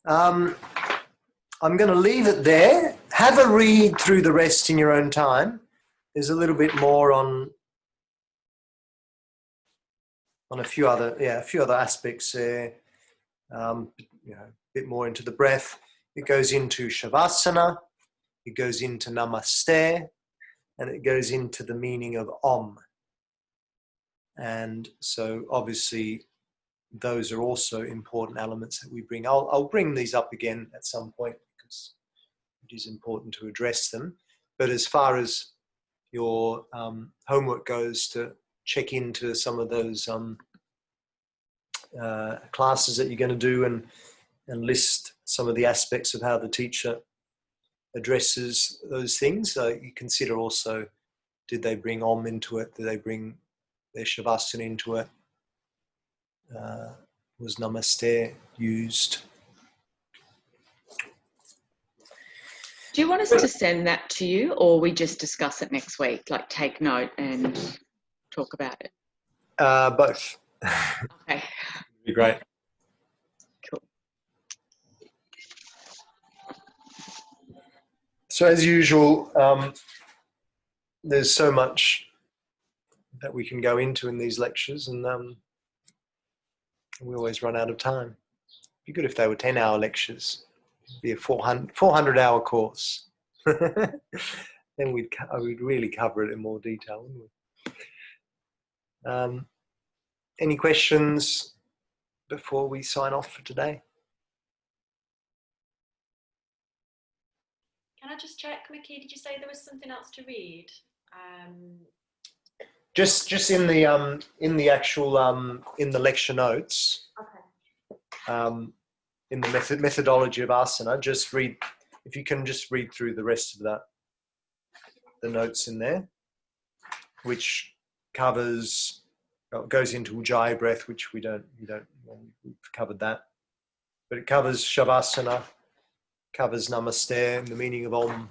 I'm going to leave it there. Have a read through the rest in your own time. There's a little bit more on a few other aspects there. A bit more into the breath. It goes into Shavasana. It goes into Namaste, and it goes into the meaning of Om. And so obviously those are also important elements that we bring. I'll bring these up again at some point because it is important to address them. But as far as your homework goes, to check into some of those classes that you're going to do and list some of the aspects of how the teacher addresses those things. You consider also, did they bring Om into it? Did they bring their Shavasana into it? Was Namaste used? Do you want us to send that to you, or we just discuss it next week, like take note and talk about it? Both. Okay. Be great. Cool. So as usual, there's so much that we can go into in these lectures, and we always run out of time. It'd be good if they were 10-hour lectures. It'd be a 400-hour course. Then we'd really cover it in more detail, wouldn't we? Any questions before we sign off for today? Can I just check, Mickey? Did you say there was something else to read? Just in the actual in the lecture notes. Okay. In the methodology of asana, just read, if you can just read through the rest of that, the notes in there, which covers, goes into Ujjayi breath, which we've covered that, but it covers Shavasana, covers Namaste and the meaning of Om.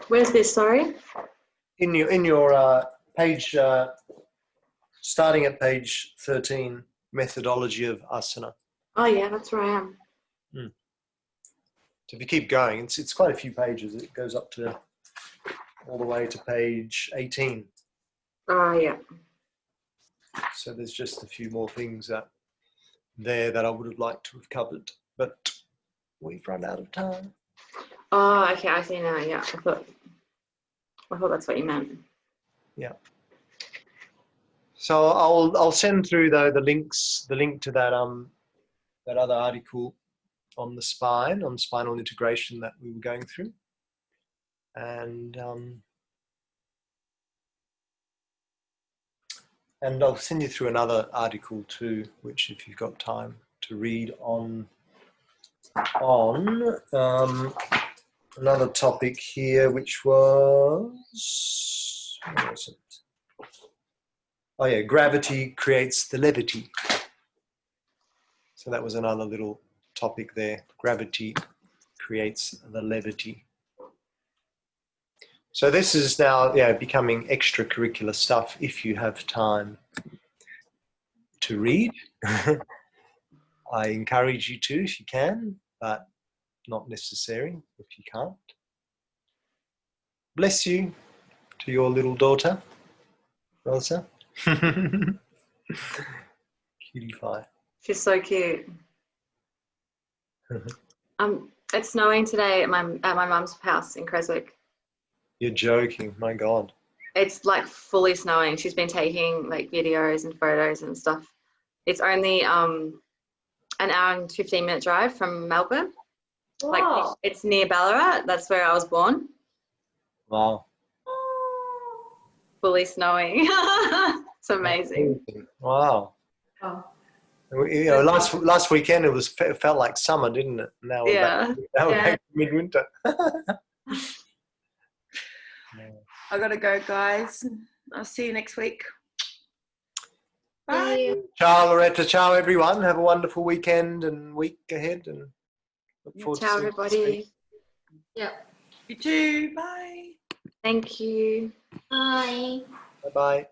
Where's this, sorry? In your page, starting at page 13, methodology of asana. Oh yeah, that's where I am. So if you keep going, it's quite a few pages. It goes up to all the way to page 18. Oh yeah. So there's just a few more things there that I would have liked to have covered, but we've run out of time. Oh, okay, I see now. Yeah, I thought that's what you meant. Yeah. So I'll send through though the link to that that other article on spinal integration that we were going through, and I'll send you through another article too, which if you've got time to read on another topic here, which was, where was it? Oh yeah, gravity creates the levity. So that was another little topic there. Gravity creates the levity. So this is now, becoming extracurricular stuff if you have time to read. I encourage you to if you can, but not necessary if you can't. Bless you to your little daughter, Rosa. Cutie pie. She's so cute. It's snowing today at my mum's house in Creswick. You're joking, my God. It's like fully snowing. She's been taking like videos and photos and stuff. It's only an hour and 15-minute drive from Melbourne. Like Wow. it's near Ballarat. That's where I was born. Wow. Fully snowing. It's amazing. Wow. Oh. You know, last weekend it felt like summer, didn't it? Now we're Yeah. back to midwinter. I gotta go, guys. I'll see you next week. Bye. Ciao, Loretta. Ciao, everyone. Have a wonderful weekend and week ahead, and look forward to Ciao, seeing you next everybody. week. Yeah. You too. Bye. Thank you. Bye. Bye-bye.